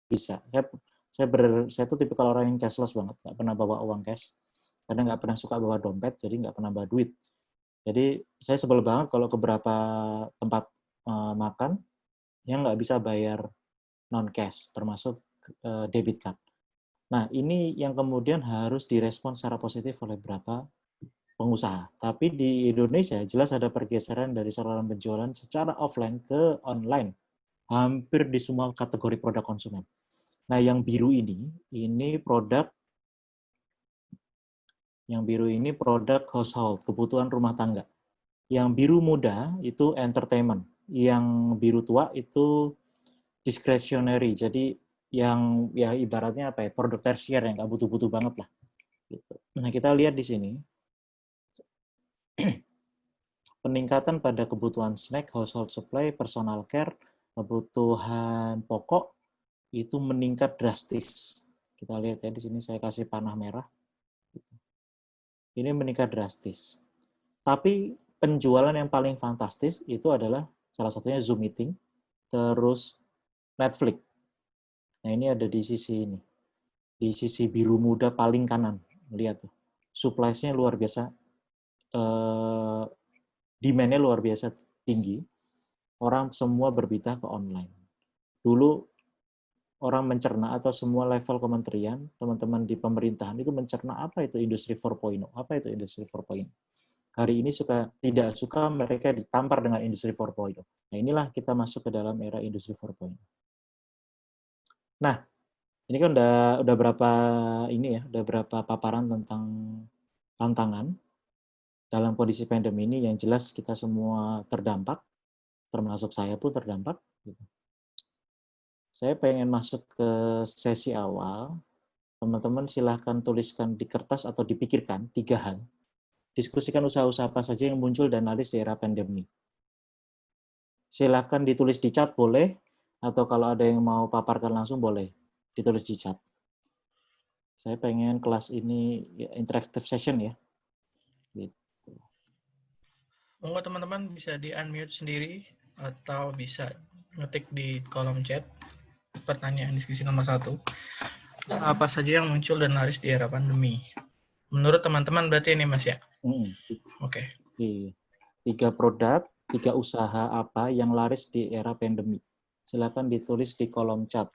bisa. Saya tuh tipikal orang yang cashless banget, nggak pernah bawa uang cash, karena nggak pernah suka bawa dompet, jadi nggak pernah bawa duit. Jadi saya sebel banget kalau ke beberapa tempat makan yang nggak bisa bayar non cash, termasuk debit card. Nah, ini yang kemudian harus direspon secara positif oleh beberapa pengusaha. Tapi di Indonesia jelas ada pergeseran dari saluran penjualan secara offline ke online, hampir di semua kategori produk konsumen. Nah, yang biru ini produk household, kebutuhan rumah tangga. Yang biru muda itu entertainment, yang biru tua itu discretionary. Jadi yang ya ibaratnya apa ya, produk tersier yang nggak butuh-butuh banget lah. Gitu. Nah, kita lihat di sini peningkatan pada kebutuhan snack, household supply, personal care, kebutuhan pokok itu meningkat drastis. Kita lihat ya di sini saya kasih panah merah. Ini meningkat drastis. Tapi penjualan yang paling fantastis itu adalah salah satunya Zoom Meeting, terus Netflix. Nah, ini ada di sisi ini. Di sisi biru muda paling kanan. Lihat tuh. Supply-nya luar biasa. Demand-nya luar biasa tinggi. Orang semua berpindah ke online. Dulu orang mencerna atau semua level kementerian, teman-teman di pemerintahan itu mencerna apa itu industri 4.0, apa itu industri 4.0. Hari ini tidak suka mereka ditampar dengan industri 4.0. Nah, inilah kita masuk ke dalam era industri 4.0. Nah, ini kan udah berapa paparan tentang tantangan dalam kondisi pandemi ini yang jelas kita semua terdampak, termasuk saya pun terdampak. Saya pengen masuk ke sesi awal. Teman-teman silahkan tuliskan di kertas atau dipikirkan 3 hal. Diskusikan usaha-usaha apa saja yang muncul dan laris di era pandemi. Silahkan ditulis di chat boleh, atau kalau ada yang mau paparkan langsung boleh ditulis di chat. Saya pengen kelas ini ya, interactive session ya. Gitu. Monggo teman-teman bisa di-unmute sendiri atau bisa ngetik di kolom chat pertanyaan diskusi nomor 1. Apa saja yang muncul dan laris di era pandemi? Menurut teman-teman berarti ini Mas ya? Oke. Iya. 3 produk, 3 usaha apa yang laris di era pandemi. Silakan ditulis di kolom chat.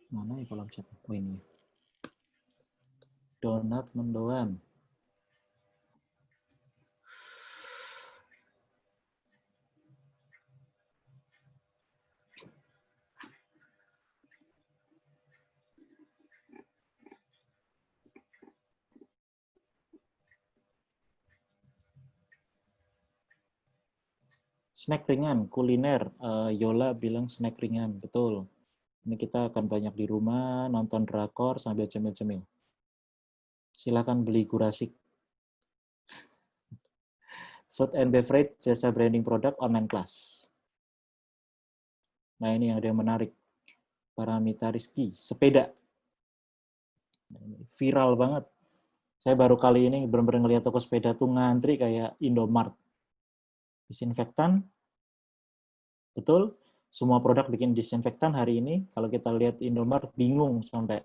Mana ya kolom chat? Oh ini. Donat mendoan. Snack ringan, kuliner. Yola bilang snack ringan, betul. Ini kita akan banyak di rumah, nonton drakor sambil cemil-cemil. Silakan beli Gurasik. Food and beverage, jasa branding produk, online class. Nah, ini yang ada yang menarik. Paramita Rizky, sepeda. Viral banget. Saya baru kali ini benar-benar ngeliat toko sepeda tuh ngantri kayak Indomart. Disinfektan, betul. Semua produk bikin disinfektan hari ini. Kalau kita lihat Indomart, bingung sampai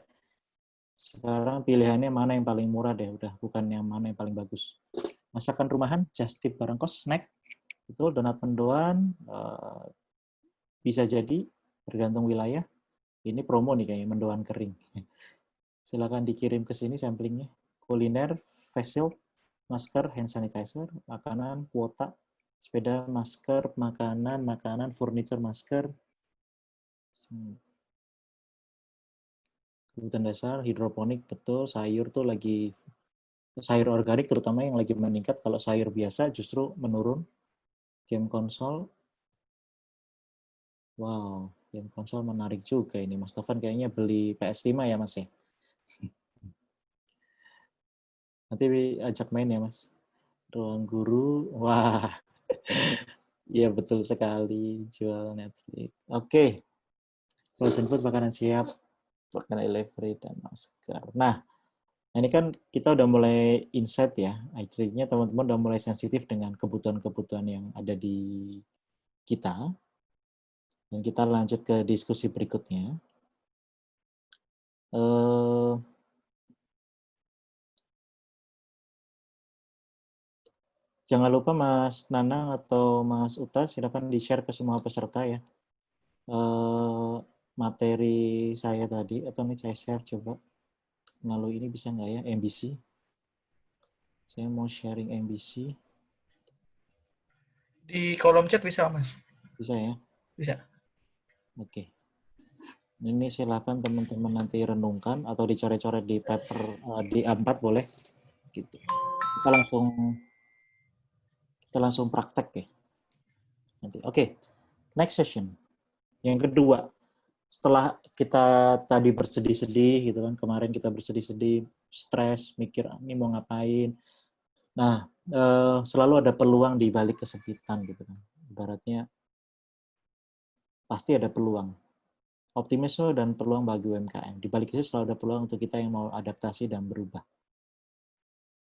sekarang pilihannya mana yang paling murah deh. Udah bukan yang mana yang paling bagus. Masakan rumahan, just tip barang kos, snack. Betul, donat mendoan. Bisa jadi, tergantung wilayah. Ini promo nih kayaknya, mendoan kering. Silakan dikirim ke sini samplingnya. Kuliner, face shield, masker, hand sanitizer, makanan, kuota, sepeda, masker, makanan, furniture, masker, kebutuhan dasar, hidroponik, betul, sayur tuh lagi sayur organik terutama yang lagi meningkat, kalau sayur biasa justru menurun. Game konsol, wow, game konsol menarik juga ini. Mas Tovan kayaknya beli PS5 ya Mas ya? Nanti ajak main ya Mas. Ruang Guru, wah, iya betul sekali, jual Netflix. Oke, frozen food makanan siap, makanan delivery dan masker. Nah, ini kan kita udah mulai insight ya, akhirnya teman-teman udah mulai sensitif dengan kebutuhan-kebutuhan yang ada di kita. Dan kita lanjut ke diskusi berikutnya. Jangan lupa Mas Nanang atau Mas Uta, silakan di-share ke semua peserta ya. Materi saya tadi, atau ini saya share coba. Melalui ini bisa nggak ya, MBC? Saya mau sharing MBC. Di kolom chat bisa, Mas? Bisa ya? Bisa. Oke. Ini silakan teman-teman nanti renungkan atau dicoret-coret di paper di A4 boleh. Gitu. Kita langsung praktek ya. Nanti. Oke. Next session. Yang kedua, setelah kita tadi bersedih-sedih gitu kan, kemarin kita bersedih-sedih, stres, mikir ini mau ngapain. Nah, selalu ada peluang di balik kesempitan gitu kan. Ibaratnya pasti ada peluang. Optimisme dan peluang bagi UMKM. Di balik itu selalu ada peluang untuk kita yang mau adaptasi dan berubah.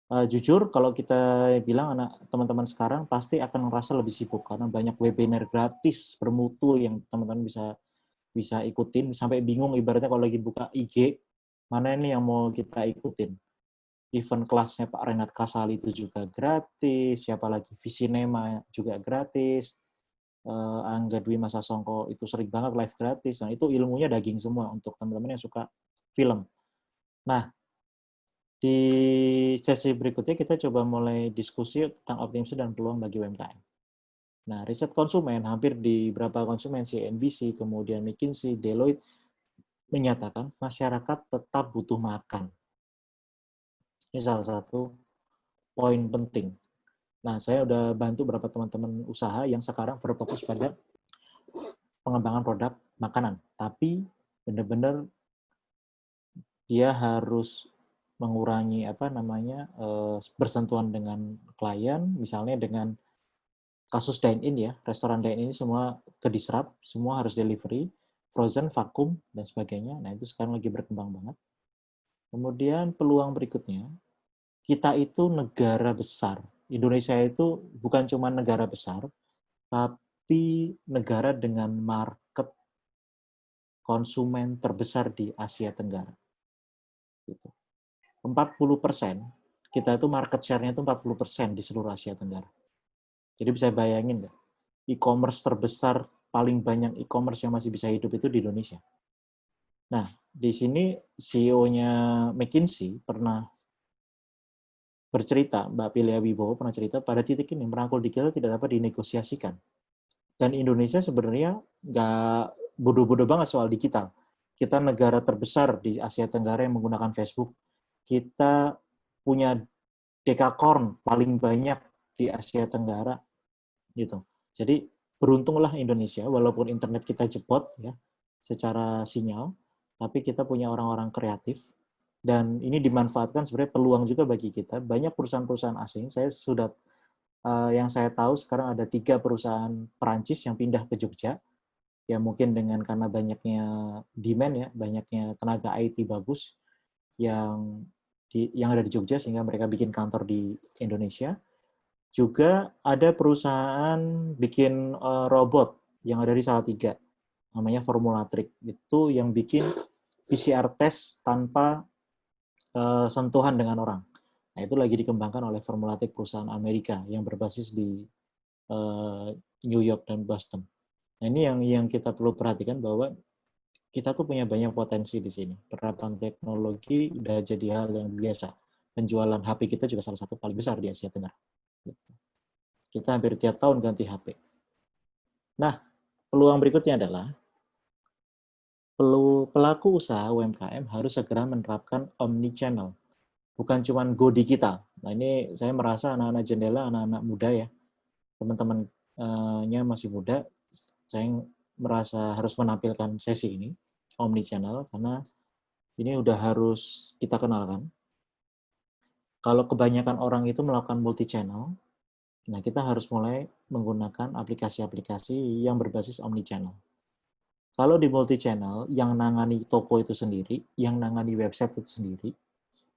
Jujur, kalau kita bilang anak teman-teman sekarang pasti akan merasa lebih sibuk karena banyak webinar gratis bermutu yang teman-teman bisa ikutin, sampai bingung ibaratnya kalau lagi buka IG, mana ini yang mau kita ikutin. Event kelasnya Pak Renat Kasali itu juga gratis, siapa lagi Visinema juga gratis, Angga Dwi Masa Songko itu sering banget live gratis. Nah, itu ilmunya daging semua untuk teman-teman yang suka film. Nah, di sesi berikutnya kita coba mulai diskusi tentang optimisme dan peluang bagi UMKM. Nah, riset konsumen hampir di beberapa konsumen CNBC, kemudian McKinsey, Deloitte menyatakan masyarakat tetap butuh makan. Ini salah satu poin penting. Nah, saya udah bantu beberapa teman-teman usaha yang sekarang berfokus pada pengembangan produk makanan, tapi benar-benar dia harus mengurangi bersentuhan dengan klien, misalnya dengan kasus dine-in ya, restoran dine-in ini semua kedisrupt, semua harus delivery, frozen, vakum, dan sebagainya. Nah, itu sekarang lagi berkembang banget. Kemudian peluang berikutnya, kita itu negara besar. Indonesia itu bukan cuma negara besar, tapi negara dengan market konsumen terbesar di Asia Tenggara. Gitu. 40%, kita itu market share-nya itu 40% di seluruh Asia Tenggara. Jadi bisa bayangin nggak? E-commerce terbesar, paling banyak e-commerce yang masih bisa hidup itu di Indonesia. Nah, di sini CEO-nya McKinsey pernah bercerita, Mbak Pilia Wibowo pernah cerita, pada titik ini merangkul digital tidak dapat dinegosiasikan. Dan Indonesia sebenarnya nggak bodoh-bodoh banget soal digital. Kita negara terbesar di Asia Tenggara yang menggunakan Facebook. Kita punya dekakorn paling banyak di Asia Tenggara. Gitu. Jadi beruntunglah Indonesia, walaupun internet kita jebot ya secara sinyal, tapi kita punya orang-orang kreatif, dan ini dimanfaatkan sebenarnya peluang juga bagi kita. Banyak perusahaan-perusahaan asing, yang saya tahu sekarang ada 3 perusahaan Perancis yang pindah ke Jogja, ya mungkin karena banyaknya demand ya, banyaknya tenaga IT bagus yang ada di Jogja sehingga mereka bikin kantor di Indonesia. Juga ada perusahaan bikin robot yang ada di Salatiga, namanya Formulatrix. Itu yang bikin PCR test tanpa sentuhan dengan orang. Nah, itu lagi dikembangkan oleh Formulatrix, perusahaan Amerika yang berbasis di New York dan Boston. Nah, ini yang kita perlu perhatikan bahwa kita tuh punya banyak potensi di sini. Penerapan teknologi udah jadi hal yang biasa. Penjualan HP kita juga salah satu paling besar di Asia Tenggara. Kita hampir tiap tahun ganti HP. Nah, peluang berikutnya adalah pelaku usaha UMKM harus segera menerapkan omni-channel. bukan cuma go digital. Nah, ini saya merasa anak-anak Jendela, anak-anak muda ya, teman-temannya masih muda, saya merasa harus menampilkan sesi ini, omnichannel, karena ini udah harus kita kenalkan. Kalau kebanyakan orang itu melakukan multi-channel, nah kita harus mulai menggunakan aplikasi-aplikasi yang berbasis omnichannel. Kalau di multi-channel, yang nangani toko itu sendiri, yang nangani website itu sendiri,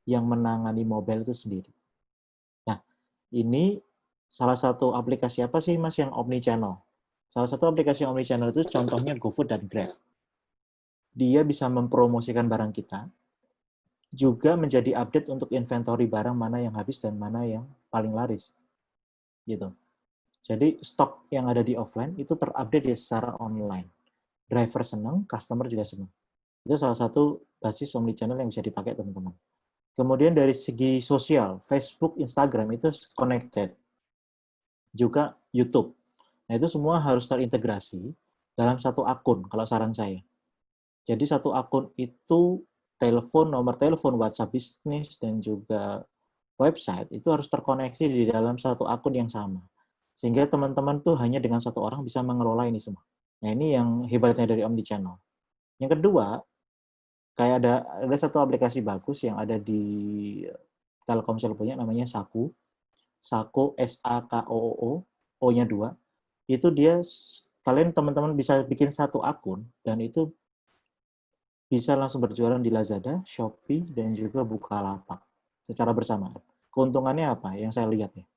yang menangani mobile itu sendiri. Nah, ini salah satu aplikasi apa sih Mas yang omnichannel? Salah satu aplikasi omnichannel itu contohnya GoFood dan Grab. Dia bisa mempromosikan barang kita, juga menjadi update untuk inventory barang mana yang habis dan mana yang paling laris. Gitu. Jadi stok yang ada di offline itu terupdate ya secara online. Driver senang, customer juga senang. Itu salah satu basis omnichannel yang bisa dipakai teman-teman. Kemudian dari segi sosial, Facebook, Instagram itu connected. Juga YouTube. Nah, itu semua harus terintegrasi dalam satu akun, kalau saran saya. Jadi satu akun itu nomor telepon, WhatsApp bisnis, dan juga website, itu harus terkoneksi di dalam satu akun yang sama. Sehingga teman-teman tuh hanya dengan satu orang bisa mengelola ini semua. Nah, ini yang hebatnya dari omnichannel. Yang kedua, kayak ada satu aplikasi bagus yang ada di Telkomsel punya, namanya Saku. Saku, S-A-K-O-O, O-nya 2. Itu dia, kalian teman-teman bisa bikin satu akun, dan itu bisa langsung berjualan di Lazada, Shopee, dan juga Bukalapak secara bersamaan. Keuntungannya apa? Yang saya lihat ya.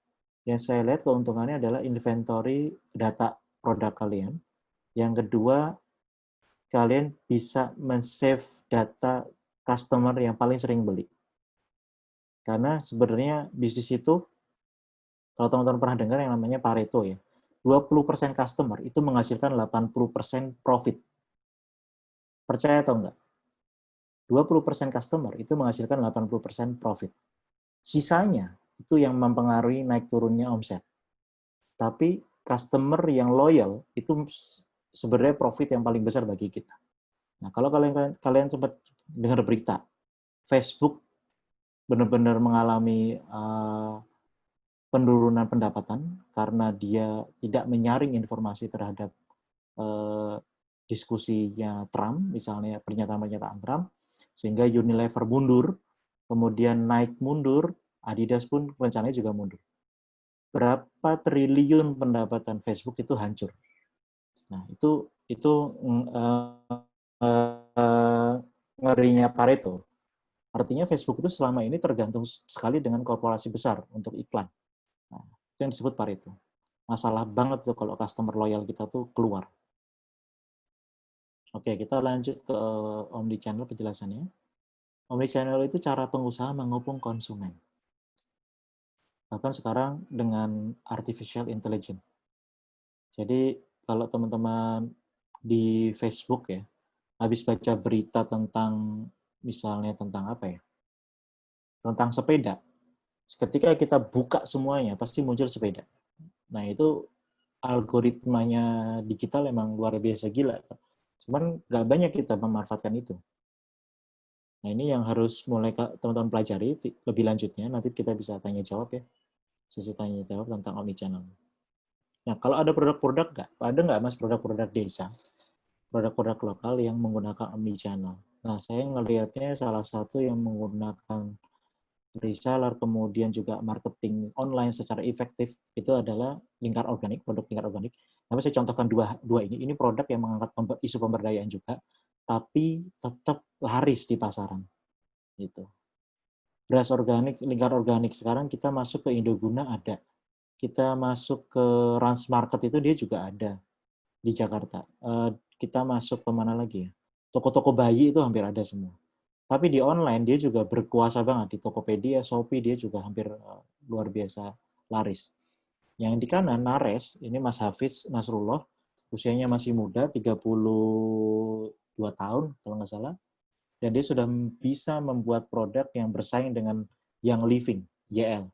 Yang saya lihat keuntungannya adalah inventory data produk kalian. Yang kedua, kalian bisa men-save data customer yang paling sering beli. Karena sebenarnya bisnis itu, kalau teman-teman pernah dengar yang namanya Pareto ya, 20% customer itu menghasilkan 80% profit. Percaya atau enggak? 20% customer itu menghasilkan 80% profit. Sisanya itu yang mempengaruhi naik turunnya omset. Tapi customer yang loyal itu sebenarnya profit yang paling besar bagi kita. Nah, kalau kalian sempat dengar berita, Facebook benar-benar mengalami penurunan pendapatan karena dia tidak menyaring informasi terhadap diskusinya Trump, misalnya pernyataan-pernyataan Trump, sehingga Unilever mundur, kemudian Nike mundur, Adidas pun rencananya juga mundur. Berapa triliun pendapatan Facebook itu hancur. Nah, itu ngerinya Pareto. Artinya Facebook itu selama ini tergantung sekali dengan korporasi besar untuk iklan. Nah, itu yang disebut Pareto. Masalah banget tuh kalau customer loyal kita tuh keluar. Oke, kita lanjut ke omnichannel penjelasannya. Omnichannel itu cara pengusaha mengepung konsumen. Bahkan sekarang dengan artificial intelligence. Jadi kalau teman-teman di Facebook ya, habis baca berita tentang misalnya tentang apa ya? Tentang sepeda. Ketika kita buka semuanya pasti muncul sepeda. Nah, itu algoritmanya digital emang luar biasa gila. Cuman nggak banyak kita memanfaatkan itu. Nah, ini yang harus mulai teman-teman pelajari lebih lanjutnya. Nanti kita bisa tanya jawab ya. Sesi tanya jawab tentang omnichannel. Nah, kalau ada produk-produk nggak? Ada nggak Mas produk-produk desa? Produk-produk lokal yang menggunakan omnichannel. Nah, saya ngelihatnya salah satu yang menggunakan reseller, kemudian juga marketing online secara efektif, itu adalah lingkar organik, produk lingkar organik. Tapi saya contohkan dua ini. Ini produk yang mengangkat isu pemberdayaan juga, tapi tetap laris di pasaran. Gitu. Beras organik, lingkar organik. Sekarang kita masuk ke Indoguna ada. Kita masuk ke Rans Market itu dia juga ada di Jakarta. Kita masuk ke mana lagi ya? Toko-toko bayi itu hampir ada semua. Tapi di online dia juga berkuasa banget. Di Tokopedia, Shopee dia juga hampir luar biasa laris. Yang di kanan, Nares, ini Mas Hafiz Nasrullah, usianya masih muda, 32 tahun kalau nggak salah. Dan dia sudah bisa membuat produk yang bersaing dengan Young Living, YL.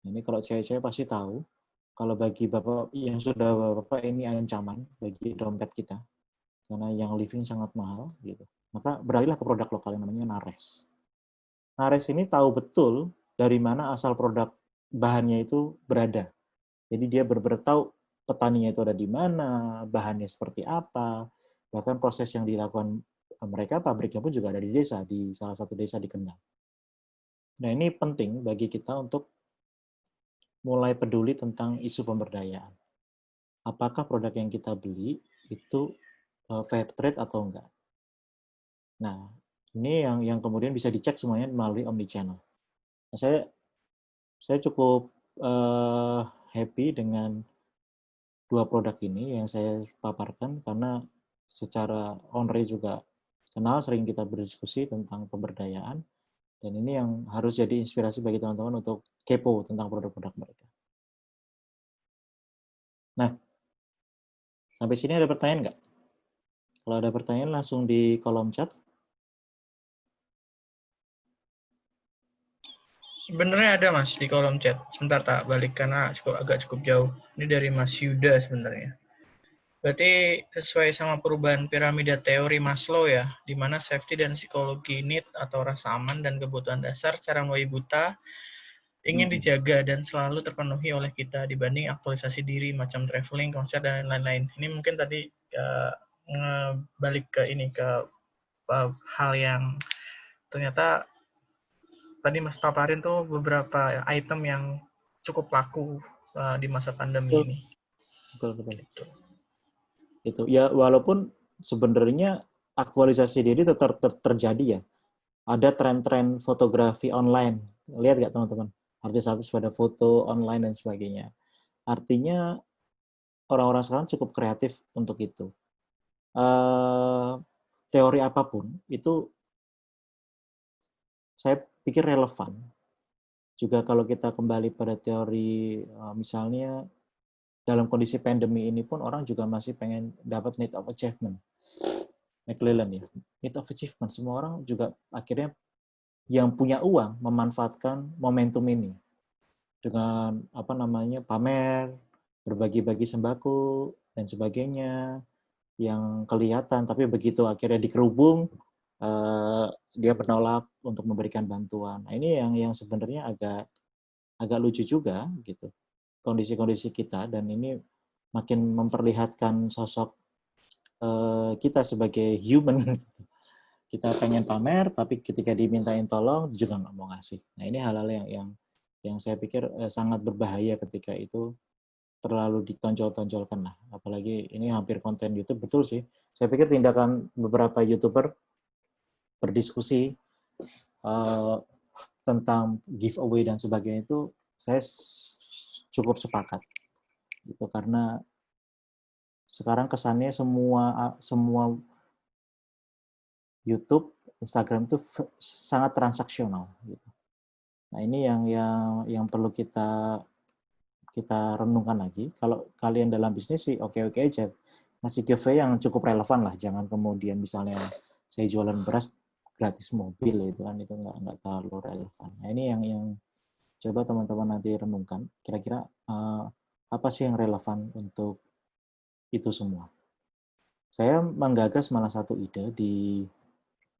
Ini kalau cewek-cewek pasti tahu. Kalau bagi bapak yang sudah bapak ini ancaman bagi dompet kita. Karena Young Living sangat mahal gitu. Maka beralihlah ke produk lokal yang namanya Nares. Nares ini tahu betul dari mana asal produk bahannya itu berada. Jadi dia benar-benar tahu petaninya itu ada di mana, bahannya seperti apa, bahkan proses yang dilakukan mereka, pabriknya pun juga ada di desa, di salah satu desa di Kendal. Nah, ini penting bagi kita untuk mulai peduli tentang isu pemberdayaan. Apakah produk yang kita beli itu fair trade atau enggak? Nah, ini yang kemudian bisa dicek semuanya melalui omnichannel. Nah, saya cukup happy dengan dua produk ini yang saya paparkan karena secara on-air juga kenal, sering kita berdiskusi tentang pemberdayaan, dan ini yang harus jadi inspirasi bagi teman-teman untuk kepo tentang produk-produk mereka. Nah, sampai sini ada pertanyaan nggak? Kalau ada pertanyaan langsung di kolom chat. Sebenarnya ada Mas di kolom chat. Sebentar tak balik karena agak cukup jauh. Ini dari Mas Yuda sebenarnya. Berarti sesuai sama perubahan piramida teori Maslow ya, di mana safety dan psikologi need atau rasa aman dan kebutuhan dasar secara mulai buta ingin dijaga dan selalu terpenuhi oleh kita dibanding aktualisasi diri macam traveling, konser dan lain-lain. Ini mungkin tadi balik ke ini ke hal yang ternyata tadi Mas paparin tuh beberapa item yang cukup laku di masa pandemi ini. Betul. Gitu. Itu ya, walaupun sebenarnya aktualisasi diri tetap terjadi ya. Ada tren-tren fotografi online. Lihat nggak teman-teman? Artis-artis pada foto online dan sebagainya. Artinya orang-orang sekarang cukup kreatif untuk itu. Teori apapun itu saya pikir relevan. Juga kalau kita kembali pada teori misalnya dalam kondisi pandemi ini pun orang juga masih pengen dapat need of achievement. McClellan ya, need of achievement. Semua orang juga akhirnya yang punya uang memanfaatkan momentum ini dengan pamer, berbagi-bagi sembako dan sebagainya yang kelihatan, tapi begitu akhirnya dikerubung, dia menolak untuk memberikan bantuan. Nah, ini yang sebenarnya agak lucu juga gitu, kondisi-kondisi kita, dan ini makin memperlihatkan sosok kita sebagai human. Kita pengen pamer, tapi ketika dimintain tolong juga nggak mau ngasih. Nah, ini hal-hal yang saya pikir sangat berbahaya ketika itu terlalu ditonjol-tonjolkan lah. Apalagi ini hampir konten YouTube, betul sih. Saya pikir tindakan beberapa YouTuber berdiskusi tentang giveaway dan sebagainya itu saya cukup sepakat. Gitu, karena sekarang kesannya semua YouTube, Instagram itu sangat transaksional. Gitu. Nah, ini yang perlu kita renungkan lagi. Kalau kalian dalam bisnis sih oke-oke aja, ngasih giveaway yang cukup relevan lah. Jangan kemudian misalnya saya jualan beras gratis mobil itu kan, itu nggak terlalu relevan. Nah, ini yang coba teman-teman nanti renungkan. Kira-kira apa sih yang relevan untuk itu semua? Saya menggagas malah satu ide di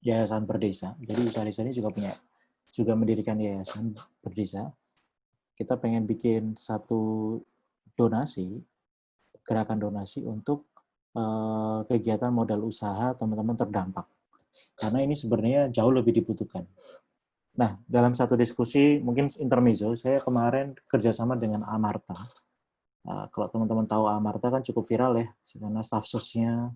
Yayasan Berdesa. Jadi Usaha ini juga mendirikan Yayasan Berdesa. Kita pengen bikin satu gerakan donasi untuk kegiatan modal usaha teman-teman terdampak. Karena ini sebenarnya jauh lebih dibutuhkan. Nah, dalam satu diskusi, mungkin intermezzo, saya kemarin kerjasama dengan Amarta. Kalau teman-teman tahu Amarta kan cukup viral ya, karena staff susnya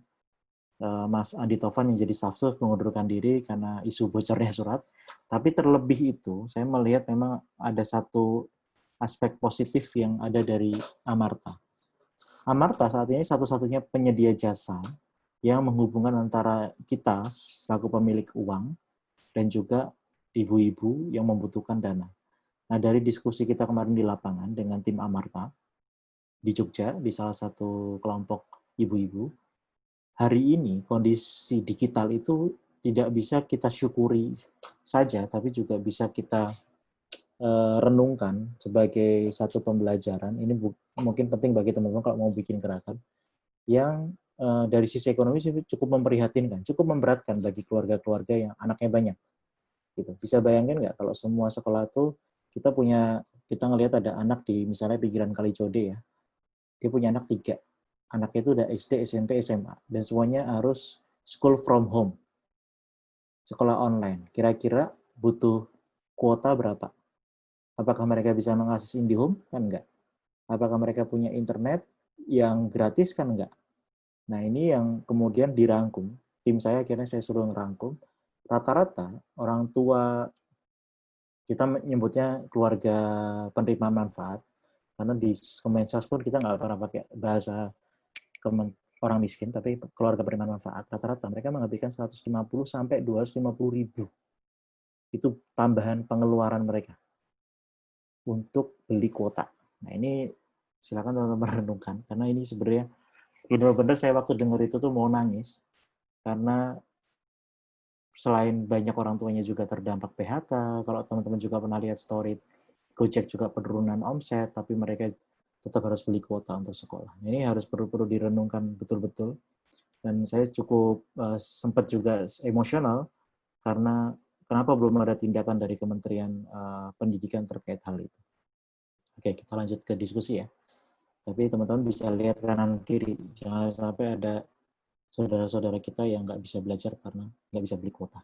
Mas Andi Tovan yang jadi staff sus mengundurkan diri karena isu bocornya surat. Tapi terlebih itu, saya melihat memang ada satu aspek positif yang ada dari Amarta. Amarta saat ini satu-satunya penyedia jasa yang menghubungkan antara kita selaku pemilik uang dan juga ibu-ibu yang membutuhkan dana. Nah, dari diskusi kita kemarin di lapangan dengan tim Amarta di Jogja, di salah satu kelompok ibu-ibu, hari ini kondisi digital itu tidak bisa kita syukuri saja, tapi juga bisa kita renungkan sebagai satu pembelajaran. Ini mungkin penting bagi teman-teman kalau mau bikin gerakan yang dari sisi ekonomi cukup memprihatinkan, cukup memberatkan bagi keluarga-keluarga yang anaknya banyak. Gitu. Bisa bayangin nggak kalau semua sekolah tuh kita ngelihat ada anak di misalnya pinggiran Kalijode ya, dia punya anak 3. Anaknya itu udah SD, SMP, SMA, dan semuanya harus school from home, sekolah online. Kira-kira butuh kuota berapa? Apakah mereka bisa mengakses IndiHome? Kan enggak. Apakah mereka punya internet yang gratis? Kan enggak. Nah, ini yang kemudian dirangkum. Tim saya akhirnya saya suruh ngerangkum. Rata-rata orang tua, kita menyebutnya keluarga penerima manfaat, karena di Kemensos pun kita nggak pernah pakai bahasa orang miskin, tapi keluarga penerima manfaat, rata-rata mereka menghabiskan 150 sampai 250 ribu. Itu tambahan pengeluaran mereka untuk beli kuota. Nah, ini silakan teman-teman renungkan, karena ini sebenarnya benar-benar saya waktu dengar itu tuh mau nangis, karena selain banyak orang tuanya juga terdampak PHK, kalau teman-teman juga pernah lihat story, Gojek juga penurunan omset, tapi mereka tetap harus beli kuota untuk sekolah. Ini harus perlu direnungkan betul-betul. Dan saya cukup sempat juga emosional, karena kenapa belum ada tindakan dari Kementerian Pendidikan terkait hal itu. Oke, kita lanjut ke diskusi ya. Tapi teman-teman bisa lihat kanan kiri, jangan sampai ada saudara-saudara kita yang nggak bisa belajar karena nggak bisa beli kuota.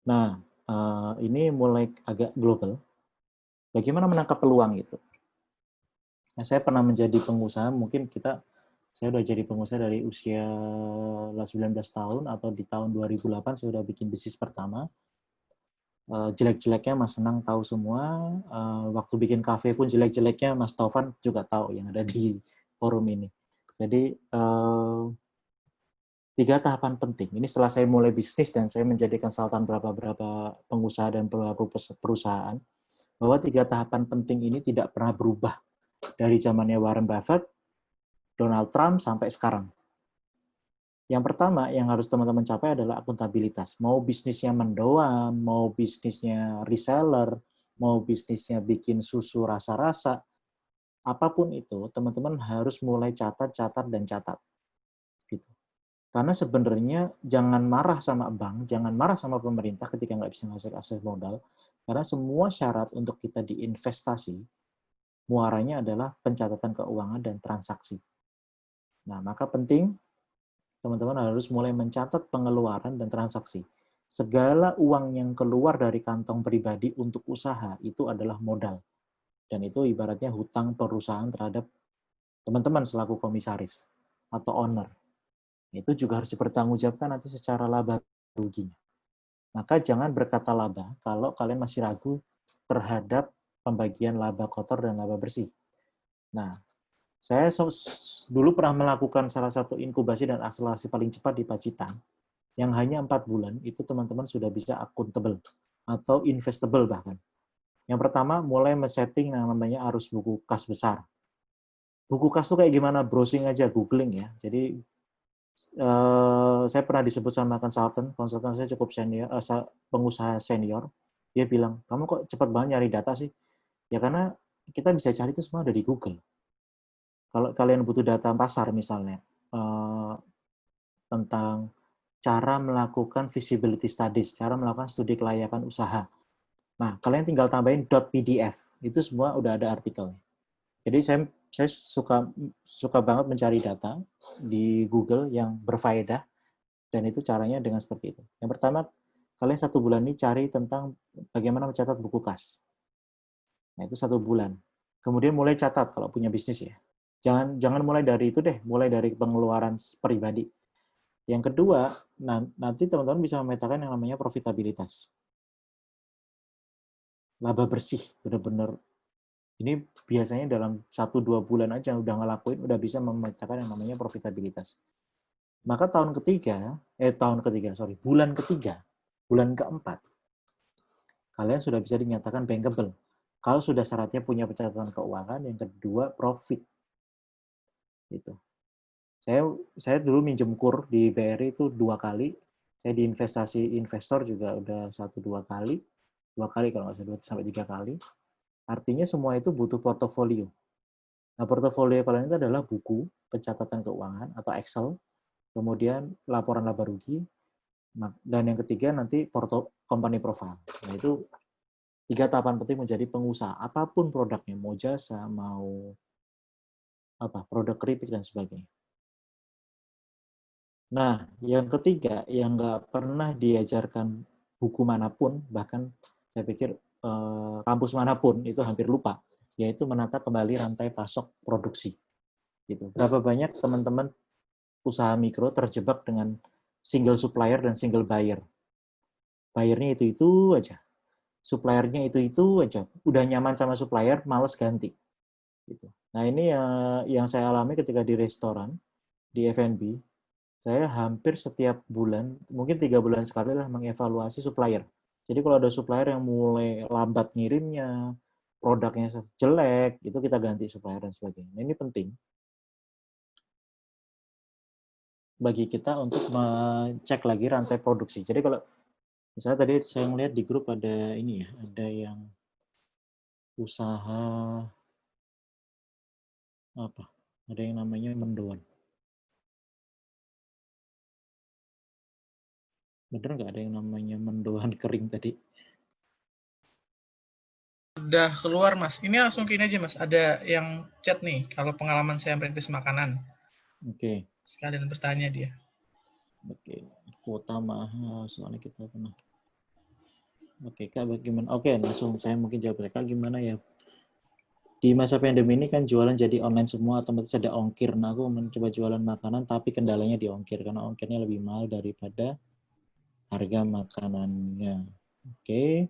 Nah, ini mulai agak global. Bagaimana menangkap peluang itu? Nah, saya pernah menjadi pengusaha, saya udah jadi pengusaha dari usia 19 tahun, atau di tahun 2008 saya udah bikin bisnis pertama. Jelek-jeleknya Mas Senang tahu semua. Waktu bikin kafe pun jelek-jeleknya Mas Taufan juga tahu yang ada di forum ini. Jadi 3 tahapan penting. Ini setelah saya mulai bisnis dan saya menjadi konsultan beberapa pengusaha dan beberapa perusahaan, bahwa 3 tahapan penting ini tidak pernah berubah dari zamannya Warren Buffett, Donald Trump, sampai sekarang. Yang pertama yang harus teman-teman capai adalah akuntabilitas. Mau bisnisnya mendoan, mau bisnisnya reseller, mau bisnisnya bikin susu rasa-rasa, apapun itu, teman-teman harus mulai catat. Gitu. Karena sebenarnya jangan marah sama bank, jangan marah sama pemerintah ketika nggak bisa ngasih akses modal, karena semua syarat untuk kita diinvestasi, muaranya adalah pencatatan keuangan dan transaksi. Nah, maka penting teman-teman harus mulai mencatat pengeluaran dan transaksi. Segala uang yang keluar dari kantong pribadi untuk usaha itu adalah modal. Dan itu ibaratnya hutang perusahaan terhadap teman-teman selaku komisaris atau owner. Itu juga harus dipertanggungjawabkan nanti secara laba ruginya. Maka jangan berkata laba kalau kalian masih ragu terhadap pembagian laba kotor dan laba bersih. Nah, saya dulu pernah melakukan salah satu inkubasi dan akselerasi paling cepat di Pacitan, yang hanya 4 bulan, itu teman-teman sudah bisa akuntabel atau investable bahkan. Yang pertama, mulai men-setting yang namanya arus buku kas besar. Buku kas itu kayak gimana? Browsing aja, googling ya. Jadi, saya pernah disebut sama konsultan saya cukup senior, pengusaha senior, dia bilang, kamu kok cepat banget nyari data sih? Ya karena kita bisa cari itu semua ada di Google. Kalau kalian butuh data pasar misalnya, tentang cara melakukan feasibility studies, cara melakukan studi kelayakan usaha. Nah, kalian tinggal tambahin .pdf, itu semua udah ada artikelnya. Jadi saya suka banget mencari data di Google yang berfaedah, dan itu caranya dengan seperti itu. Yang pertama, kalian 1 bulan ini cari tentang bagaimana mencatat buku kas. Nah, itu 1 bulan. Kemudian mulai catat kalau punya bisnis ya. Jangan mulai dari itu deh, mulai dari pengeluaran pribadi. Yang kedua, nanti teman-teman bisa memetakan yang namanya profitabilitas. Laba bersih, benar-benar. Ini biasanya dalam 1-2 bulan aja udah ngelakuin, udah bisa memetakan yang namanya profitabilitas. Maka bulan ketiga, bulan keempat, kalian sudah bisa dinyatakan bankable. Kalau sudah syaratnya punya pencatatan keuangan, yang kedua profit. Gitu. Saya dulu minjem kur di BRI itu 2 kali. Saya di investasi investor juga udah 1-2 kali. 2 kali kalau nggak salah, 2-3 kali. Artinya semua itu butuh portofolio. Nah, portofolio kalian itu adalah buku pencatatan keuangan atau Excel, kemudian laporan laba rugi, Dan yang ketiga nanti company profile. Nah, itu 3 tahapan penting menjadi pengusaha. Apapun produknya, mau jasa, mau produk keripik dan sebagainya. Nah, yang ketiga yang nggak pernah diajarkan buku manapun, bahkan saya pikir kampus manapun itu hampir lupa, yaitu menata kembali rantai pasok produksi. Gitu. Berapa banyak teman-teman usaha mikro terjebak dengan single supplier dan single buyer. Buyernya itu aja. Suppliernya itu aja. Udah nyaman sama supplier, males ganti. Gitu. Nah, ini yang saya alami ketika di restoran, di F&B. Saya hampir setiap bulan, mungkin 3 bulan sekali lah mengevaluasi supplier. Jadi kalau ada supplier yang mulai lambat ngirimnya, produknya jelek, itu kita ganti supplier dan sebagainya. Nah, ini penting bagi kita untuk mengecek lagi rantai produksi. Jadi kalau misalnya tadi saya melihat di grup ada ini ya, ada yang usaha ada yang namanya mendoan. Bener nggak ada yang namanya mendoan kering tadi? Udah keluar, Mas. Ini langsung ke ini aja, Mas. Ada yang chat nih, kalau pengalaman saya merintis makanan. Oke. Sekalian bertanya dia. Oke. Kuota mahal, soalnya kita pernah. Oke, Kak, bagaimana? Oke, langsung saya mungkin jawab. Kak, gimana ya? Di masa pandemi ini kan jualan jadi online semua, otomatis ada ongkir. Nah, aku mencoba jualan makanan, tapi kendalanya di ongkir, karena ongkirnya lebih mahal daripada harga makanannya. Oke,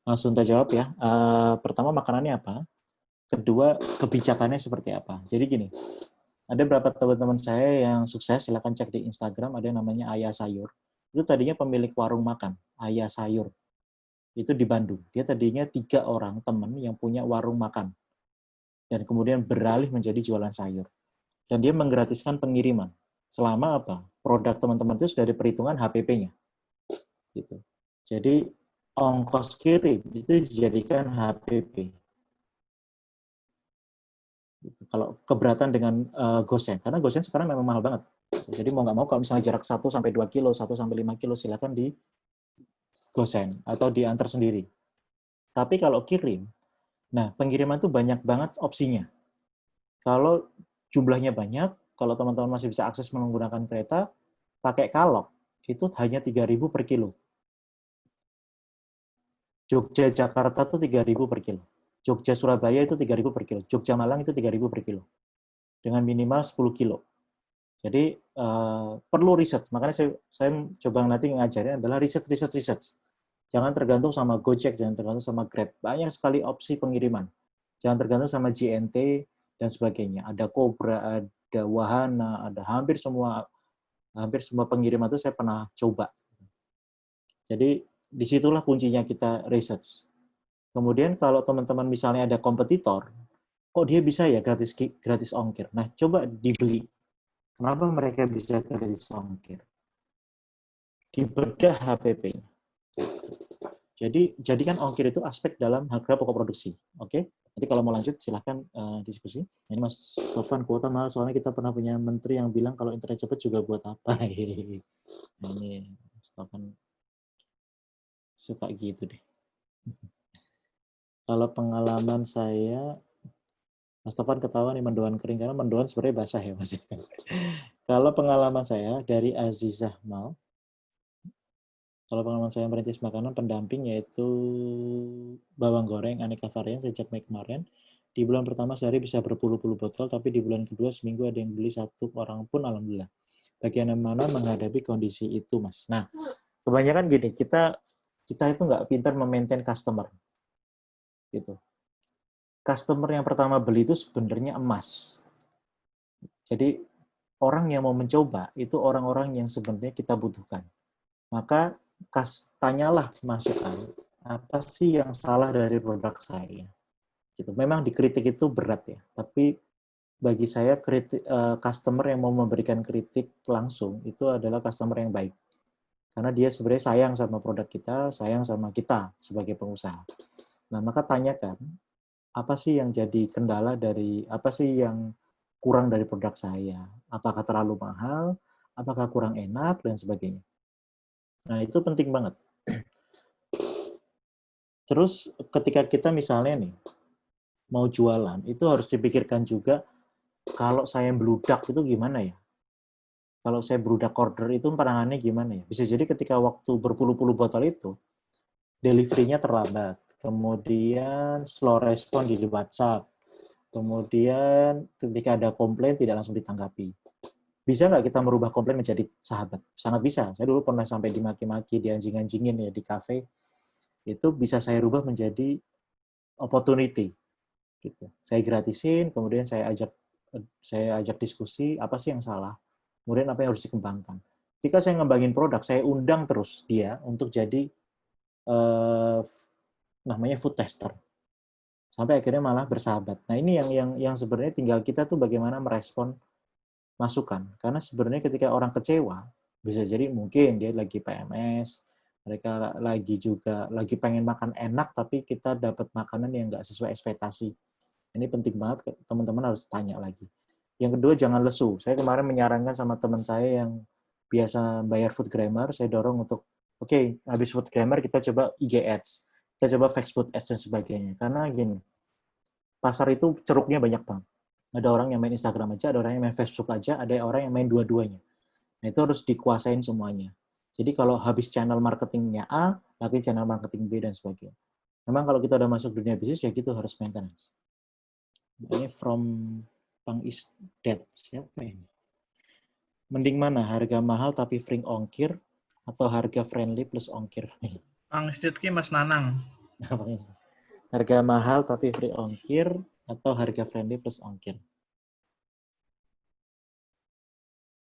langsung kita jawab ya. Pertama, makanannya apa? Kedua, kebijakannya seperti apa? Jadi gini, ada beberapa teman-teman saya yang sukses, silakan cek di Instagram, ada yang namanya Ayah Sayur. Itu tadinya pemilik warung makan, Ayah Sayur. Itu di Bandung. Dia tadinya 3 orang teman yang punya warung makan. Dan kemudian beralih menjadi jualan sayur. Dan dia menggratiskan pengiriman. Selama apa? Produk teman-teman itu sudah ada perhitungan HPP-nya. Gitu. Jadi ongkos kirim itu dijadikan HPP. Gitu. Kalau keberatan dengan gosen, karena gosen sekarang memang mahal banget. Jadi mau nggak mau kalau misalnya jarak 1-2 kilo, 1-5 kilo, silakan di gosen atau diantar sendiri. Tapi kalau kirim, nah pengiriman itu banyak banget opsinya. Kalau jumlahnya banyak, kalau teman-teman masih bisa akses menggunakan kereta, pakai kalok, itu hanya 3.000 per kilo. Jogja Jakarta itu 3.000 per kilo. Jogja Surabaya itu 3.000 per kilo. Jogja Malang itu 3.000 per kilo. Dengan minimal 10 kilo. Jadi perlu riset. Makanya saya coba nanti ngajarin adalah riset. Jangan tergantung sama Gojek, jangan tergantung sama Grab. Banyak sekali opsi pengiriman. Jangan tergantung sama JNT dan sebagainya. Ada Cobra, ada Wahana, ada hampir semua pengiriman itu saya pernah coba. Jadi disitulah kuncinya kita research. Kemudian kalau teman-teman misalnya ada kompetitor, kok dia bisa ya gratis ongkir? Nah, coba dibeli. Kenapa mereka bisa gratis ongkir? Dibedah HPP-nya. Jadi jadikan ongkir itu aspek dalam harga pokok produksi. Oke? Nanti kalau mau lanjut silahkan diskusi. Ini Mas Tovan kuota mahal soalnya kita pernah punya menteri yang bilang kalau internet cepat juga buat apa. Nah, ini Mas Tovan suka gitu deh. Kalau pengalaman saya, Mas Tovan ketawa nih mendoan kering karena mendoan sebenarnya basah ya Mas. Kalau pengalaman saya dari Azizah Mal, kalau pengalaman saya merintis makanan pendamping yaitu bawang goreng aneka varian sejak Mei kemarin. Di bulan pertama sehari bisa berpuluh-puluh botol, tapi di bulan kedua seminggu ada yang beli 1 orang pun alhamdulillah. Bagaimana menghadapi kondisi itu, Mas? Nah, kebanyakan gini, kita itu nggak pintar memaintain customer. Gitu. Customer yang pertama beli itu sebenarnya emas. Jadi orang yang mau mencoba itu orang-orang yang sebenarnya kita butuhkan. Maka tanyalah masukan, apa sih yang salah dari produk saya? Gitu. Memang dikritik itu berat ya, tapi bagi saya customer yang mau memberikan kritik langsung itu adalah customer yang baik. Karena dia sebenarnya sayang sama produk kita, sayang sama kita sebagai pengusaha. Nah, maka tanyakan, apa sih yang jadi kendala apa sih yang kurang dari produk saya? Apakah terlalu mahal? Apakah kurang enak? Dan sebagainya. Nah, itu penting banget. Terus ketika kita misalnya nih, mau jualan, itu harus dipikirkan juga, kalau saya bludak itu gimana ya? Kalau saya bludak order itu penanganannya gimana ya? Bisa jadi ketika waktu berpuluh-puluh botol itu, delivery-nya terlambat, kemudian slow respon di WhatsApp, kemudian ketika ada komplain tidak langsung ditanggapi. Bisa nggak kita merubah komplain menjadi sahabat? Sangat bisa. Saya dulu pernah sampai dimaki-maki, dianjing-anjingin ya di kafe. Itu bisa saya rubah menjadi opportunity. Gitu. Saya gratisin, kemudian saya ajak diskusi apa sih yang salah, kemudian apa yang harus dikembangkan. Ketika saya ngembangin produk, saya undang terus dia untuk jadi namanya food tester. Sampai akhirnya malah bersahabat. Nah, ini yang sebenarnya tinggal kita tuh bagaimana merespon masukan. Karena sebenarnya ketika orang kecewa, bisa jadi mungkin dia lagi PMS, mereka lagi pengen makan enak, tapi kita dapat makanan yang nggak sesuai ekspektasi. Ini penting banget, teman-teman harus tanya lagi. Yang kedua, jangan lesu. Saya kemarin menyarankan sama teman saya yang biasa bayar Food Grammar, saya dorong untuk, oke, habis Food Grammar kita coba IG Ads, kita coba Facebook Ads dan sebagainya. Karena gini, pasar itu ceruknya banyak banget. Ada orang yang main Instagram aja, ada orang yang main Facebook aja, ada orang yang main dua-duanya. Nah, itu harus dikuasain semuanya. Jadi kalau habis channel marketingnya A, lagi channel marketing B dan sebagainya. Memang kalau kita udah masuk dunia bisnis, ya gitu harus maintenance. Ini from Pang is dead. Siapa ini? Mending mana? Harga mahal tapi free ongkir atau harga friendly plus ongkir? Bang Sidki Mas Nanang. Harga mahal tapi free ongkir atau harga friendly plus ongkir?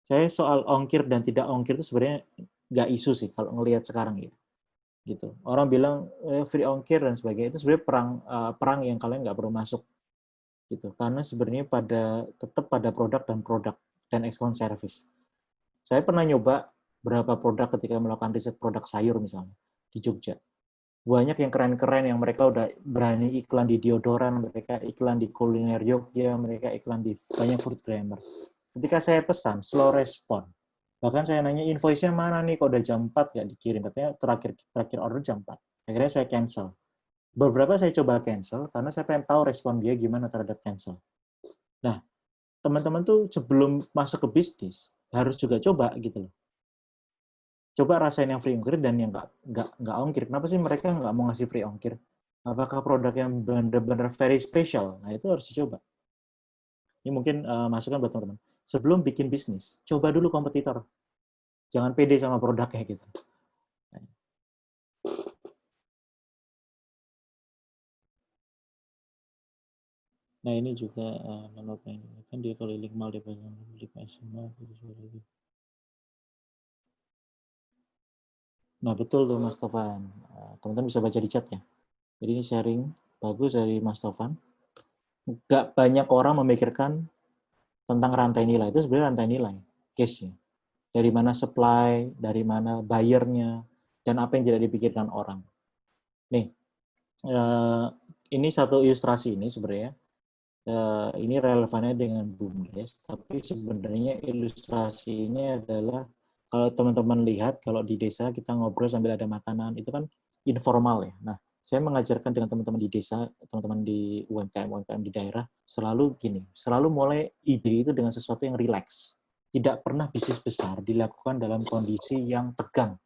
Saya soal ongkir dan tidak ongkir itu sebenarnya nggak isu sih kalau ngelihat sekarang ya. Gitu. Orang bilang free ongkir dan sebagainya, itu sebenarnya perang yang kalian nggak perlu masuk. Gitu. Karena sebenarnya tetap pada produk dan excellent service. Saya pernah nyoba beberapa produk ketika melakukan riset produk sayur misalnya di Jogja. Banyak yang keren-keren yang mereka udah berani iklan di deodoran, mereka iklan di kuliner Jogja, mereka iklan di banyak food grammar. Ketika saya pesan, slow respon. Bahkan saya nanya invoice-nya mana nih, kok udah jam 4 nggak dikirim. Katanya terakhir order jam 4. Akhirnya saya cancel. Beberapa saya coba cancel karena saya pengen tahu respon dia gimana terhadap cancel. Nah, teman-teman tuh sebelum masuk ke bisnis harus juga coba gitu loh. Coba rasain yang free ongkir dan yang nggak ongkir. Kenapa sih mereka nggak mau ngasih free ongkir? Apakah produk yang benar-benar very special? Nah, itu harus dicoba. Ini mungkin masukan buat teman-teman. Sebelum bikin bisnis, coba dulu kompetitor. Jangan pede sama produknya gitu. Nah, ini juga kan dia keliling mal di pasar beli SMA. Nah, betul tuh Mas Tovan. Teman-teman bisa baca di chat ya. Jadi ini sharing bagus dari Mas Tovan. Nggak banyak orang memikirkan tentang rantai nilai. Itu sebenarnya rantai nilai, case-nya. Dari mana supply, dari mana buyer-nya, dan apa yang tidak dipikirkan orang. Nih, ini satu ilustrasi ini sebenarnya. Ini relevannya dengan BUMDes, tapi sebenarnya ilustrasi ini adalah, kalau teman-teman lihat, kalau di desa kita ngobrol sambil ada makanan, itu kan informal ya. Nah, saya mengajarkan dengan teman-teman di desa, teman-teman di UMKM di daerah, selalu gini, selalu mulai ide itu dengan sesuatu yang rileks. Tidak pernah bisnis besar dilakukan dalam kondisi yang tegang.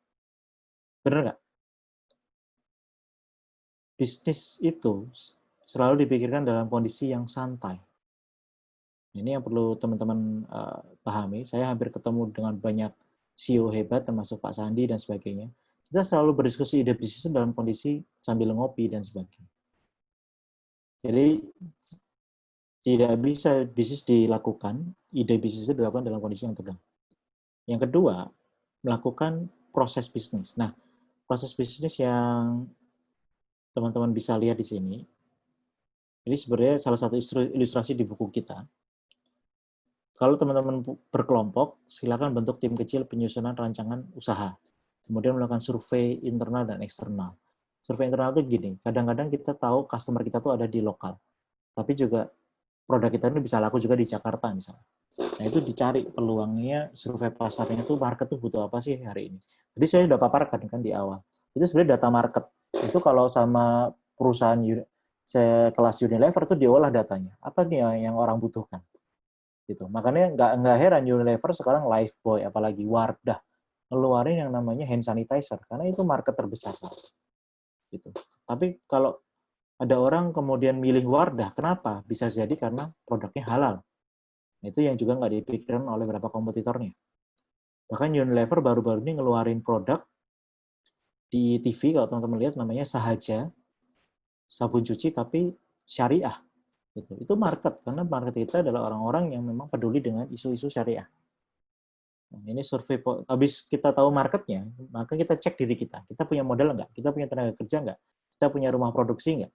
Benar nggak? Bisnis itu selalu dipikirkan dalam kondisi yang santai. Ini yang perlu teman-teman pahami. Saya hampir ketemu dengan banyak CEO hebat, termasuk Pak Sandi dan sebagainya. Kita selalu berdiskusi ide bisnis dalam kondisi sambil ngopi dan sebagainya. Jadi tidak bisa bisnis dilakukan, ide bisnis itu dilakukan dalam kondisi yang tegang. Yang kedua, melakukan proses bisnis. Nah, proses bisnis yang teman-teman bisa lihat di sini, ini sebenarnya salah satu ilustrasi di buku kita. Kalau teman-teman berkelompok, silakan bentuk tim kecil penyusunan rancangan usaha. Kemudian melakukan survei internal dan eksternal. Survei internal itu gini, kadang-kadang kita tahu customer kita tuh ada di lokal. Tapi juga produk kita ini bisa laku juga di Jakarta misalnya. Nah itu dicari peluangnya, survei pasarnya tuh market tuh butuh apa sih hari ini. Jadi saya udah paparkan kan di awal. Itu sebenarnya data market. Itu kalau sama perusahaan kelas Unilever tuh diolah datanya. Apa nih yang orang butuhkan? Gitu. Makanya nggak heran Unilever sekarang Lifebuoy, apalagi Wardah ngeluarin yang namanya hand sanitizer karena itu market terbesar. Gitu. Tapi kalau ada orang kemudian milih Wardah, kenapa? Bisa jadi karena produknya halal. Itu yang juga nggak dipikirkan oleh beberapa kompetitornya. Bahkan Unilever baru-baru ini ngeluarin produk di TV, kalau teman-teman lihat namanya Sahaja, sabun cuci tapi syariah. Itu market, karena market kita adalah orang-orang yang memang peduli dengan isu-isu syariah. Nah, ini survei, habis kita tahu marketnya, maka kita cek diri kita. Kita punya modal nggak? Kita punya tenaga kerja nggak? Kita punya rumah produksi nggak?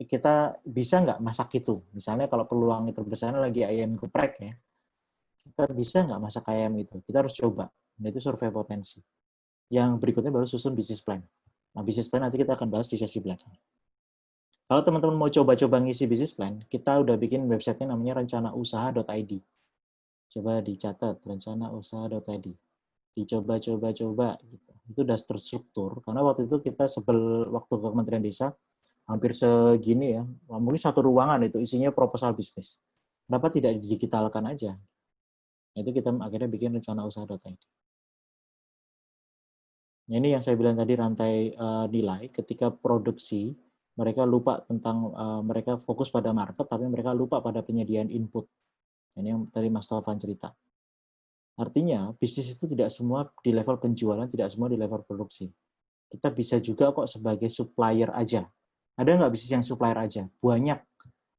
Kita bisa nggak masak itu? Misalnya kalau peluang terbesarnya lagi ayam geprek ya, kita bisa nggak masak ayam itu? Kita harus coba. Nah, itu survei potensi. Yang berikutnya baru susun bisnis plan. Nah, bisnis plan nanti kita akan bahas di sesi belakang. Kalau teman-teman mau coba-coba ngisi bisnis plan, kita udah bikin website-nya namanya rencanausaha.id. Coba dicatat, rencanausaha.id. Dicoba-coba-coba. Gitu. Itu udah terstruktur, karena waktu itu kita waktu ke Kementerian Desa, hampir segini ya, mungkin satu ruangan itu isinya proposal bisnis. Kenapa tidak digitalkan aja? Itu kita akhirnya bikin rencanausaha.id. Nah, ini yang saya bilang tadi rantai nilai. Ketika produksi, mereka lupa tentang mereka fokus pada market, tapi mereka lupa pada penyediaan input. Ini yang tadi Mas Taufan cerita. Artinya, bisnis itu tidak semua di level penjualan, tidak semua di level produksi. Kita bisa juga kok sebagai supplier aja. Ada nggak bisnis yang supplier aja? Banyak.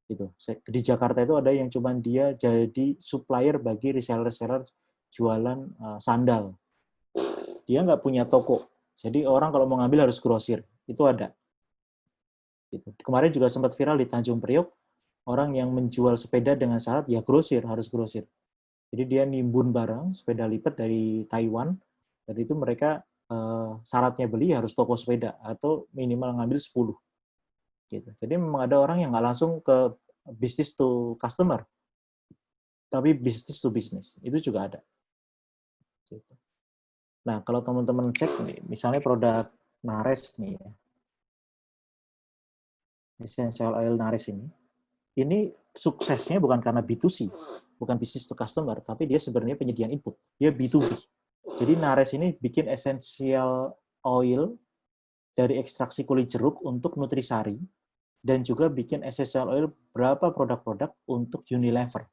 Gitu. Di Jakarta itu ada yang cuman dia jadi supplier bagi reseller-reseller jualan sandal. Dia nggak punya toko. Jadi orang kalau mau ngambil harus grosir. Itu ada. Gitu. Kemarin juga sempat viral di Tanjung Priok, orang yang menjual sepeda dengan syarat ya grosir, harus grosir. Jadi dia nimbun barang, sepeda lipat dari Taiwan, dan itu mereka syaratnya beli harus toko sepeda, atau minimal ngambil 10. Gitu. Jadi memang ada orang yang nggak langsung ke business to customer, tapi business to business. Itu juga ada. Gitu. Nah, kalau teman-teman cek nih, misalnya produk Nares nih ya, essential oil Nares ini suksesnya bukan karena B2C, bukan business to customer, tapi dia sebenarnya penyediaan input. Dia B2B. Jadi Nares ini bikin essential oil dari ekstraksi kulit jeruk untuk Nutrisari, dan juga bikin essential oil berapa produk-produk untuk Unilever.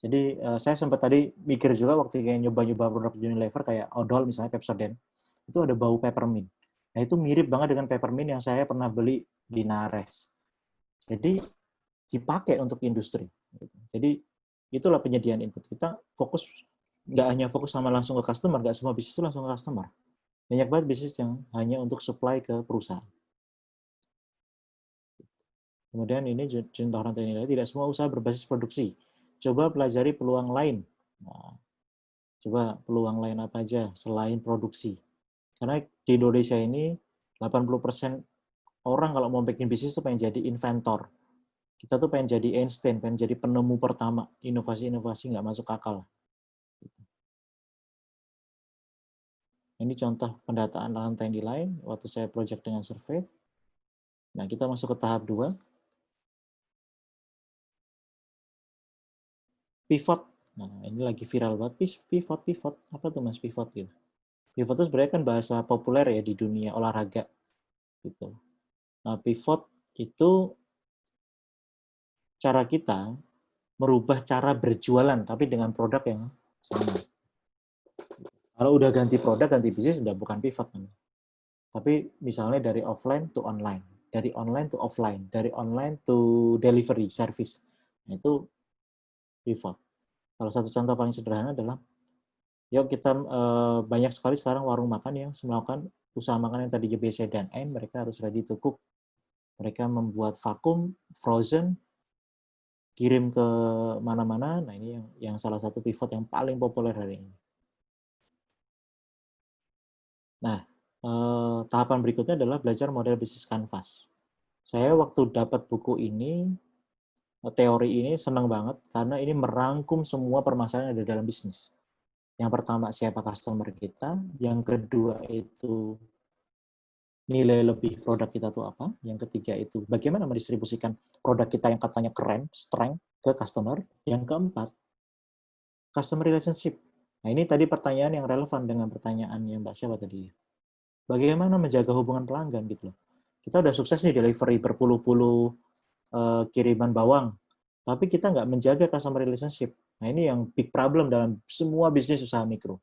Jadi saya sempat tadi mikir juga waktu kayak nyoba-nyoba produk Unilever kayak Odol misalnya Pepsodent, itu ada bau peppermint. Nah itu mirip banget dengan peppermint yang saya pernah beli di Nares. Jadi dipakai untuk industri. Jadi itulah penyediaan input. Kita fokus, nggak hanya fokus sama langsung ke customer, nggak semua bisnis itu langsung ke customer. Banyak banget bisnis yang hanya untuk supply ke perusahaan. Kemudian ini contoh rantai nilai, tidak semua usaha berbasis produksi. Coba pelajari peluang lain. Nah, coba peluang lain apa aja selain produksi. Karena di Indonesia ini 80% orang kalau mau bikin bisnis itu pengen jadi inventor. Kita tuh pengen jadi Einstein, pengen jadi penemu pertama. Inovasi-inovasi nggak masuk akal. Ini contoh pendataan rantai nilai waktu saya project dengan survei. Nah, kita masuk ke tahap 2. Pivot. Nah, ini lagi viral banget. Pivot. Apa tuh Mas pivot gitu? Pivot itu sebenarnya kan bahasa populer ya di dunia olahraga. Gitu. Nah, pivot itu cara kita merubah cara berjualan, tapi dengan produk yang sama. Kalau udah ganti produk, ganti bisnis, udah bukan pivot. Tapi misalnya dari offline to online, dari online to offline, dari online to delivery service. Nah, itu pivot. Salah satu contoh paling sederhana adalah, yuk kita banyak sekali sekarang warung makan yang melakukan usaha makan yang tadinya BC dan M, mereka harus ready to cook. Mereka membuat vakum, frozen, kirim ke mana-mana. Nah, ini yang salah satu pivot yang paling populer hari ini. Nah, tahapan berikutnya adalah belajar model bisnis canvas. Saya waktu dapat buku ini, teori ini senang banget karena ini merangkum semua permasalahan yang ada dalam bisnis. Yang pertama, siapa customer kita. Yang kedua itu nilai lebih produk kita itu apa. Yang ketiga itu bagaimana mendistribusikan produk kita yang katanya keren, strength, ke customer. Yang keempat, customer relationship. Nah, ini tadi pertanyaan yang relevan dengan pertanyaan yang Mbak Syaba tadi. Bagaimana menjaga hubungan pelanggan gitu loh. Kita udah sukses nih delivery berpuluh-puluh kiriman bawang, tapi kita nggak menjaga customer relationship. Nah, ini yang big problem dalam semua bisnis usaha mikro.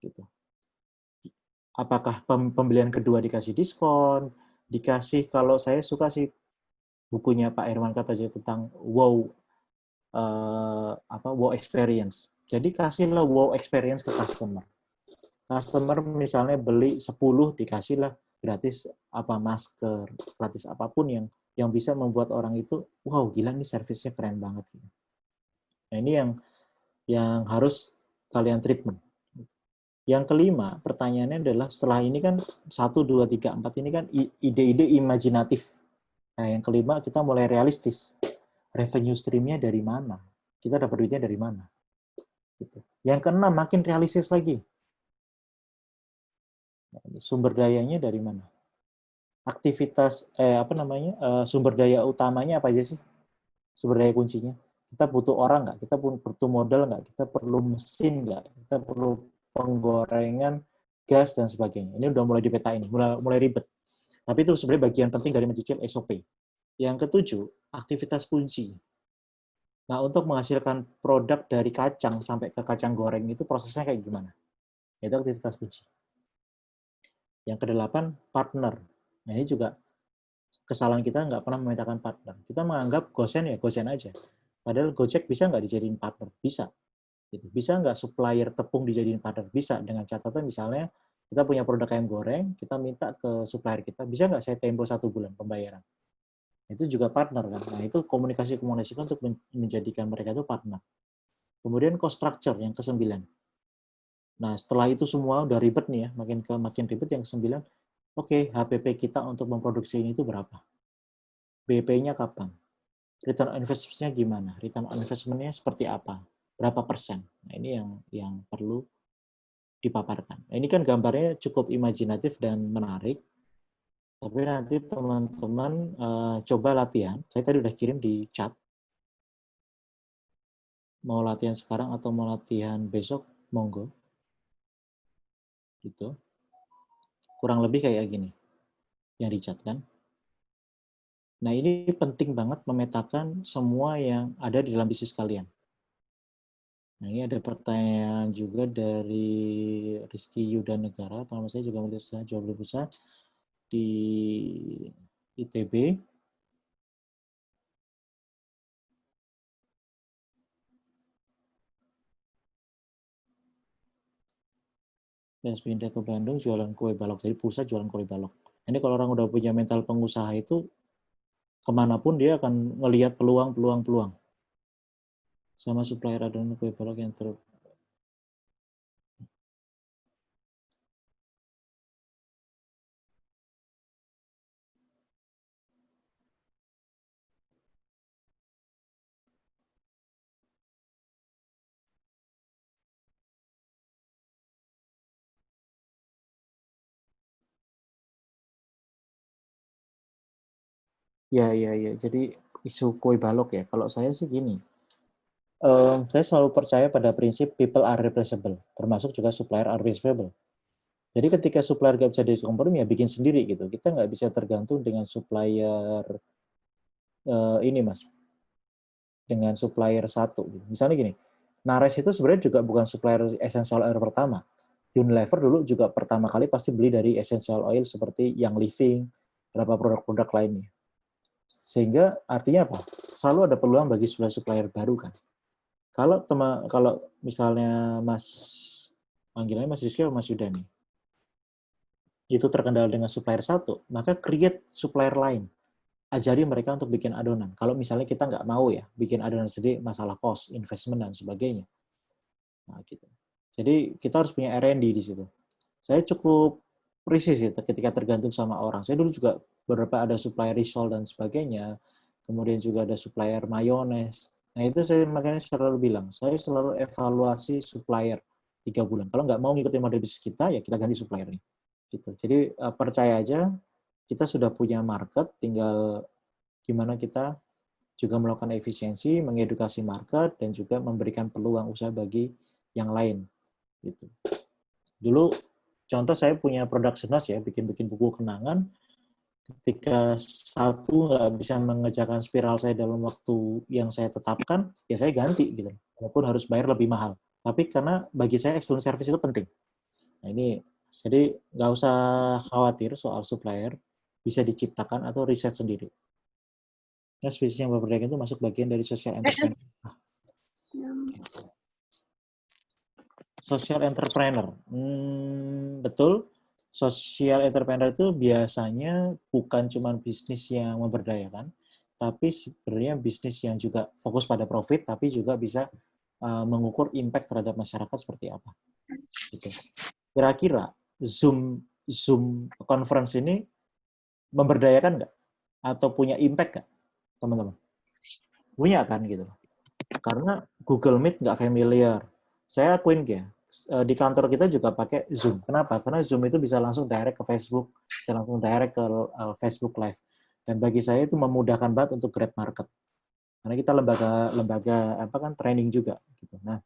Gitu. Apakah pembelian kedua dikasih diskon, dikasih, kalau saya suka sih bukunya Pak Herman Kataja tentang wow wow experience. Jadi kasihlah wow experience ke customer. Customer misalnya beli 10 dikasihlah gratis masker, gratis apapun yang bisa membuat orang itu wow gila nih servisnya keren banget. Nah, ini yang harus kalian treatment. Yang kelima, pertanyaannya adalah setelah ini kan 1, 2, 3, 4 ini kan ide-ide imajinatif. Nah, yang kelima kita mulai realistis. Revenue stream-nya dari mana? Kita dapat duitnya dari mana? Gitu. Yang keenam, makin realistis lagi. Sumber dayanya dari mana? Aktivitas, sumber daya utamanya apa aja sih? Sumber daya kuncinya. Kita butuh orang nggak? Kita butuh modal nggak? Kita perlu mesin nggak? Kita perlu penggorengan, gas, dan sebagainya. Ini udah mulai dipetain, mulai ribet. Tapi itu sebenarnya bagian penting dari mencicil SOP. Yang ketujuh, aktivitas kunci. Nah, untuk menghasilkan produk dari kacang sampai ke kacang goreng itu prosesnya kayak gimana? Itu aktivitas kunci. Yang kedelapan, partner. Nah, ini juga kesalahan kita nggak pernah memetakan partner. Kita menganggap Gosen ya Gosen aja. Padahal Gojek bisa nggak dijadiin partner? Bisa. Gitu. Bisa nggak supplier tepung dijadiin partner? Bisa, dengan catatan misalnya kita punya produk ayam goreng, kita minta ke supplier kita, bisa nggak saya tempo 1 bulan pembayaran? Itu juga partner kan. Nah, itu komunikasi-komunikasi untuk menjadikan mereka itu partner. Kemudian cost structure yang ke-9. Nah, setelah itu semua udah ribet nih ya, makin ribet yang ke-9. Oke, HPP kita untuk memproduksi ini itu berapa? BP-nya kapan? Return on investment-nya gimana? Return on investment-nya seperti apa? Berapa persen? Nah, ini yang perlu dipaparkan. Nah, ini kan gambarnya cukup imajinatif dan menarik. Tapi nanti teman-teman coba latihan. Saya tadi udah kirim di chat. Mau latihan sekarang atau mau latihan besok, monggo. Gitu. Kurang lebih kayak gini yang di chat kan. Nah, ini penting banget memetakan semua yang ada di dalam bisnis kalian. Nah, ini ada pertanyaan juga dari Rizky Yuda Negara. Nama saya juga Universitas Jawa Pusat di ITB. Dan pindah ke Bandung jualan kue balok. Jadi pusat jualan kue balok. Ini kalau orang udah punya mental pengusaha itu, kemanapun dia akan ngelihat peluang. Sama supplier adonan kue balok yang Ya. Jadi isu kue balok ya. Kalau saya sih gini, saya selalu percaya pada prinsip people are replaceable, termasuk juga supplier are replaceable. Jadi ketika supplier nggak bisa dikompromi ya bikin sendiri gitu. Kita nggak bisa tergantung dengan supplier ini mas, dengan supplier satu. Misalnya gini, Nares itu sebenarnya juga bukan supplier essential oil pertama. Unilever dulu juga pertama kali pasti beli dari essential oil seperti Young Living, beberapa produk-produk lainnya. Sehingga artinya apa? Selalu ada peluang bagi supplier baru kan. Kalau misalnya panggilannya Mas Rizky atau Mas Yuda nih, itu terkendala dengan supplier satu, maka create supplier lain. Ajari mereka untuk bikin adonan. Kalau misalnya kita nggak mau ya, bikin adonan sendiri, masalah cost, investment, dan sebagainya. Nah, gitu. Jadi kita harus punya R&D di situ. Saya cukup krisis ya ketika tergantung sama orang. Saya dulu juga beberapa ada supplier risol dan sebagainya, kemudian juga ada supplier mayones. Nah itu saya makanya selalu bilang, saya selalu evaluasi supplier 3 bulan. Kalau nggak mau ngikutin model bisnis kita, ya kita ganti suppliernya. Gitu. Jadi percaya aja, kita sudah punya market, tinggal gimana kita juga melakukan efisiensi, mengedukasi market, dan juga memberikan peluang usaha bagi yang lain. Gitu. Dulu, contoh saya punya production house ya, bikin-bikin buku kenangan, ketika satu nggak bisa mengerjakan spiral saya dalam waktu yang saya tetapkan, ya saya ganti gitu. Walaupun harus bayar lebih mahal. Tapi karena bagi saya excellent service itu penting. Nah ini, jadi nggak usah khawatir soal supplier, bisa diciptakan atau riset sendiri. Nah, bisnis yang berperdagangan itu masuk bagian dari social entrepreneur. Social entrepreneur. Betul. Social entrepreneur itu biasanya bukan cuma bisnis yang memberdayakan, tapi sebenarnya bisnis yang juga fokus pada profit, tapi juga bisa mengukur impact terhadap masyarakat seperti apa. Gitu. Kira-kira Zoom conference ini memberdayakan nggak? Atau punya impact nggak, teman-teman? Punya kan gitu. Karena Google Meet nggak familiar. Saya akuin ya, di kantor kita juga pakai Zoom. Kenapa? Karena Zoom itu bisa langsung direct ke Facebook, bisa langsung direct ke Facebook Live. Dan bagi saya itu memudahkan banget untuk grab market. Karena kita lembaga apa kan training juga gitu. Nah,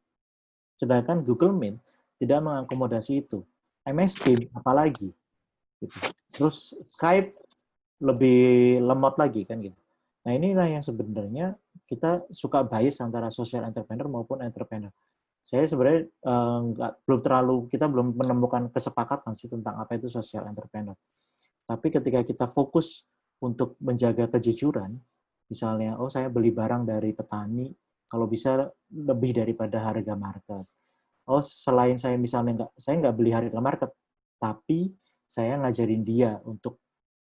sedangkan Google Meet tidak mengakomodasi itu. MS Teams apalagi gitu. Terus Skype lebih lemot lagi kan gitu. Nah, inilah yang sebenarnya kita suka bias antara social entrepreneur maupun entrepreneur. Saya sebenarnya kita belum menemukan kesepakatan sih tentang apa itu social entrepreneur. Tapi ketika kita fokus untuk menjaga kejujuran, misalnya, oh saya beli barang dari petani, kalau bisa lebih daripada harga market. Oh selain saya misalnya saya nggak beli harga market, tapi saya ngajarin dia untuk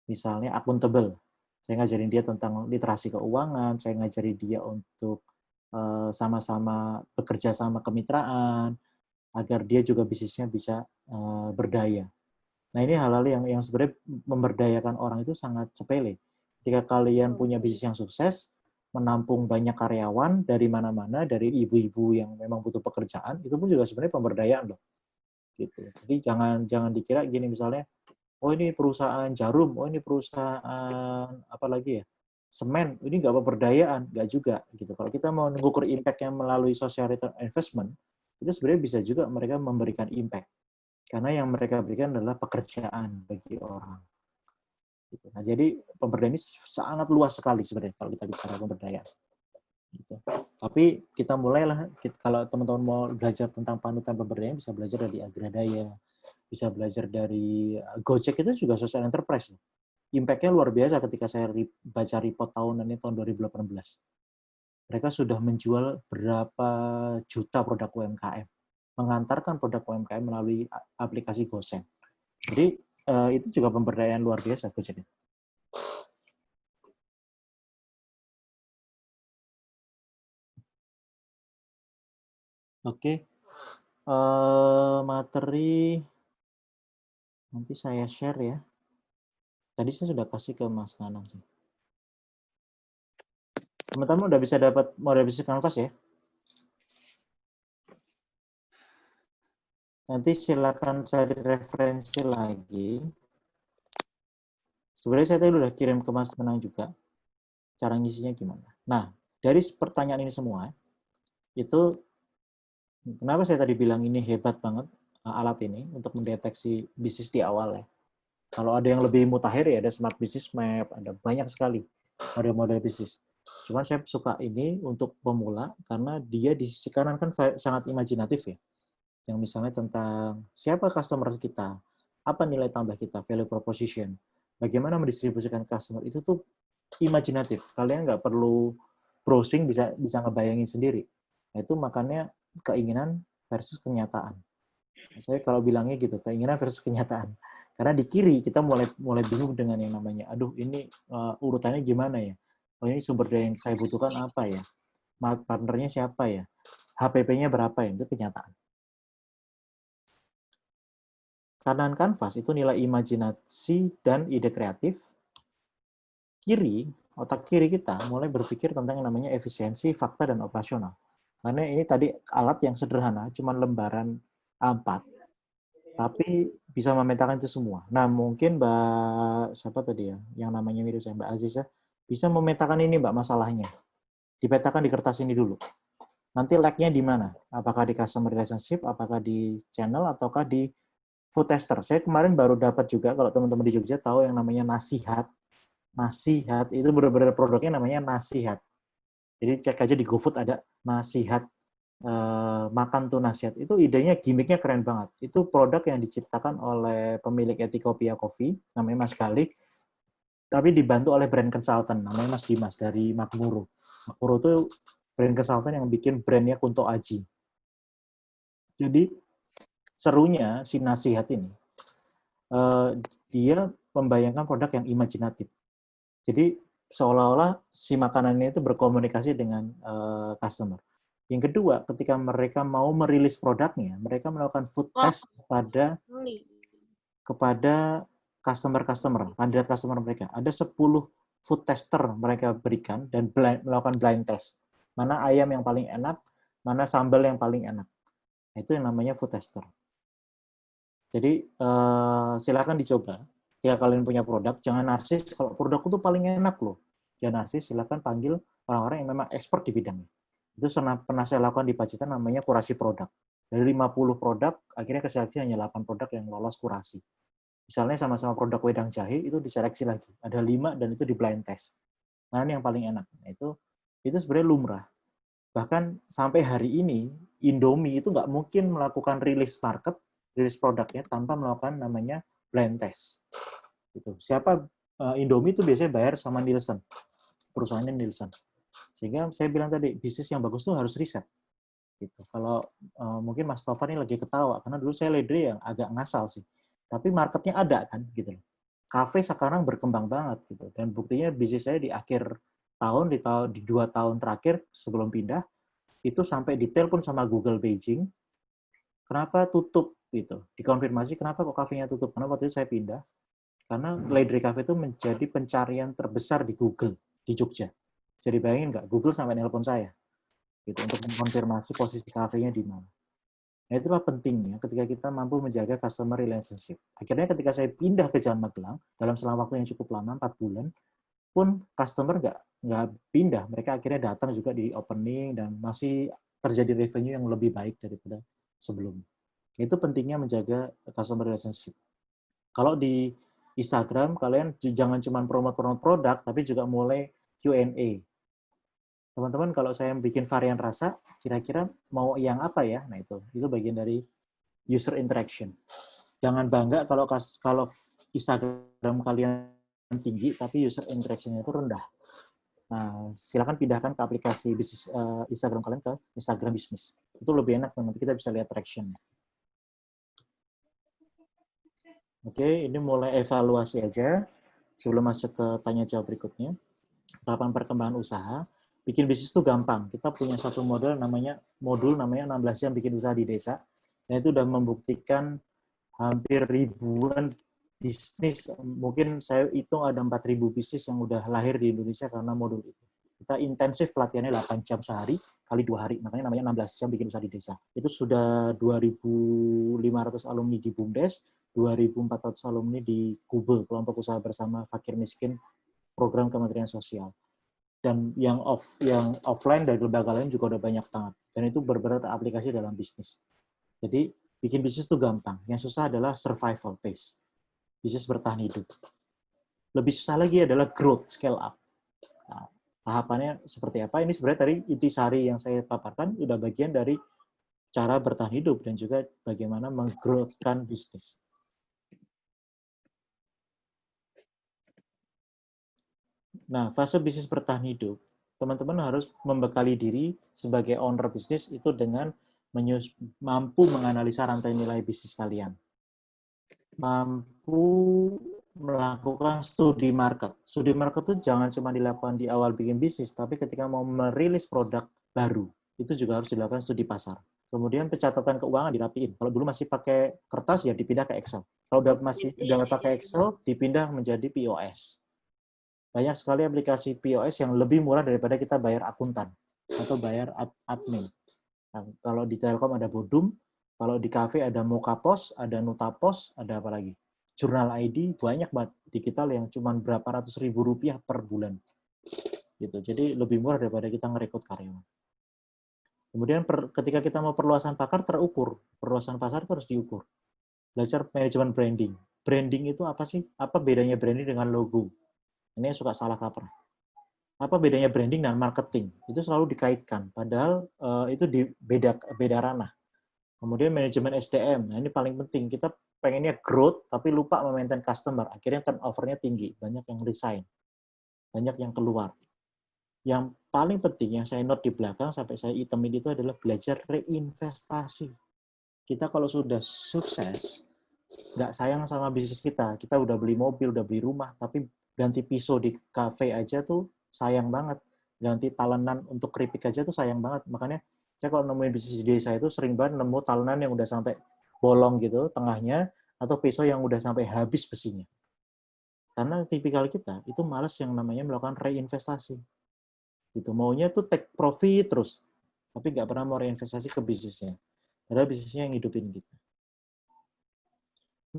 misalnya akuntabel. Saya ngajarin dia tentang literasi keuangan, saya ngajarin dia untuk sama-sama bekerja sama kemitraan, agar dia juga bisnisnya bisa berdaya. Nah ini hal-hal yang sebenarnya memberdayakan orang itu sangat sepele. Ketika kalian punya bisnis yang sukses, menampung banyak karyawan dari mana-mana, dari ibu-ibu yang memang butuh pekerjaan, itu pun juga sebenarnya pemberdayaan loh. Gitu. Jadi jangan dikira gini misalnya, oh ini perusahaan jarum, oh ini perusahaan apa lagi ya, semen, ini nggak pemberdayaan, nggak juga gitu. Kalau kita mau mengukur impact-nya melalui social return investment, itu sebenarnya bisa juga mereka memberikan impact. Karena yang mereka berikan adalah pekerjaan bagi orang. Gitu. Nah, jadi pemberdayaan ini sangat luas sekali sebenarnya kalau kita bicara pemberdayaan. Gitu. Tapi kita mulailah, kalau teman-teman mau belajar tentang panutan pemberdayaan, bisa belajar dari Agradaya, bisa belajar dari Gojek, itu juga social enterprise. Impact-nya luar biasa ketika saya baca report tahunan ini tahun 2018. Mereka sudah menjual berapa juta produk UMKM, mengantarkan produk UMKM melalui aplikasi GoSend. Jadi itu juga pemberdayaan luar biasa, Gojek. Oke, materi nanti saya share ya. Tadi saya sudah kasih ke Mas Nanang sih. Teman-teman udah bisa dapat model bisnis kanvas ya? Nanti silakan cari referensi lagi. Sebenarnya saya tadi udah kirim ke Mas Nanang juga. Cara ngisinya gimana? Nah, dari pertanyaan ini semua, itu kenapa saya tadi bilang ini hebat banget alat ini untuk mendeteksi bisnis di awal ya. Kalau ada yang lebih mutakhir ya ada Smart Business Map, ada banyak sekali model-model bisnis. Cuman saya suka ini untuk pemula karena dia di sisi kanan kan sangat imajinatif ya. Yang misalnya tentang siapa customer kita, apa nilai tambah kita, value proposition, bagaimana mendistribusikan customer, itu tuh imajinatif. Kalian nggak perlu browsing, bisa ngebayangin sendiri. Nah, itu makanya keinginan versus kenyataan. Saya kalau bilangnya gitu, keinginan versus kenyataan. Karena di kiri kita mulai bingung dengan yang namanya, aduh ini urutannya gimana ya? Oh ini sumber daya yang saya butuhkan apa ya? Partnernya siapa ya? HPP-nya berapa ya? Itu kenyataan. Kanan kanvas itu nilai imajinasi dan ide kreatif. Kiri, otak kiri kita mulai berpikir tentang yang namanya efisiensi, fakta, dan operasional. Karena ini tadi alat yang sederhana, cuma lembaran A4, tapi bisa memetakan itu semua. Nah, mungkin Mbak, siapa tadi ya, yang namanya mirip saya, Mbak Aziza, bisa memetakan ini Mbak masalahnya. Dipetakan di kertas ini dulu. Nanti lag-nya di mana? Apakah di customer relationship, apakah di channel, ataukah di food tester. Saya kemarin baru dapat juga, kalau teman-teman di Jogja tahu yang namanya Nasihat. Nasihat itu benar-benar produknya namanya Nasihat. Jadi cek aja di GoFood ada Nasihat, makan tuh Nasihat. Itu idenya, gimmicknya keren banget. Itu produk yang diciptakan oleh pemilik Ethiopia Coffee, namanya Mas Galik, tapi dibantu oleh brand consultant, namanya Mas Dimas dari Makmuru. Makmuru itu brand consultant yang bikin brandnya Kunto Aji. Jadi serunya si Nasihat ini, dia membayangkan produk yang imajinatif. Jadi seolah-olah si makanannya itu berkomunikasi dengan customer. Yang kedua, ketika mereka mau merilis produknya, mereka melakukan food test kepada customer, kandidat customer mereka. Ada 10 food tester mereka berikan dan melakukan blind test. Mana ayam yang paling enak, mana sambal yang paling enak. Itu yang namanya food tester. Jadi silakan dicoba. Jika kalian punya produk, jangan narsis. Kalau produkku tuh paling enak loh. Jangan narsis, silakan panggil orang-orang yang memang expert di bidangnya. Itu pernah saya lakukan di Pacitan, namanya kurasi produk. Dari 50 produk, akhirnya keseleksi hanya 8 produk yang lolos kurasi. Misalnya sama-sama produk wedang jahe, itu diseleksi lagi. Ada 5 dan itu di blind test. Mana yang paling enak? Nah, itu sebenarnya lumrah. Bahkan sampai hari ini, Indomie itu nggak mungkin melakukan rilis produknya tanpa melakukan namanya blind test. Gitu. Siapa Indomie itu biasanya bayar sama Nielsen, perusahaannya Nielsen. Sehingga saya bilang tadi, bisnis yang bagus tuh harus riset. Gitu. Kalau mungkin Mas Tovan ini lagi ketawa, karena dulu saya ledre yang agak ngasal sih. Tapi marketnya ada kan, gitu. Kafe sekarang berkembang banget gitu. Dan buktinya bisnis saya di akhir tahun, di 2 tahun terakhir sebelum pindah, itu sampai detail pun sama Google Beijing, kenapa tutup gitu. Dikonfirmasi kenapa kok kafenya tutup. Karena waktu itu saya pindah, karena Ledre Cafe itu menjadi pencarian terbesar di Google di Jogja. Jadi bayangin nggak, Google sampai nelpon saya gitu untuk mengkonfirmasi posisi kafenya di mana. Nah, itulah pentingnya ketika kita mampu menjaga customer relationship. Akhirnya ketika saya pindah ke Jalan Magelang, dalam selang waktu yang cukup lama, 4 bulan, pun customer nggak pindah. Mereka akhirnya datang juga di opening dan masih terjadi revenue yang lebih baik daripada sebelumnya. Itu pentingnya menjaga customer relationship. Kalau di Instagram, kalian jangan cuma promote produk, tapi juga mulai Q&A. Teman-teman, kalau saya bikin varian rasa, kira-kira mau yang apa ya? Nah, itu bagian dari user interaction. Jangan bangga kalau Instagram kalian tinggi, tapi user interaction-nya itu rendah. Nah, silakan pindahkan ke aplikasi bisnis Instagram kalian ke Instagram bisnis. Itu lebih enak, nanti kita bisa lihat traction. Oke, ini mulai evaluasi aja sebelum masuk ke tanya jawab berikutnya. Tahapan perkembangan usaha. Bikin bisnis itu gampang. Kita punya satu modul namanya 16 jam bikin usaha di desa. Dan itu sudah membuktikan hampir ribuan bisnis. Mungkin saya hitung ada 4.000 bisnis yang udah lahir di Indonesia karena modul itu. Kita intensif pelatihannya 8 jam sehari kali 2 hari. Makanya namanya 16 jam bikin usaha di desa. Itu sudah 2.500 alumni di BUMDes, 2.400 alumni di KUBE, kelompok usaha bersama fakir miskin, program Kementerian Sosial. Dan yang offline dari lembaga lain juga udah banyak banget. Dan itu benar-benar aplikasi dalam bisnis. Jadi bikin bisnis itu gampang. Yang susah adalah survival phase. Bisnis bertahan hidup. Lebih susah lagi adalah growth, scale up. Nah, tahapannya seperti apa? Ini sebenarnya tadi intisari yang saya paparkan udah bagian dari cara bertahan hidup dan juga bagaimana menggrowthkan bisnis. Nah, fase bisnis bertahan hidup, teman-teman harus membekali diri sebagai owner bisnis itu dengan mampu menganalisa rantai nilai bisnis kalian. Mampu melakukan studi market. Studi market itu jangan cuma dilakukan di awal bikin bisnis, tapi ketika mau merilis produk baru, itu juga harus dilakukan studi pasar. Kemudian pencatatan keuangan dirapiin. Kalau dulu masih pakai kertas, ya dipindah ke Excel. Kalau udah pakai Excel, dipindah menjadi POS. Banyak sekali aplikasi POS yang lebih murah daripada kita bayar akuntan atau bayar admin. Nah, kalau di Telkom ada Bodum, kalau di Cafe ada Mokapos, ada Nutapos, ada apa lagi? Jurnal ID, banyak banget digital yang cuma berapa ratus ribu rupiah per bulan. Gitu. Jadi lebih murah daripada kita ngerekrut karyawan. Kemudian ketika kita mau perluasan pasar terukur. Perluasan pasar itu harus diukur. Belajar manajemen branding. Branding itu apa sih? Apa bedanya branding dengan logo? Ini yang suka salah kaprah. Apa bedanya branding dan marketing? Itu selalu dikaitkan. Padahal itu beda ranah. Kemudian manajemen SDM. Nah, ini paling penting. Kita pengennya growth, tapi lupa memaintain customer. Akhirnya turnover-nya tinggi. Banyak yang resign. Banyak yang keluar. Yang paling penting yang saya note di belakang sampai saya itemin itu adalah belajar reinvestasi. Kita kalau sudah sukses, nggak sayang sama bisnis kita. Kita udah beli mobil, udah beli rumah, tapi ganti pisau di kafe aja tuh sayang banget. Ganti talenan untuk keripik aja tuh sayang banget. Makanya saya kalau nemuin bisnis ide saya itu sering banget nemu talenan yang udah sampai bolong gitu tengahnya, atau pisau yang udah sampai habis besinya. Karena tipikal kita itu malas yang namanya melakukan reinvestasi. Gitu. Maunya tuh take profit terus, tapi nggak pernah mau reinvestasi ke bisnisnya. Padahal bisnisnya yang hidupin kita.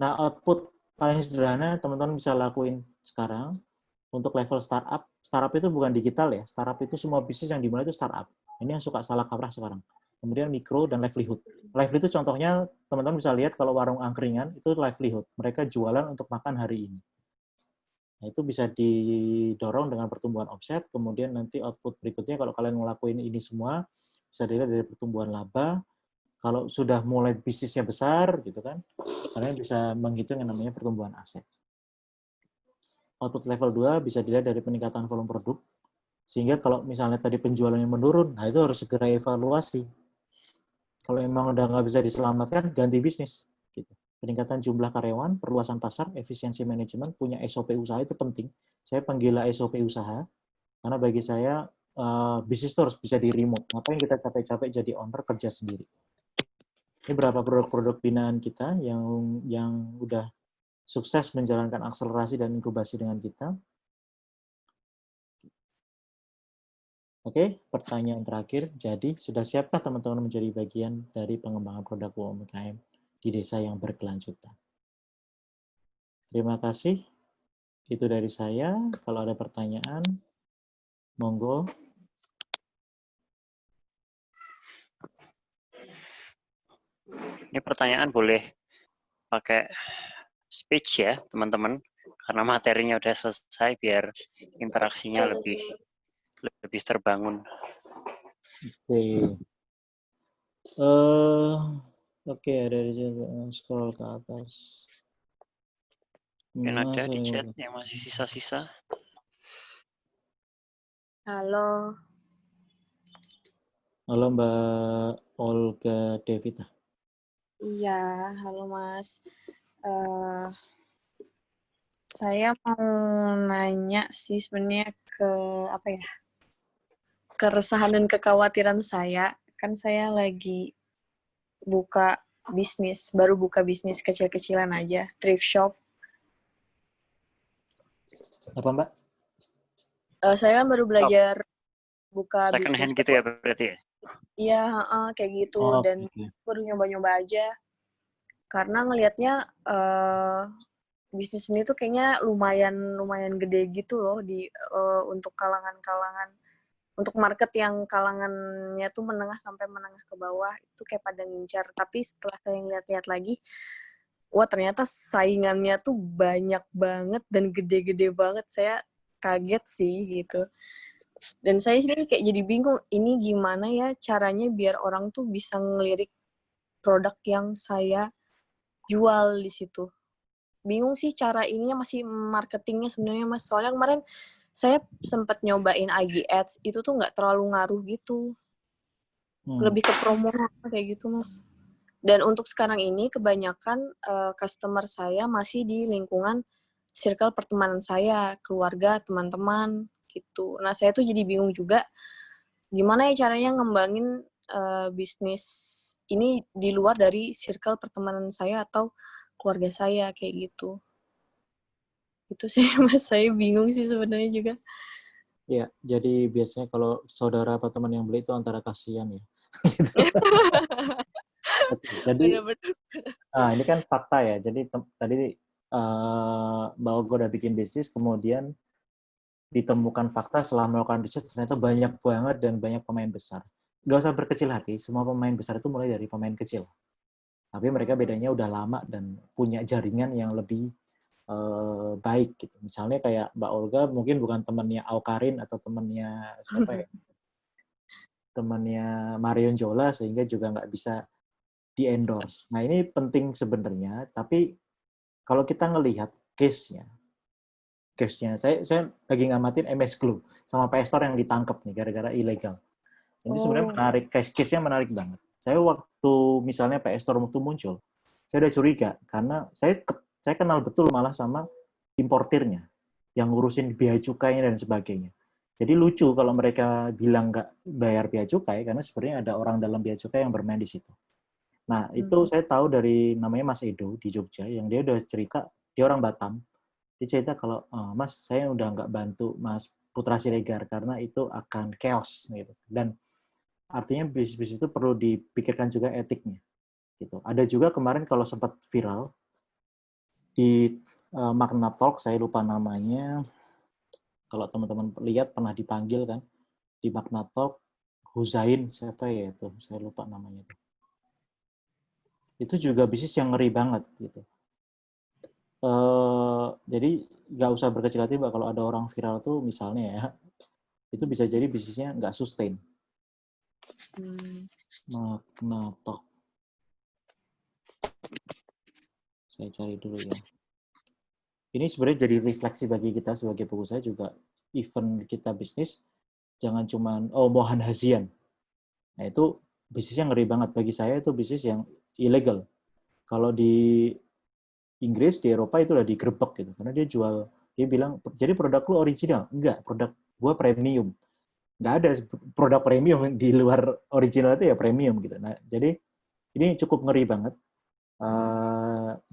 Nah, output paling sederhana teman-teman bisa lakuin sekarang untuk level startup. Startup itu bukan digital ya. Startup itu semua bisnis yang dimulai itu startup. Ini yang suka salah kaprah sekarang. Kemudian mikro dan livelihood. Livelihood itu contohnya teman-teman bisa lihat kalau warung angkringan itu livelihood. Mereka jualan untuk makan hari ini. Nah, itu bisa didorong dengan pertumbuhan omset, kemudian nanti output berikutnya kalau kalian ngelakuin ini semua, bisa dilihat dari pertumbuhan laba. Kalau sudah mulai bisnisnya besar, gitu kan, kalian bisa menghitung yang namanya pertumbuhan aset. Output level 2 bisa dilihat dari peningkatan volume produk, sehingga kalau misalnya tadi penjualannya menurun, nah itu harus segera evaluasi. Kalau memang udah nggak bisa diselamatkan, ganti bisnis. Gitu. Peningkatan jumlah karyawan, perluasan pasar, efisiensi manajemen, punya SOP usaha itu penting. Saya penggila SOP usaha, karena bagi saya bisnis itu harus bisa di remote. Ngapain kita capek-capek jadi owner kerja sendiri. Ini berapa produk-produk binaan kita yang udah sukses menjalankan akselerasi dan inkubasi dengan kita. Oke, pertanyaan terakhir. Jadi, sudah siapkah teman-teman menjadi bagian dari pengembangan produk UMKM di desa yang berkelanjutan? Terima kasih. Itu dari saya. Kalau ada pertanyaan, monggo. Ini pertanyaan boleh pakai speech ya, teman-teman. Karena materinya udah selesai, biar interaksinya lebih terbangun. Oke, ada di scroll ke atas. Mungkin ada di chat yang masih sisa-sisa. Halo. Halo Mbak Olga Devita. Iya, halo Mas. Saya mau nanya sih sebenarnya ke apa ya? Keresahan dan kekhawatiran saya. Kan saya lagi baru buka bisnis kecil-kecilan aja, thrift shop. Apa Mbak? Saya kan baru belajar buka second bisnis. Hand gitu ya berarti ya? Iya, kayak gitu. Dan baru nyoba-nyoba aja. Karena ngelihatnya bisnis ini tuh kayaknya lumayan gede gitu loh untuk kalangan-kalangan, untuk market yang kalangannya tuh menengah sampai menengah ke bawah itu kayak pada ngincar. Tapi setelah saya lihat-lihat lagi, wah ternyata saingannya tuh banyak banget dan gede-gede banget. Saya kaget sih gitu. Dan saya sendiri kayak jadi bingung, ini gimana ya caranya biar orang tuh bisa ngelirik produk yang saya jual di situ. Bingung sih cara ininya, masih marketingnya sebenarnya Mas. Soalnya kemarin saya sempat nyobain IG Ads, itu tuh nggak terlalu ngaruh gitu. Lebih ke promo kayak gitu Mas. Dan untuk sekarang ini kebanyakan customer saya masih di lingkungan circle pertemanan saya, keluarga, teman-teman gitu. Nah saya tuh jadi bingung juga gimana ya caranya ngembangin bisnis ini di luar dari circle pertemanan saya atau keluarga saya kayak gitu. Itu sih Mas, saya bingung sih sebenarnya juga. Ya, jadi biasanya kalau saudara atau teman yang beli itu antara kasihan ya. Oke, jadi Bener-bener. ini kan fakta ya. Jadi tadi Mbak Olga udah bikin bisnis, kemudian ditemukan fakta setelah melakukan riset ternyata banyak banget dan banyak pemain besar. Gak usah berkecil hati, semua pemain besar itu mulai dari pemain kecil. Tapi mereka bedanya udah lama dan punya jaringan yang lebih baik gitu. Misalnya kayak Mbak Olga mungkin bukan temannya Aukarin atau temannya siapa ya? Temannya Marion Jola sehingga juga nggak bisa di-endorse. Nah ini penting sebenarnya, tapi kalau kita ngelihat case-nya, saya lagi ngamatin MS Glow sama PS Store yang ditangkap nih gara-gara ilegal. Ini sebenarnya menarik, case-nya menarik banget. Saya waktu misalnya PS Store itu muncul, saya udah curiga karena saya kenal betul malah sama importirnya yang ngurusin bea cukainya dan sebagainya. Jadi lucu kalau mereka bilang nggak bayar bea cukai karena sebenarnya ada orang dalam bea cukai yang bermain di situ. Nah, itu saya tahu dari namanya Mas Edo di Jogja yang dia udah cerita, dia orang Batam. Dia cerita kalau Mas saya udah nggak bantu Mas Putra Siregar karena itu akan chaos gitu. Dan artinya bisnis itu perlu dipikirkan juga etiknya gitu. Ada juga kemarin kalau sempat viral di Magna Talk, saya lupa namanya. Kalau teman-teman lihat pernah dipanggil kan di Magna Talk, Huzain siapa ya itu, saya lupa namanya. Itu juga bisnis yang ngeri banget gitu. Jadi nggak usah berkecil hati Mbak kalau ada orang viral tuh misalnya ya, itu bisa jadi bisnisnya nggak sustain. Magna Talk. Saya cari dulu ya. Ini sebenarnya jadi refleksi bagi kita sebagai pengusaha juga. Event kita bisnis, jangan cuman, Mohan Hazian. Nah itu bisnisnya ngeri banget. Bagi saya itu bisnis yang ilegal. Kalau di Inggris, di Eropa itu udah digerebek gitu. Karena dia bilang, jadi produk lu original. Enggak, produk gua premium. Nggak ada produk premium di luar original itu ya premium gitu. Nah, jadi ini cukup ngeri banget.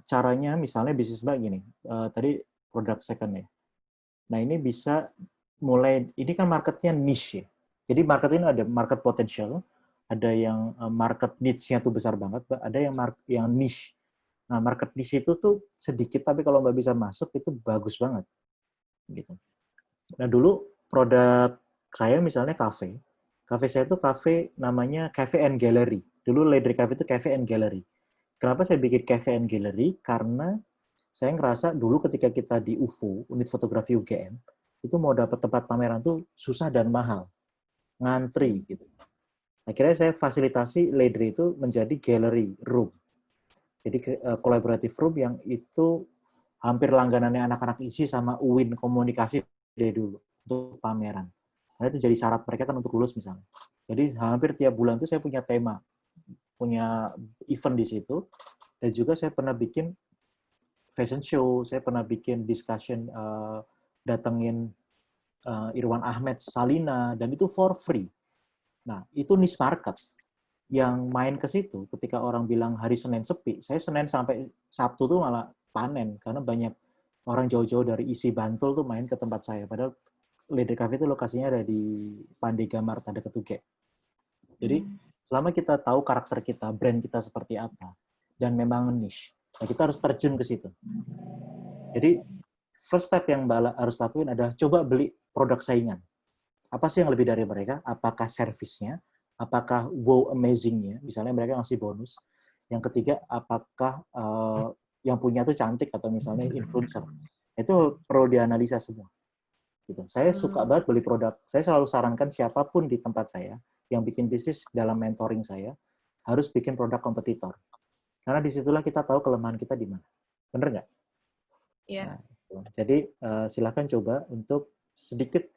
Caranya misalnya bisnis Mbak gini, tadi produk second ya. Nah ini bisa mulai, ini kan marketnya niche ya. Jadi market ini ada market potential, ada yang market niche-nya tuh besar banget, ada yang niche. Nah market niche itu tuh sedikit, tapi kalau Mbak bisa masuk itu bagus banget. Gitu. Nah dulu produk saya misalnya kafe saya itu kafe namanya Cafe and Gallery. Dulu Ledri Cafe itu Cafe and Gallery. Kenapa saya bikin Cafe and Gallery? Karena saya ngerasa dulu ketika kita di UFO, unit fotografi UGM, itu mau dapat tempat pameran tuh susah dan mahal. Ngantri gitu. Akhirnya saya fasilitasi Ledri itu menjadi gallery room. Jadi collaborative room yang itu hampir langganannya anak-anak ISI sama UIN komunikasi dari dulu untuk pameran. Karena itu jadi syarat mereka kan untuk lulus misalnya. Jadi hampir tiap bulan itu saya punya tema, punya event di situ, dan juga saya pernah bikin fashion show, saya pernah bikin discussion, datengin Irwan Ahmed, Salina, dan itu for free. Nah, itu niche market. Yang main ke situ, ketika orang bilang hari Senin sepi, saya Senin sampai Sabtu tuh malah panen, karena banyak orang jauh-jauh dari isi Bantul tuh main ke tempat saya. Padahal Ledri Cafe itu lokasinya ada di Pandega Marta dekat UGM. Jadi, selama kita tahu karakter kita, brand kita seperti apa, dan memang niche, nah kita harus terjun ke situ. Jadi, first step yang Mbak harus lakuin adalah coba beli produk saingan. Apa sih yang lebih dari mereka? Apakah servisnya? Apakah wow amazing-nya? Misalnya mereka ngasih bonus. Yang ketiga, apakah yang punya tuh cantik atau misalnya influencer? Itu perlu dianalisa semua. Gitu. Saya suka banget beli produk. Saya selalu sarankan siapapun di tempat saya yang bikin bisnis dalam mentoring saya harus bikin produk kompetitor. Karena disitulah kita tahu kelemahan kita di mana. Bener nggak? Iya. Nah, gitu. Jadi silakan coba untuk sedikit,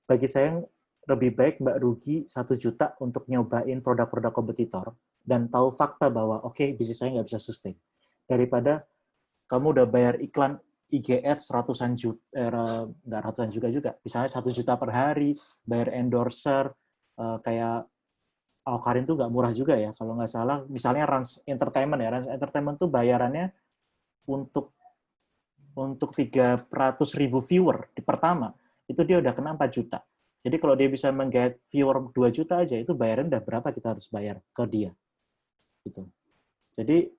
bagi saya lebih baik Mbak rugi 1 juta untuk nyobain produk-produk kompetitor dan tahu fakta bahwa bisnis saya nggak bisa sustain. Daripada kamu udah bayar iklan IG Ads ratusan juta, nggak ratusan juga, misalnya 1 juta per hari, bayar endorser, kayak Awkarin tuh nggak murah juga ya, kalau nggak salah. Misalnya Rans Entertainment ya, Rans Entertainment tuh bayarannya untuk 300.000 viewer di pertama, itu dia udah kena 4 juta. Jadi kalau dia bisa menggait viewer 2 juta aja, itu bayaran udah berapa kita harus bayar ke dia. Gitu. Jadi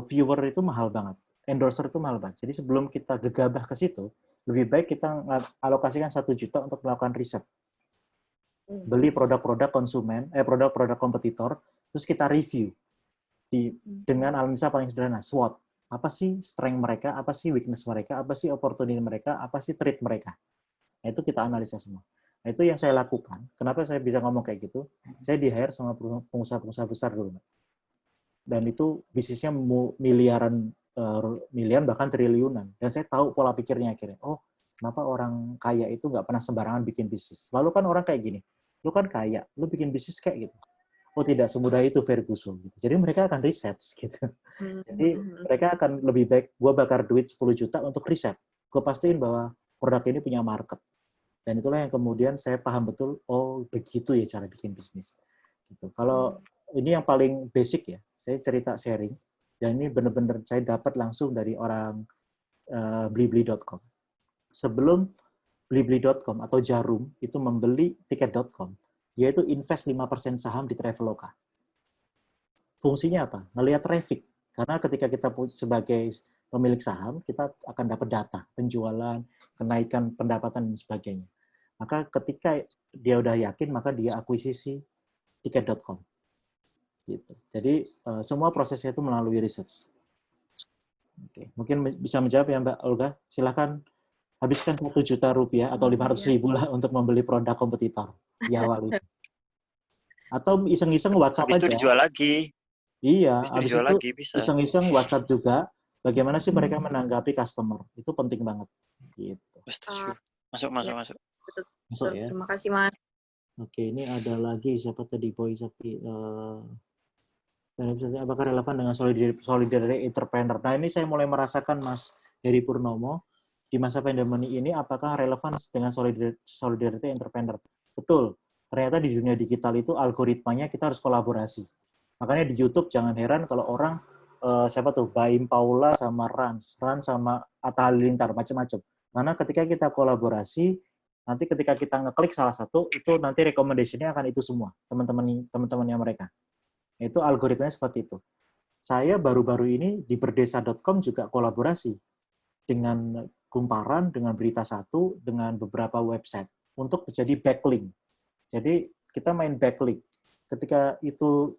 viewer itu mahal banget, endorser itu mahal banget. Jadi sebelum kita gegabah ke situ, lebih baik kita alokasikan 1 juta untuk melakukan riset. Beli produk-produk konsumen, produk-produk kompetitor, terus kita review dengan analisa paling sederhana, SWOT. Apa sih strength mereka, apa sih weakness mereka, apa sih opportunity mereka, apa sih threat mereka. Nah, itu kita analisa semua. Nah, itu yang saya lakukan. Kenapa saya bisa ngomong kayak gitu? Saya di-hire sama pengusaha-pengusaha besar dulu. Dan itu bisnisnya miliaran bahkan triliunan. Dan saya tahu pola pikirnya akhirnya. Oh, kenapa orang kaya itu nggak pernah sembarangan bikin bisnis? Lalu kan orang kayak gini, lu kan kaya, lu bikin bisnis kayak gitu. Oh, tidak semudah itu Ferguson. Gitu. Jadi mereka akan riset. Gitu. Jadi mereka akan lebih baik, gue bakar duit 10 juta untuk riset. Gue pastiin bahwa produk ini punya market. Dan itulah yang kemudian saya paham betul, oh begitu ya cara bikin bisnis. Gitu. Kalau ini yang paling basic ya, saya cerita sharing, dan ini benar-benar saya dapat langsung dari orang blibli.com. Sebelum blibli.com atau Jarum itu membeli tiket.com, dia itu invest 5% saham di Traveloka. Fungsinya apa? Ngelihat traffic. Karena ketika kita sebagai pemilik saham, kita akan dapat data, penjualan, kenaikan pendapatan, dan sebagainya. Maka ketika dia udah yakin, maka dia akuisisi tiket.com. Gitu. Jadi semua prosesnya itu melalui research. Oke. Mungkin bisa menjawab ya Mbak Olga. Silakan habiskan 1 juta rupiah atau 500.000 lah untuk membeli produk kompetitor di awal itu. Atau iseng-iseng WhatsApp Habis aja. itu dijual lagi. Iya, Habis habis itu dijual itu lagi bisa. iseng-iseng WhatsApp juga. Bagaimana sih mereka menanggapi customer? Itu penting banget. Gitu. Masuk. Masuk ya. Terima kasih, Mas. Oke, ini ada lagi siapa tadi Boy Sakti. Apakah relevan dengan solidarity entrepreneur? Nah, ini saya mulai merasakan Mas Heri Purnomo di masa pandemi ini, apakah relevan dengan solidarity entrepreneur? Betul. Ternyata di dunia digital itu algoritmanya kita harus kolaborasi. Makanya di YouTube jangan heran kalau orang siapa tuh Baim Paula sama Rans sama Atta Halilintar macam-macam. Karena ketika kita kolaborasi, nanti ketika kita ngeklik salah satu, itu nanti recommendation-nya akan itu semua, teman-temannya mereka. Itu algoritmanya seperti itu. Saya baru-baru ini di berdesa.com juga kolaborasi dengan Kumparan, dengan Berita Satu, dengan beberapa website untuk menjadi backlink. Jadi kita main backlink. Ketika itu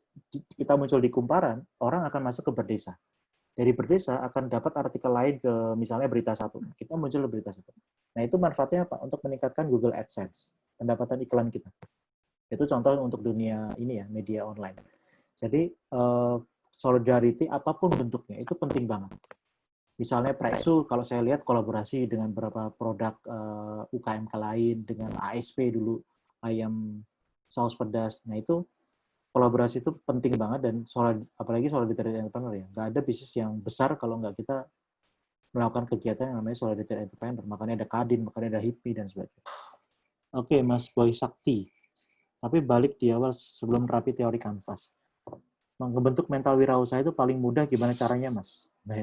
kita muncul di Kumparan, orang akan masuk ke Berdesa. Dari Berdesa akan dapat artikel lain ke misalnya Berita Satu. Kita muncul ke Berita Satu. Nah, itu manfaatnya apa? Untuk meningkatkan Google AdSense, pendapatan iklan kita. Itu contoh untuk dunia ini ya, media online. Jadi solidarity apapun bentuknya itu penting banget. Misalnya Presu, kalau saya lihat kolaborasi dengan beberapa produk UKMK lain, dengan ASP dulu, ayam saus pedas. Nah itu kolaborasi itu penting banget dan apalagi solidarity entrepreneur ya. Nggak ada bisnis yang besar kalau nggak kita melakukan kegiatan yang namanya solidarity entrepreneur. Makanya ada Kadin, makanya ada HIPMI dan sebagainya. Oke, Mas Boy Sakti. Tapi balik di awal sebelum terapi teori kanvas. Membentuk mental wirausaha itu paling mudah gimana caranya, Mas? Nah,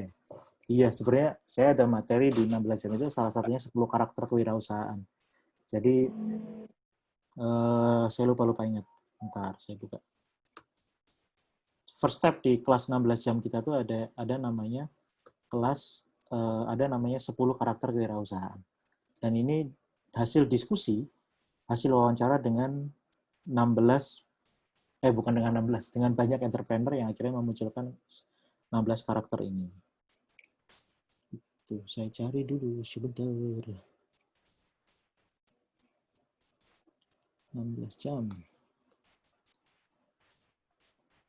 iya, sebenarnya saya ada materi di 16 jam itu salah satunya 10 karakter kewirausahaan. Jadi saya lupa ingat. Bentar, saya buka. First step di kelas 16 jam kita tuh ada namanya kelas ada namanya 10 karakter kewirausahaan. Dan ini hasil diskusi, hasil wawancara dengan 16 dengan banyak entrepreneur yang akhirnya memunculkan 16 karakter ini. Itu saya cari dulu sebentar. 16 jam.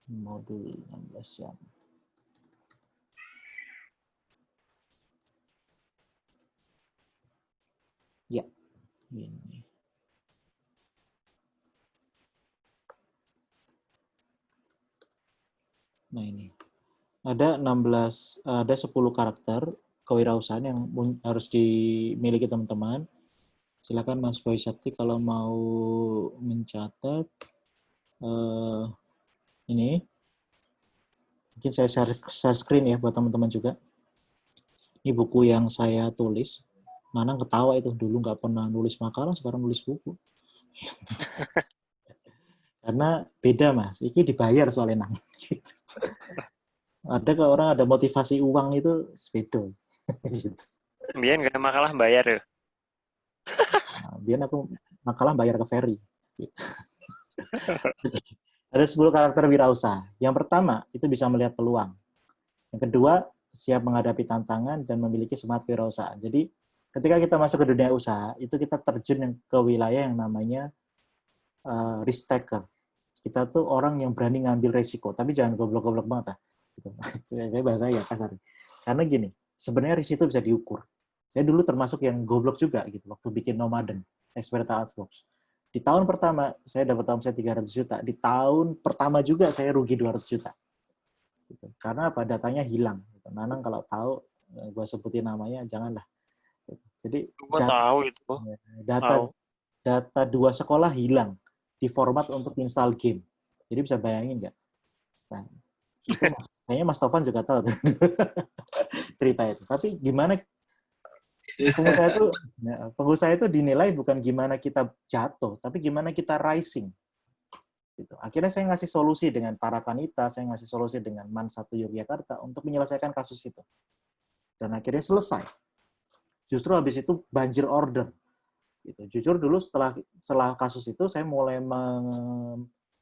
Modul 16 jam. Ya, ini. Nah ini. Ada 10 karakter kewirausahaan yang harus dimiliki teman-teman. Silakan Mas Boy Sakti kalau mau mencatat. Ini mungkin saya share screen ya buat teman-teman juga. Ini buku yang saya tulis. Nanang ketawa itu, dulu nggak pernah nulis makalah, sekarang nulis buku. Karena beda Mas, ini dibayar soalnya Nang. Ada ke orang ada motivasi uang itu sepedo. Biar nggak makalah bayar ya. Biar aku makalah bayar ke Ferry. Ada 10 karakter wirausaha. Yang pertama, itu bisa melihat peluang. Yang kedua, siap menghadapi tantangan dan memiliki semangat wirausaha. Jadi, ketika kita masuk ke dunia usaha, itu kita terjun ke wilayah yang namanya risk taker. Kita tuh orang yang berani ngambil resiko, tapi jangan goblok-goblok banget. Gitu. Saya bahasa ya kasar. Karena gini, sebenarnya risiko itu bisa diukur. Saya dulu termasuk yang goblok juga gitu waktu bikin Nomaden, Experimental Artworks. Di tahun pertama saya dapat omset 300 juta. Di tahun pertama juga saya rugi 200 juta. Gitu. Karena apa? Datanya hilang. Gitu. Nanang kalau tahu, gue sebutin namanya, janganlah. Gitu. Jadi Gue tahu itu. data 2 sekolah hilang di format untuk install game. Jadi bisa bayangin nggak? Nah, itu kayaknya Mas Tovan juga tahu tuh. Cerita itu. Tapi gimana pengusaha itu dinilai bukan gimana kita jatuh, tapi gimana kita rising. Gitu. Akhirnya saya ngasih solusi dengan Tarakanita, saya ngasih solusi dengan MAN 1 Yogyakarta untuk menyelesaikan kasus itu. Dan akhirnya selesai. Justru habis itu banjir order. Gitu. Jujur dulu setelah kasus itu, saya mulai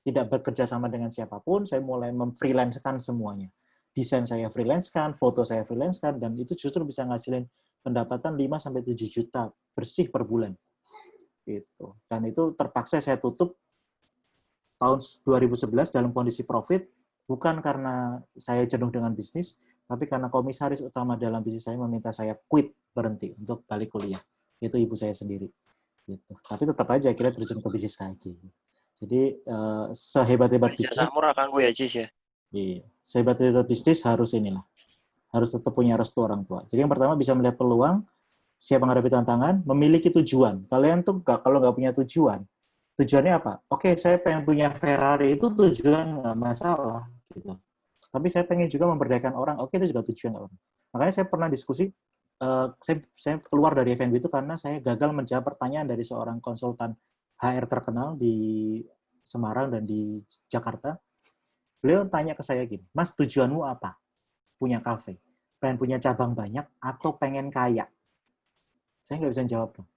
tidak bekerja sama dengan siapapun, saya mulai memfreelance-kan semuanya. Desain saya freelance-kan, foto saya freelance-kan, dan itu justru bisa ngasilin pendapatan 5-7 juta bersih per bulan. Gitu. Dan itu terpaksa saya tutup tahun 2011 dalam kondisi profit, bukan karena saya jenuh dengan bisnis, tapi karena komisaris utama dalam bisnis saya meminta saya quit, berhenti untuk balik kuliah. Itu ibu saya sendiri. Gitu. Tapi tetap aja akhirnya terjun ke bisnis lagi. Jadi sehebat-hebat bisnis. Jasamu akan gue ya, Cis ya. Iya, sehebat-hebat bisnis harus inilah. Harus tetap punya restu orang tua. Jadi yang pertama bisa melihat peluang, siap menghadapi tantangan, memiliki tujuan. Kalian tuh kalau nggak punya tujuan, tujuannya apa? Oke, saya pengen punya Ferrari, itu tujuan nggak masalah. Gitu. Tapi saya pengen juga memberdayakan orang, oke itu juga tujuan orang. Makanya saya pernah diskusi, saya keluar dari FNB itu karena saya gagal menjawab pertanyaan dari seorang konsultan HR terkenal di Semarang dan di Jakarta. Beliau tanya ke saya gini, Mas tujuanmu apa? Punya kafe, pengen punya cabang banyak, atau pengen kaya? Saya nggak bisa jawab dong.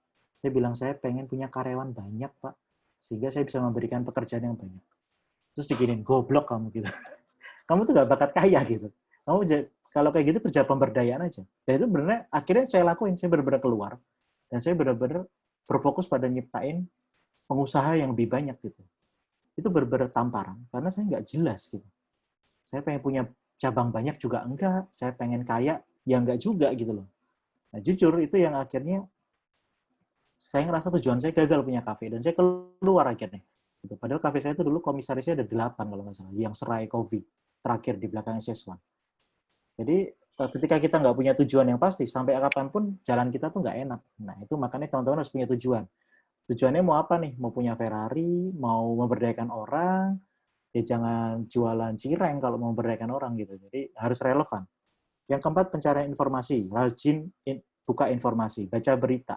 Saya bilang, saya pengen punya karyawan banyak, Pak. Sehingga saya bisa memberikan pekerjaan yang banyak. Terus diginin, goblok kamu gitu. Kamu tuh nggak bakat kaya gitu. Kamu kalau kayak gitu kerja pemberdayaan aja. Dan itu benar akhirnya saya lakuin. Saya benar-benar keluar. Dan saya benar-benar berfokus pada nyiptain pengusaha yang lebih banyak gitu. Itu benar-benar tamparan. Karena saya nggak jelas gitu. Saya pengen punya cabang banyak juga enggak, saya pengen kaya, ya enggak juga gitu loh. Nah jujur itu yang akhirnya saya ngerasa tujuan saya gagal punya kafe, dan saya keluar akhirnya. Gitu. Padahal kafe saya itu dulu komisarisnya ada 8 kalau nggak salah, yang Serai Coffee, terakhir di belakang SS1. Jadi ketika kita nggak punya tujuan yang pasti, sampai kapanpun jalan kita tuh nggak enak. Nah itu makanya teman-teman harus punya tujuan. Tujuannya mau apa nih? Mau punya Ferrari, mau memberdayakan orang, ya jangan jualan cireng kalau mau memberdayakan orang gitu. Jadi harus relevan. Yang keempat, pencarian informasi. Rajin buka informasi, baca berita.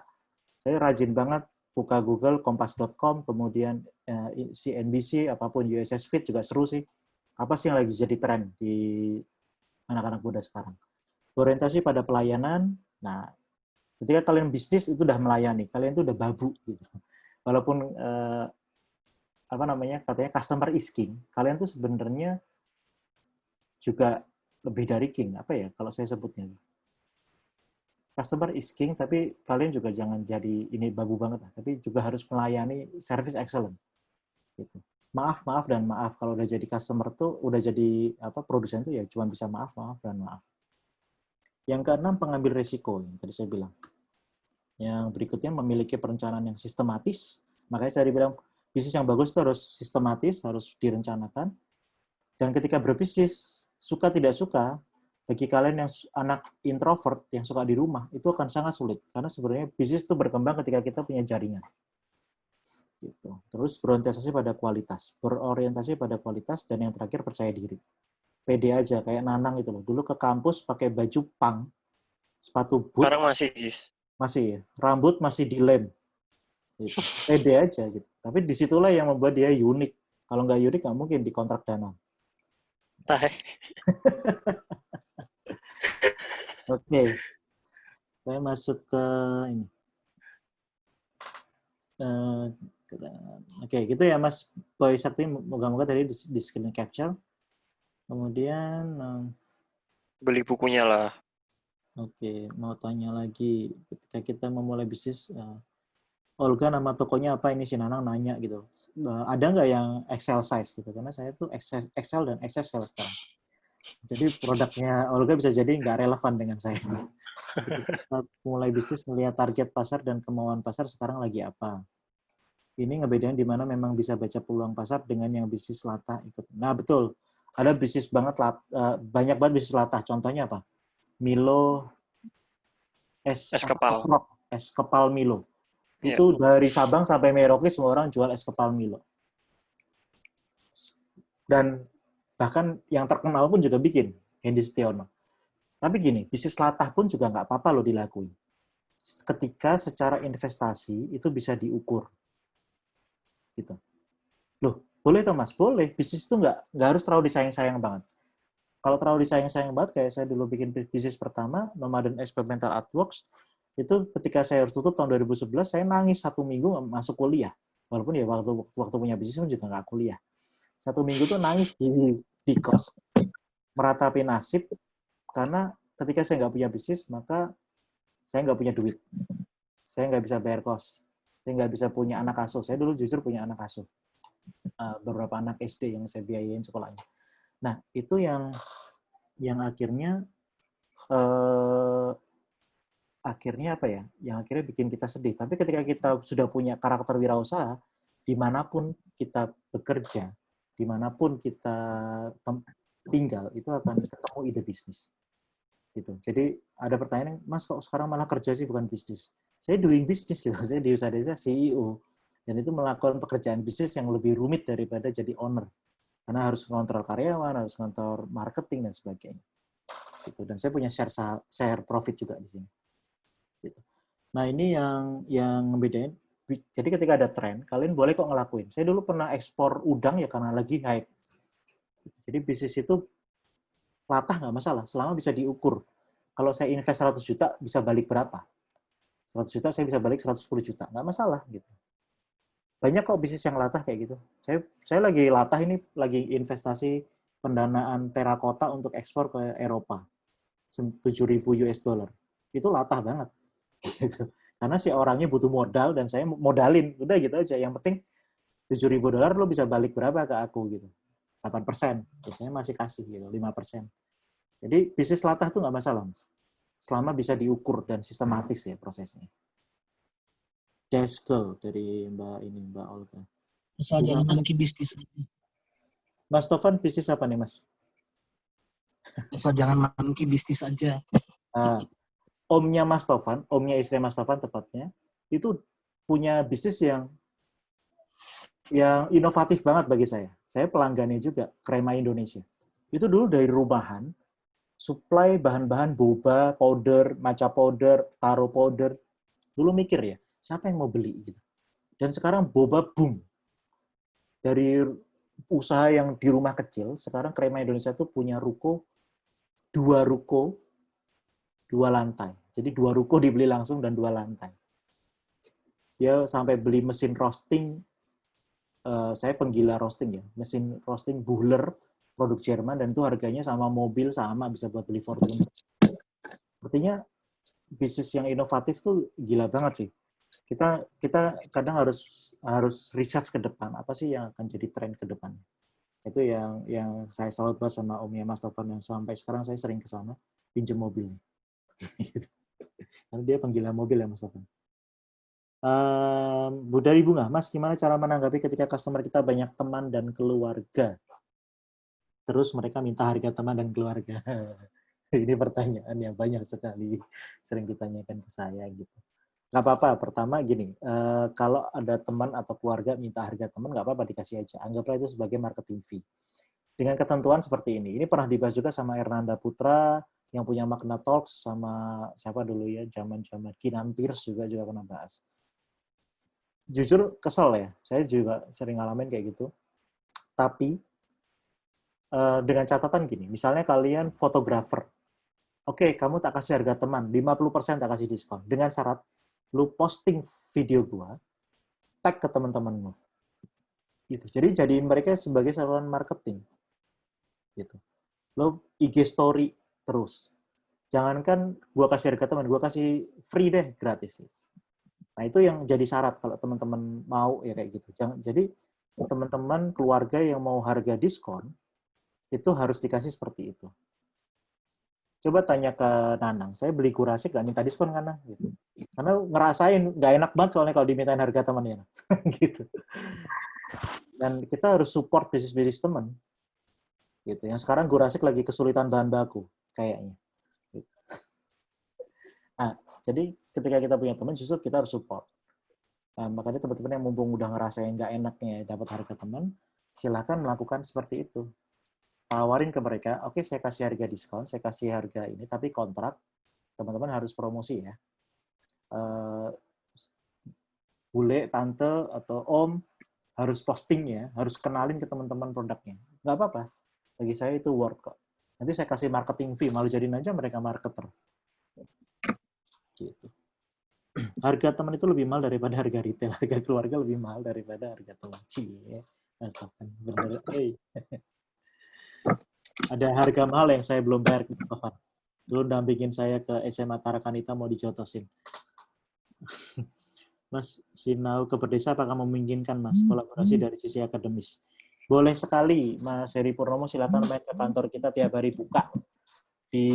Saya rajin banget buka Google, kompas.com, kemudian CNBC, apapun, USS Fit juga seru sih. Apa sih yang lagi jadi tren di anak-anak muda sekarang? Orientasi pada pelayanan. Nah, ketika kalian bisnis itu udah melayani, kalian itu udah babu gitu. Walaupun katanya customer is king, kalian tuh sebenarnya juga lebih dari king, apa ya kalau saya sebutnya, customer is king, tapi kalian juga jangan jadi ini babu banget lah, tapi juga harus melayani service excellent gitu. Maaf kalau udah jadi customer tuh, udah jadi produsen tuh ya cuma bisa maaf dan maaf. Yang keenam, pengambil resiko yang tadi saya bilang. Yang berikutnya, memiliki perencanaan yang sistematis. Makanya saya bilang bisnis yang bagus itu harus sistematis, harus direncanakan. Dan ketika berbisnis, suka tidak suka, bagi kalian yang anak introvert, yang suka di rumah, itu akan sangat sulit. Karena sebenarnya bisnis itu berkembang ketika kita punya jaringan. Gitu. Terus berorientasi pada kualitas, dan yang terakhir percaya diri. Pede aja, kayak Nanang itu loh. Dulu ke kampus pakai baju punk, sepatu boot, Sekarang masih, Sis. masih ya, rambut masih dilem. Gitu. Pede aja gitu. Tapi disitulah yang membuat dia unik. Kalau nggak unik nggak mungkin dikontrak Danang. Tai. Oke. Saya masuk ke ini. Oke, gitu ya Mas Boy Sakti. Moga-moga tadi di screen capture. Kemudian, Beli bukunya lah. oke, mau tanya lagi. Ketika kita memulai bisnis, Olga nama tokonya apa, ini si Nanang nanya gitu. Ada nggak yang Excel size gitu? Karena saya tuh Excel dan XXL sekarang. Jadi produknya Olga bisa jadi nggak relevan dengan saya. Jadi kita mulai bisnis melihat target pasar dan kemauan pasar sekarang lagi apa. Ini ngebedain di mana memang bisa baca peluang pasar dengan yang bisnis latah ikut. Nah betul, ada bisnis banyak banget bisnis latah. Contohnya apa? Milo es kepal Milo. Iya. Itu dari Sabang sampai Merauke semua orang jual es kepal Milo. Dan bahkan yang terkenal pun juga bikin, Hendy Setiono. Tapi gini, bisnis latah pun juga nggak apa-apa loh dilakuin. Ketika secara investasi itu bisa diukur. Gitu. Loh, boleh toh Mas? Boleh. Bisnis itu nggak harus terlalu disayang-sayang banget. Kalau terlalu disayang-sayang banget, kayak saya dulu bikin bisnis pertama, Nomaden Experimental Artworks, itu ketika saya harus tutup tahun 2011, saya nangis 1 minggu masuk kuliah. Walaupun ya waktu punya bisnis pun juga nggak kuliah. 1 minggu tuh nangis di kos, meratapi nasib, karena ketika saya nggak punya bisnis, maka saya nggak punya duit. Saya nggak bisa bayar kos. Saya nggak bisa punya anak asuh. Saya dulu jujur punya anak asuh. Beberapa anak SD yang saya biayain sekolahnya. Nah, itu yang akhirnya apa ya? Yang akhirnya bikin kita sedih. Tapi ketika kita sudah punya karakter wirausaha, dimanapun kita bekerja, dimanapun kita tinggal, itu akan ketemu ide bisnis. Gitu. Jadi ada pertanyaan, Mas kok sekarang malah kerja sih bukan bisnis? Saya doing bisnis gitu. Saya di usaha desa CEO. Dan itu melakukan pekerjaan bisnis yang lebih rumit daripada jadi owner. Karena harus ngontrol karyawan, harus ngontrol marketing, dan sebagainya. Gitu. Dan saya punya share profit juga di sini. Gitu. Nah ini yang ngebedain. Jadi ketika ada tren, kalian boleh kok ngelakuin. Saya dulu pernah ekspor udang ya karena lagi hype. Jadi bisnis itu latah nggak masalah, selama bisa diukur. Kalau saya invest 100 juta, bisa balik berapa? 100 juta, saya bisa balik 110 juta. Nggak masalah. Gitu. Banyak kok bisnis yang latah kayak gitu. Saya lagi latah ini, lagi investasi pendanaan terakota untuk ekspor ke Eropa. 7.000 US dollar. Itu latah banget. Gitu. Karena si orangnya butuh modal, dan saya modalin. Udah gitu aja. Yang penting 7.000 dolar lo bisa balik berapa ke aku gitu. 8%. Biasanya masih kasih gitu, 5%. Jadi bisnis latah itu nggak masalah, Mas. Selama bisa diukur dan sistematis ya prosesnya. Deskel dari Mbak Olga. Asal jangan monkey bisnis. Mas Tovan bisnis apa nih, Mas? Asal jangan monkey bisnis aja. Omnya Mas Tovan, omnya istri Mas Tovan tepatnya, itu punya bisnis yang inovatif banget bagi saya. Saya pelanggannya juga, Krema Indonesia. Itu dulu dari rumahan, supply bahan-bahan boba, powder, matcha powder, taro powder. Dulu mikir ya, siapa yang mau beli gitu. Dan sekarang boba boom. Dari usaha yang di rumah kecil, sekarang Krema Indonesia tuh punya ruko, 2 lantai. Jadi 2 ruko dibeli langsung dan 2 lantai. Dia sampai beli mesin roasting, saya penggila roasting ya, mesin roasting Buhler, produk Jerman, dan itu harganya sama mobil, sama bisa buat beli Fortuner. Artinya bisnis yang inovatif tuh gila banget sih. Kita kadang harus research ke depan, apa sih yang akan jadi tren ke depan. Itu yang saya salut banget sama Omnya Mas Tovan, yang sampai sekarang saya sering ke sana pinjem mobilnya. Karena dia penggila mobil ya Mas Tovan. Dari Bunga, Mas gimana cara menanggapi ketika customer kita banyak teman dan keluarga? Terus mereka minta harga teman dan keluarga. Ini pertanyaan yang banyak sekali sering ditanyakan ke saya gitu. Nggak apa-apa. Pertama gini, kalau ada teman atau keluarga minta harga teman, nggak apa-apa dikasih aja. Anggaplah itu sebagai marketing fee. Dengan ketentuan seperti ini. Ini pernah dibahas juga sama Ernanda Putra, yang punya Magna Talks, sama siapa dulu ya, zaman-zaman Kinan Pierce juga pernah bahas. Jujur kesel ya, saya juga sering ngalamin kayak gitu. Tapi, dengan catatan gini, misalnya kalian fotografer, oke, kamu tak kasih harga teman, 50% tak kasih diskon. Dengan syarat, lu posting video gua, tag ke teman-temanmu. Gitu. Jadi jadiin mereka sebagai saluran marketing. Gitu. Lo IG story terus. Jangankan gua kasih harga teman, gua kasih free deh, gratis. Nah, itu yang jadi syarat kalau teman-teman mau ya kayak gitu. Jadi teman-teman keluarga yang mau harga diskon, itu harus dikasih seperti itu. Coba tanya ke Nanang, saya beli Gurasik nggak minta diskon kan? Gitu. Karena ngerasain nggak enak banget soalnya kalau dimintain harga temannya. Gitu. Dan kita harus support bisnis-bisnis teman. Gitu. Yang sekarang Gurasik lagi kesulitan bahan baku, kayaknya. Gitu. Nah, jadi ketika kita punya teman, justru kita harus support. Nah, makanya teman-teman yang mumpung udah ngerasain nggak enaknya dapat harga teman, silakan melakukan seperti itu. Tawarin ke mereka, oke saya kasih harga diskon, saya kasih harga ini, tapi kontrak, teman-teman harus promosi ya. Bule, tante, atau om, harus posting ya, harus kenalin ke teman-teman produknya. Nggak apa-apa, bagi saya itu worth kok. Nanti saya kasih marketing fee, malu jadiin aja mereka marketer. Gitu. Harga teman itu lebih mahal daripada harga retail, harga keluarga lebih mahal daripada harga teman. Cie, bener. Ada harga mahal yang saya belum bayar ke Tovan. Dulu dampingin saya ke SMA Tarakanita mau dijotosin. Mas, Sinau ke Berdesa apakah memungkinkan Mas kolaborasi dari sisi akademis? Boleh sekali, Mas Heri Purnomo, silakan main ke kantor kita tiap hari buka di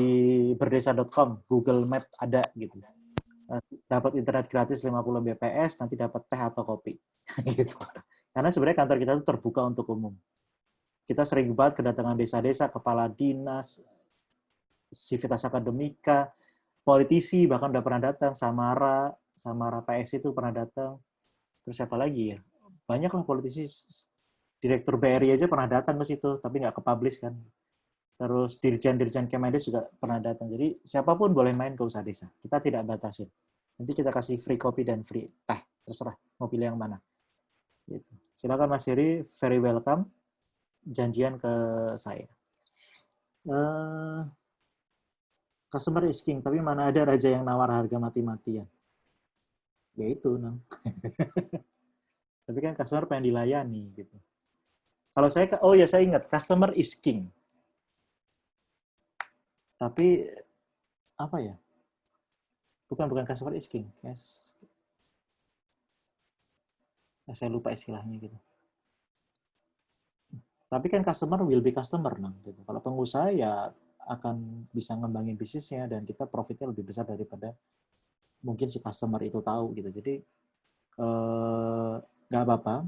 berdesa.com, Google Map ada gitu. Dapat internet gratis 50 Mbps, nanti dapat teh atau kopi. Gitu. Karena sebenarnya kantor kita itu terbuka untuk umum. Kita sering banget kedatangan desa-desa, kepala dinas, Civitas Akademika, politisi bahkan udah pernah datang, Samara PS itu pernah datang. Terus siapa lagi ya? Banyak lah politisi. Direktur BRI aja pernah datang ke situ, tapi nggak ke-publish kan. Terus dirjen-dirjen Kemendes juga pernah datang. Jadi siapapun boleh main ke usaha desa. Kita tidak batasin. Nanti kita kasih free kopi dan free teh. Terserah mau pilih yang mana. Gitu. Silakan Mas Heri, very welcome. Janjian ke saya. Customer is king, tapi mana ada raja yang nawar harga mati-matian. Ya itu, Nang. Tapi kan customer pengen dilayani gitu. Kalau saya, oh ya saya ingat, customer is king. Tapi apa ya? Bukan customer is king. Yes. Saya lupa istilahnya gitu. Tapi kan customer will be customer, Nang. Gitu. Kalau pengusaha ya akan bisa ngembangin bisnisnya dan kita profitnya lebih besar daripada mungkin si customer itu tahu gitu. Jadi nggak apa-apa.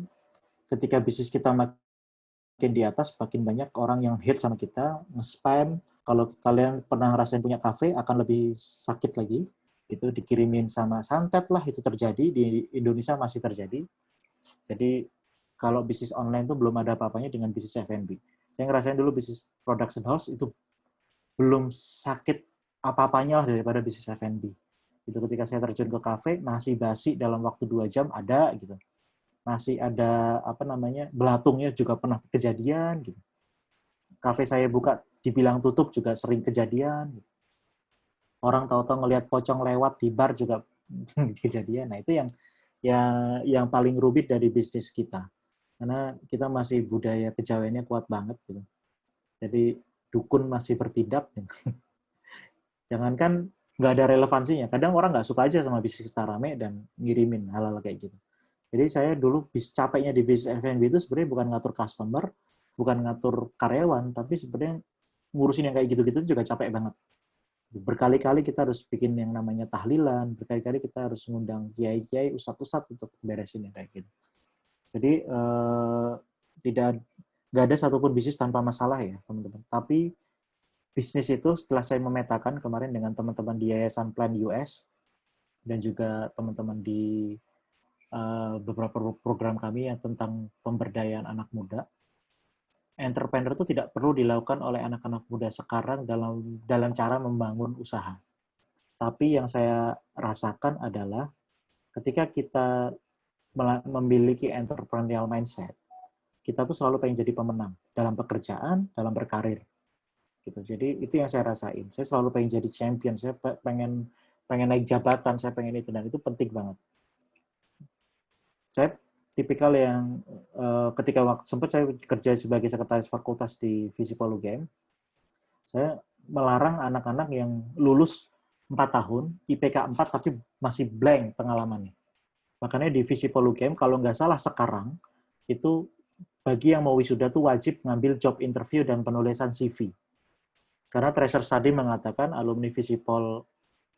Ketika bisnis kita makin di atas, makin banyak orang yang hate sama kita, nge-spam. Kalau kalian pernah ngerasain punya kafe, akan lebih sakit lagi. Itu dikirimin sama santet lah, itu terjadi. Di Indonesia masih terjadi. Jadi kalau bisnis online itu belum ada apa-apanya dengan bisnis F&B. Saya ngerasain dulu bisnis production house itu belum sakit apa-apanya lah daripada bisnis F&B. Itu ketika saya terjun ke kafe, nasi basi dalam waktu 2 jam ada gitu. Masih ada belatungnya juga pernah kejadian gitu. Kafe saya buka dibilang tutup juga sering kejadian gitu. Orang tahu-tahu ngelihat pocong lewat di bar juga kejadian. Nah, itu yang paling rumit dari bisnis kita. Karena kita masih budaya kejawaannya kuat banget gitu. Jadi dukun masih bertindak gitu. Jangankan nggak ada relevansinya. Kadang orang nggak suka aja sama bisnis kita rame dan ngirimin hal-hal kayak gitu. Jadi saya dulu capeknya di bisnis F&B itu sebenarnya bukan ngatur customer, bukan ngatur karyawan, tapi sebenarnya ngurusin yang kayak gitu-gitu juga capek banget. Berkali-kali kita harus bikin yang namanya tahlilan, berkali-kali kita harus ngundang kiai-kiai, ustadz-ustadz untuk beresin yang kayak gitu. Jadi nggak ada satupun bisnis tanpa masalah ya teman-teman. Tapi bisnis itu setelah saya memetakan kemarin dengan teman-teman di Yayasan Plan US, dan juga teman-teman di beberapa program kami yang tentang pemberdayaan anak muda. Entrepreneur itu tidak perlu dilakukan oleh anak-anak muda sekarang dalam cara membangun usaha. Tapi yang saya rasakan adalah ketika kita memiliki entrepreneurial mindset, kita tuh selalu pengen jadi pemenang dalam pekerjaan, dalam berkarir. Gitu. Jadi itu yang saya rasain. Saya selalu pengen jadi champion, saya pengen naik jabatan, saya pengen itu, dan itu penting banget. Saya tipikal yang ketika sempat saya kerja sebagai sekretaris fakultas di Visipol UGM, saya melarang anak-anak yang lulus 4 tahun, IPK 4 tapi masih blank pengalamannya. Makanya di Visipol UGM, kalau nggak salah sekarang, itu bagi yang mau wisuda tuh wajib ngambil job interview dan penulisan CV. Karena Treasure Study mengatakan alumni Visipol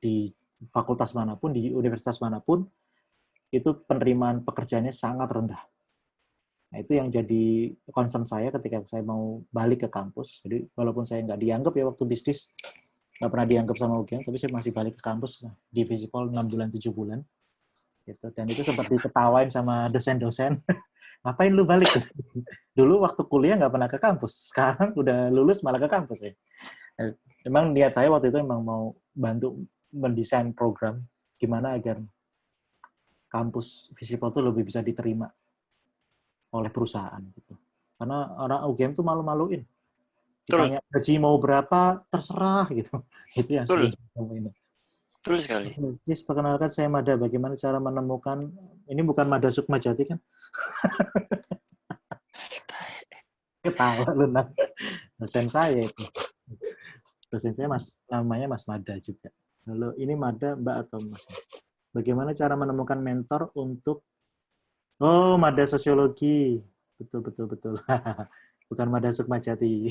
di fakultas manapun, di universitas manapun, itu penerimaan pekerjaannya sangat rendah. Nah, itu yang jadi concern saya ketika saya mau balik ke kampus. Jadi, walaupun saya nggak dianggap ya waktu bisnis, nggak pernah dianggap sama UGM, tapi saya masih balik ke kampus di Visipol 6 bulan, 7 bulan. Gitu. Dan itu sempat diketawain sama dosen-dosen. Ngapain lu balik? Dulu waktu kuliah nggak pernah ke kampus. Sekarang udah lulus malah ke kampus ya. Memang niat saya waktu itu memang mau bantu mendesain program gimana agar kampus Visipol itu lebih bisa diterima oleh perusahaan gitu. Karena orang UGM tuh malu-maluin. Ditanya gaji mau berapa, terserah gitu. Itu yang sering ini. Betul sekali. Cis, perkenalkan saya Mada. Bagaimana cara menemukan, ini bukan Mada Sukmajati kan? Ketawa lu, nak. Dosen saya itu. Dosen saya namanya Mas Mada juga. Lalu ini Mada, Mbak atau Mas? Bagaimana cara menemukan mentor untuk Mada Sosiologi. Betul. Bukan Mada Sukmajati.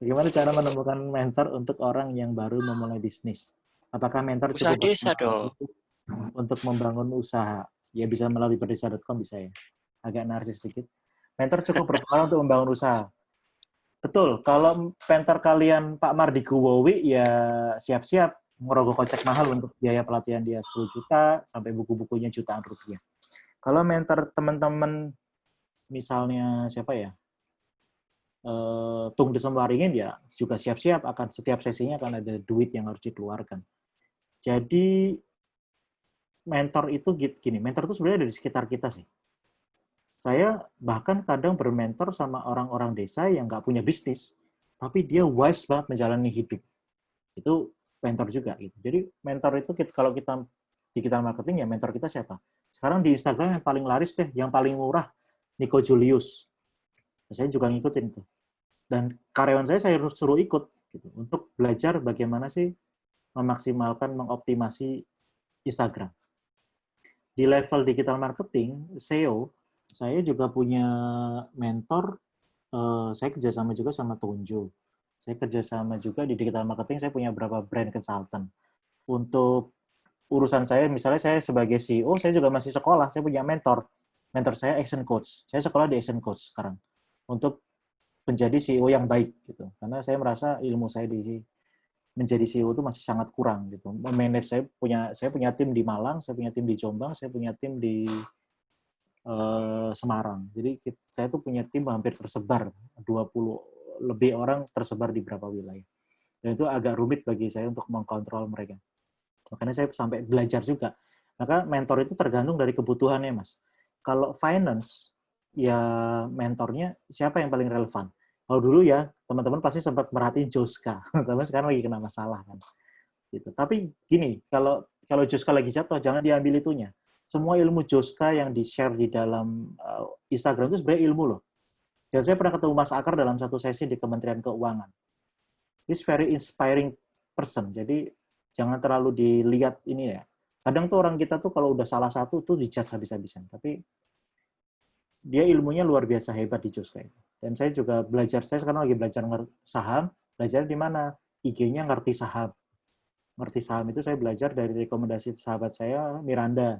Bagaimana cara menemukan mentor untuk orang yang baru memulai bisnis? Apakah mentor usaha cukup desa dong untuk membangun usaha? Ya bisa melalui berdesa.com bisa ya. Agak narsis sedikit. Mentor cukup berpengaruh untuk membangun usaha. Betul. Kalau mentor kalian Pak Mardigu Wowi ya siap-siap ngerogoh kocek mahal untuk biaya pelatihan dia 10 juta sampai buku-bukunya jutaan rupiah. Kalau mentor teman-teman misalnya siapa ya? Tung Desem Waringin ya juga siap-siap akan setiap sesinya akan ada duit yang harus dikeluarkan. Jadi mentor itu gini, mentor itu sebenarnya ada di sekitar kita sih. Saya bahkan kadang bermentor sama orang-orang desa yang nggak punya bisnis, tapi dia wise banget menjalani hidup. Itu mentor juga gitu. Jadi mentor itu kalau kita digital marketing ya mentor kita siapa? Sekarang di Instagram yang paling laris deh, yang paling murah, Nico Julius. Saya juga ngikutin itu. Dan karyawan saya suruh ikut gitu, untuk belajar bagaimana sih memaksimalkan, mengoptimasi Instagram. Di level digital marketing, SEO, saya juga punya mentor, saya kerjasama juga sama Tunjo. Saya kerjasama juga di digital marketing, saya punya beberapa brand consultant. Untuk urusan saya, misalnya saya sebagai CEO, saya juga masih sekolah, saya punya mentor. Mentor saya Action Coach. Saya sekolah di Action Coach sekarang. Untuk menjadi CEO yang baik gitu. Karena saya merasa ilmu saya menjadi CEO itu masih sangat kurang gitu. Memanage saya punya tim di Malang, saya punya tim di Jombang, saya punya tim di Semarang. Jadi saya tuh punya tim hampir tersebar 20 lebih orang tersebar di beberapa wilayah. Dan itu agak rumit bagi saya untuk mengkontrol mereka. Makanya saya sampai belajar juga. Maka mentor itu tergantung dari kebutuhannya, Mas. Kalau finance, ya mentornya siapa yang paling relevan? Kalau dulu ya, teman-teman pasti sempat merhatiin Joska. Tapi sekarang lagi kena masalah kan. Gitu. Tapi gini, kalau Joska lagi jatuh, jangan diambil itunya. Semua ilmu Joska yang di-share di dalam Instagram itu sebenarnya ilmu loh. Dan saya pernah ketemu Mas Akar dalam satu sesi di Kementerian Keuangan. He's very inspiring person. Jadi jangan terlalu dilihat ini ya. Kadang tuh orang kita tuh kalau udah salah satu tuh dijudge habis-habisan. Tapi dia ilmunya luar biasa hebat di Joska itu. Dan saya juga belajar, saya sekarang lagi belajar saham, belajar di mana? IG-nya ngerti saham. Ngerti saham itu saya belajar dari rekomendasi sahabat saya, Miranda.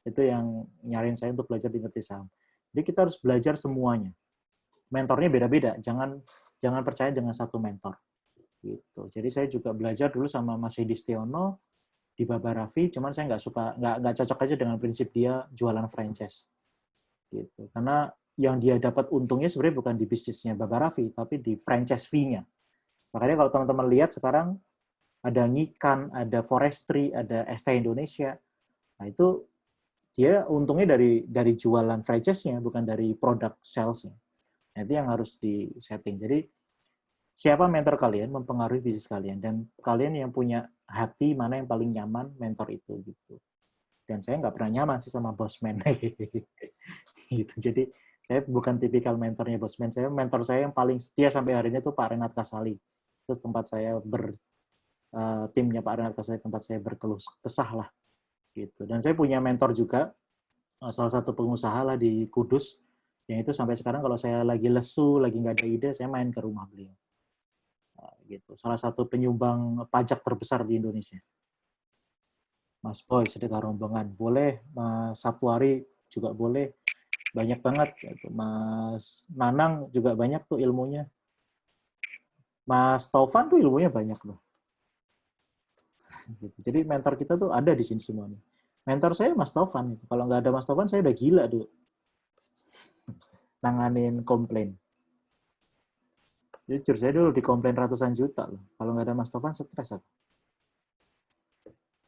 Itu yang nyariin saya untuk belajar di ngerti saham. Jadi kita harus belajar semuanya. Mentornya beda-beda, jangan percaya dengan satu mentor. Gitu. Jadi saya juga belajar dulu sama Mas Hedi Stiono, di Baba Raffi, cuman saya nggak cocok aja dengan prinsip dia jualan franchise gitu. Karena yang dia dapat untungnya sebenarnya bukan di bisnisnya Baba Raffi, tapi di franchise fee-nya. Makanya kalau teman-teman lihat sekarang ada Ngikan, ada Forestry, ada ST Indonesia, nah itu dia untungnya dari jualan franchise-nya, bukan dari produk sales-nya. Nah, itu yang harus di-setting. Jadi siapa mentor kalian mempengaruhi bisnis kalian, dan kalian yang punya hati mana yang paling nyaman mentor itu gitu. Dan saya nggak pernah nyaman sih sama bosman gitu. Jadi saya bukan tipikal mentornya bosman. Mentor saya yang paling setia sampai hari ini tuh Pak Renat Kasali. Itu tempat saya timnya Pak Renat Kasali, tempat saya berkeluh kesah lah gitu. Dan saya punya mentor juga, salah satu pengusaha lah di Kudus, yang itu sampai sekarang kalau saya lagi lesu, lagi nggak ada ide, saya main ke rumah beliau. Gitu. Salah satu penyumbang pajak terbesar di Indonesia. Mas Boy, sedekah rombongan. Boleh, Mas Saptuari juga boleh. Banyak banget. Gitu. Mas Nanang juga banyak tuh ilmunya. Mas Taufan tuh ilmunya banyak loh. Gitu. Jadi mentor kita tuh ada di sini semuanya. Mentor saya Mas Taufan. Kalau nggak ada Mas Taufan, saya udah gila dulu. Nanganin komplain. Jujur, saya dulu dikomplain ratusan juta loh. Kalau nggak ada Mas Taufan, stres aku.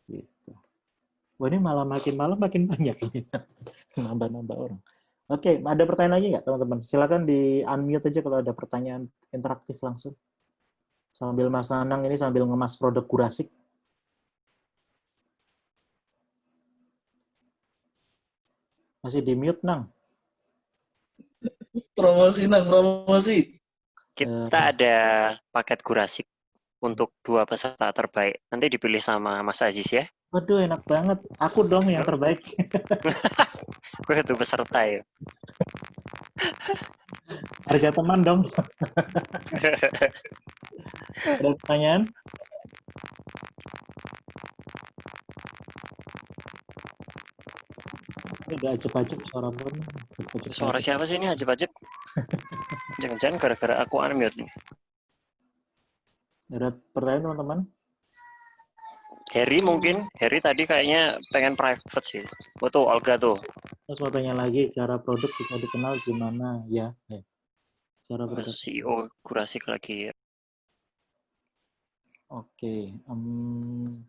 Gitu. Wah, ini malah makin malam makin banyak ini. Nambah-nambah orang. Oke, ada pertanyaan lagi nggak teman-teman? Silakan di unmute aja kalau ada pertanyaan interaktif langsung. Sambil Mas Nanang ini sambil ngemas produk Gurasik. Masih di mute, Nang. Promosi, Nang, promosi. Kita ada paket Gurasik untuk 2 peserta terbaik. Nanti dipilih sama Mas Aziz ya. Waduh, enak banget. Aku dong yang terbaik. Gue itu peserta ya. Harga teman dong. Ada pertanyaan? Ini udah ajep-ajep suara pun. Suara siapa sih ini ajib-ajib? Jangan-jangan gara-gara aku unmute nih. Ada pertanyaan teman-teman? Harry mungkin. Harry tadi kayaknya pengen private sih. Oh tuh, Olga tuh. Terus mau tanya lagi, cara produk bisa dikenal gimana? Ya. Cara produk. CEO Gurasik lagi. Oke.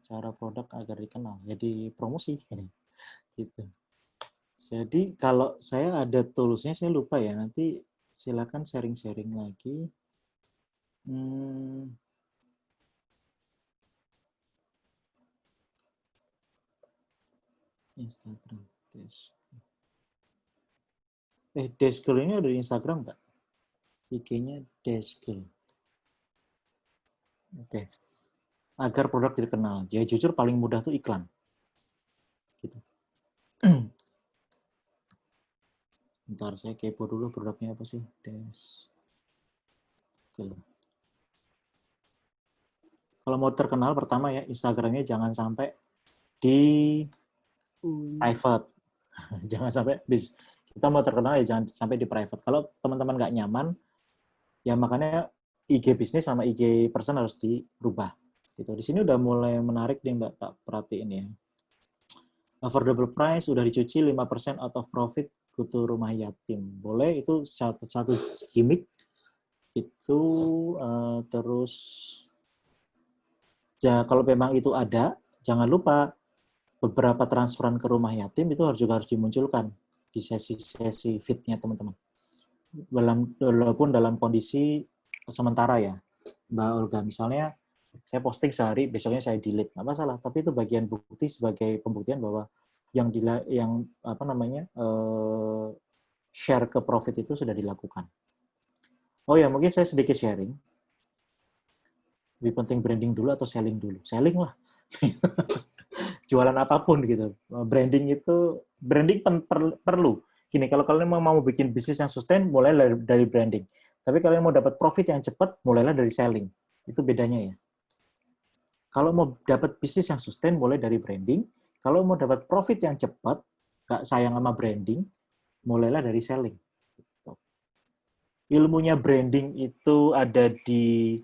Cara produk agar dikenal. Jadi promosi. Gitu. Jadi kalau saya ada toolsnya, saya lupa ya. Nanti silakan sharing-sharing lagi. Instagram. Deskgirl ini ada di Instagram nggak? IG-nya Deskgirl. Oke. Agar produk dikenal. Ya jujur paling mudah tuh iklan. Gitu. Bentar, saya kepo dulu produknya apa sih. Deskgirl. Kalau mau terkenal, pertama ya, Instagramnya jangan sampai di private. Jangan sampai, kita mau terkenal ya jangan sampai di private. Kalau teman-teman nggak nyaman, ya makanya IG bisnis sama IG person harus dirubah. Gitu. Di sini udah mulai menarik nih Mbak, tak perhatiin ya. Affordable price, udah dicuci 5% out of profit, kutu rumah yatim. Boleh, itu satu gimmick. Itu terus ya kalau memang itu ada, jangan lupa beberapa transferan ke rumah yatim itu juga harus dimunculkan di sesi-sesi feed-nya teman-teman. Walaupun dalam kondisi sementara ya, Mbak Olga. Misalnya saya posting sehari, besoknya saya delete, nggak masalah. Tapi itu bagian bukti sebagai pembuktian bahwa yang share ke profit itu sudah dilakukan. Oh ya, mungkin saya sedikit sharing. Lebih penting branding dulu atau selling dulu? Selling lah. Jualan apapun gitu. Branding perlu. Gini, kalau kalian mau bikin bisnis yang sustain, mulai dari branding. Tapi kalau mau dapat profit yang cepat, mulailah dari selling. Itu bedanya ya. Kalau mau dapat bisnis yang sustain, mulai dari branding. Kalau mau dapat profit yang cepat, gak sayang sama branding, mulailah dari selling. Ilmunya branding itu ada di,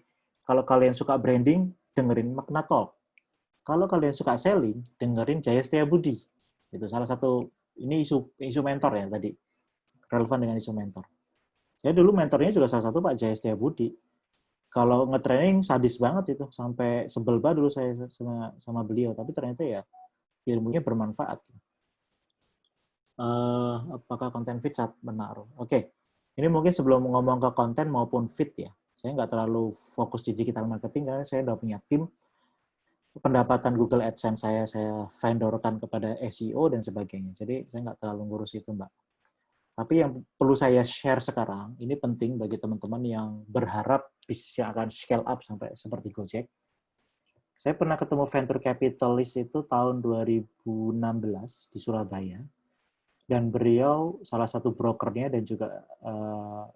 kalau kalian suka branding, dengerin Magna Talk. Kalau kalian suka selling, dengerin Jaya Setiabudi. Itu salah satu, ini isu mentor ya tadi. Relevan dengan isu mentor. Saya dulu mentornya juga salah satu Pak Jaya Setiabudi. Kalau nge-training sadis banget itu, sampai sebel banget dulu saya sama beliau. Tapi ternyata ya ilmunya bermanfaat. Apakah konten feed saat menaruh? Oke, ini mungkin sebelum ngomong ke konten maupun feed ya, saya nggak terlalu fokus di digital marketing karena saya udah punya tim. Pendapatan Google AdSense saya vendorkan kepada SEO dan sebagainya. Jadi saya nggak terlalu ngurus itu, Mbak. Tapi yang perlu saya share sekarang, ini penting bagi teman-teman yang berharap bisnisnya akan scale up sampai seperti Gojek. Saya pernah ketemu venture capitalist itu tahun 2016 di Surabaya. Dan beliau, salah satu brokernya dan juga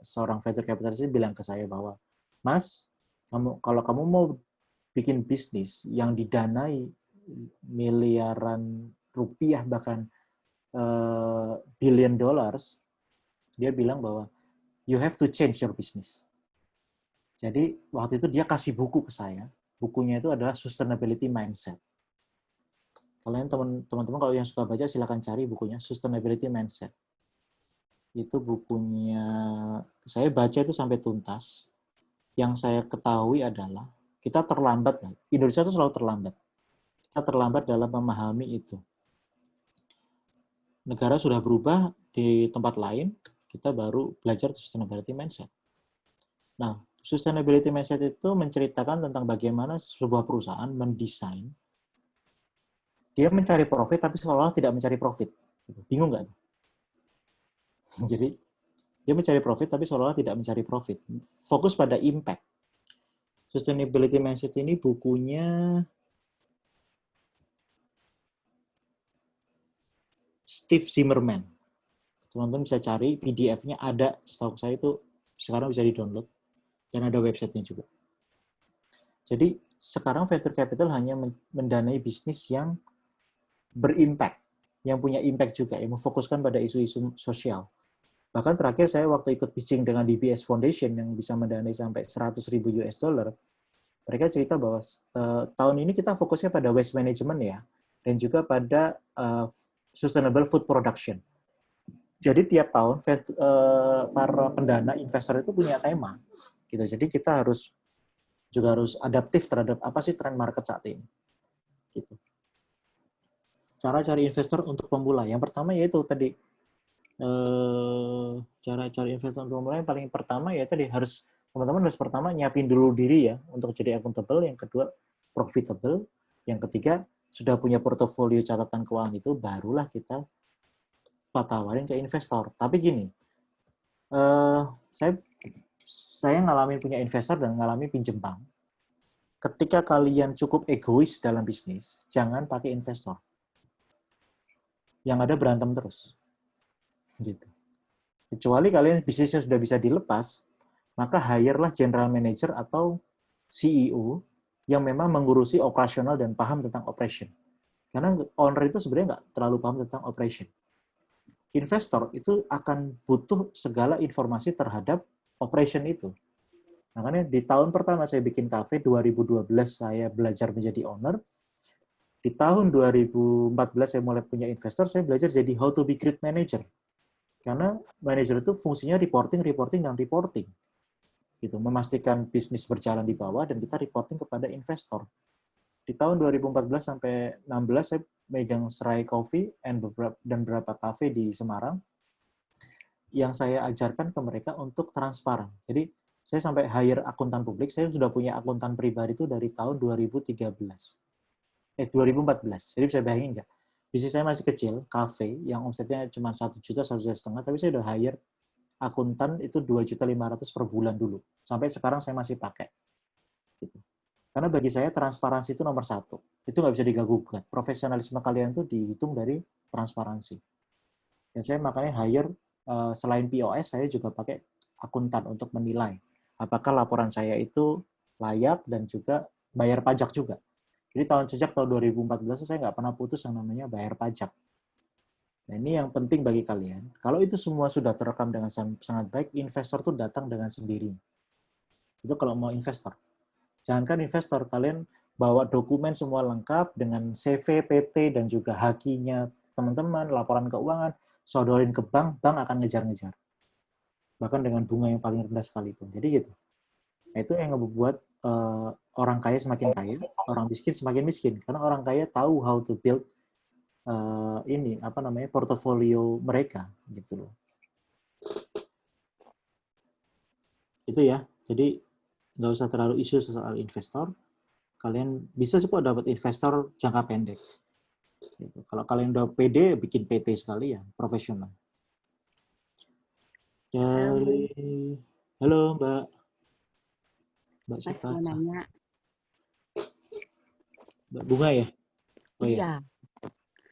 seorang venture capitalist bilang ke saya bahwa, Mas, kalau kamu mau bikin bisnis yang didanai miliaran rupiah, bahkan billion dollars, dia bilang bahwa you have to change your business. Jadi waktu itu dia kasih buku ke saya. Bukunya itu adalah Sustainability Mindset. Kalian teman-teman kalau yang suka baca silakan cari bukunya Sustainability Mindset. Itu bukunya saya baca itu sampai tuntas. Yang saya ketahui adalah kita terlambat. Indonesia itu selalu terlambat. Kita terlambat dalam memahami itu. Negara sudah berubah di tempat lain, kita baru belajar sustainability mindset. Nah, sustainability mindset itu menceritakan tentang bagaimana sebuah perusahaan mendesain. Dia mencari profit, tapi seolah-olah tidak mencari profit. Bingung nggak? Jadi, dia mencari profit, tapi seolah-olah tidak mencari profit. Fokus pada impact. Sustainability mindset ini bukunya Steve Zimmerman. Teman-teman bisa cari, PDF-nya ada, setahu saya itu sekarang bisa di-download, dan ada websitenya juga. Jadi, sekarang venture capital hanya mendanai bisnis yang berimpact, yang punya impact juga, yang memfokuskan pada isu-isu sosial. Bahkan terakhir saya waktu ikut pitching dengan DBS Foundation yang bisa mendanai sampai 100.000 US dollar, mereka cerita bahwa tahun ini kita fokusnya pada waste management ya, dan juga pada sustainable food production. Jadi tiap tahun para pendana investor itu punya tema, gitu. Jadi kita harus adaptif terhadap apa sih tren market saat ini. Gitu. Cara cari investor untuk pemula, yang pertama yaitu tadi cara cari investor untuk pemula yang paling pertama ya tadi teman-teman harus pertama nyiapin dulu diri ya untuk jadi accountable, yang kedua profitable, yang ketiga sudah punya portofolio catatan keuangan itu barulah kita tawarin ke investor. Tapi gini, saya ngalamin punya investor dan ngalamin pinjem bank. Ketika kalian cukup egois dalam bisnis, jangan pakai investor. Yang ada berantem terus. Gitu. Kecuali kalian bisnisnya sudah bisa dilepas, maka hire-lah general manager atau CEO yang memang mengurusi operasional dan paham tentang operation. Karena owner itu sebenarnya nggak terlalu paham tentang operation. Investor itu akan butuh segala informasi terhadap operation itu. Makanya di tahun pertama saya bikin cafe, 2012 saya belajar menjadi owner. Di tahun 2014 saya mulai punya investor, saya belajar jadi how to be great manager. Karena manager itu fungsinya reporting. Gitu, memastikan bisnis berjalan di bawah dan kita reporting kepada investor. Di tahun 2014 sampai 16 saya megang Serai Coffee dan beberapa kafe di Semarang yang saya ajarkan ke mereka untuk transparan. Jadi saya sampai hire akuntan publik, saya sudah punya akuntan pribadi itu dari tahun 2014. 2014. Jadi bisa bayangin nggak? Bisnis saya masih kecil, kafe yang omsetnya cuma 1 juta, 1,5 juta, tapi saya udah hire akuntan itu 2.500.000 per bulan dulu. Sampai sekarang saya masih pakai. Gitu. Karena bagi saya transparansi itu nomor 1. Itu nggak bisa diganggu-gugat. Profesionalisme kalian itu dihitung dari transparansi. Dan saya makanya hire, selain POS, saya juga pakai akuntan untuk menilai apakah laporan saya itu layak dan juga bayar pajak juga. Jadi sejak tahun 2014 saya nggak pernah putus yang namanya bayar pajak. Nah ini yang penting bagi kalian. Kalau itu semua sudah terekam dengan sangat baik, investor tuh datang dengan sendirinya. Itu kalau mau investor. Jangankan investor, kalian bawa dokumen semua lengkap dengan CV, PT, dan juga hakinya teman-teman, laporan keuangan, sodorin ke bank akan ngejar-ngejar. Bahkan dengan bunga yang paling rendah sekalipun. Jadi gitu. Nah, itu yang membuat orang kaya semakin kaya, orang miskin semakin miskin. Karena orang kaya tahu how to build portofolio mereka gitu loh. Itu ya. Jadi nggak usah terlalu isu soal investor. Kalian bisa sih kok dapat investor jangka pendek. Gitu. Kalau kalian udah pede, bikin PT sekali ya, profesional. Halo Mbak. Mbak Mas siapa? mau nanya. Mbak Bunga ya? Oh Iya,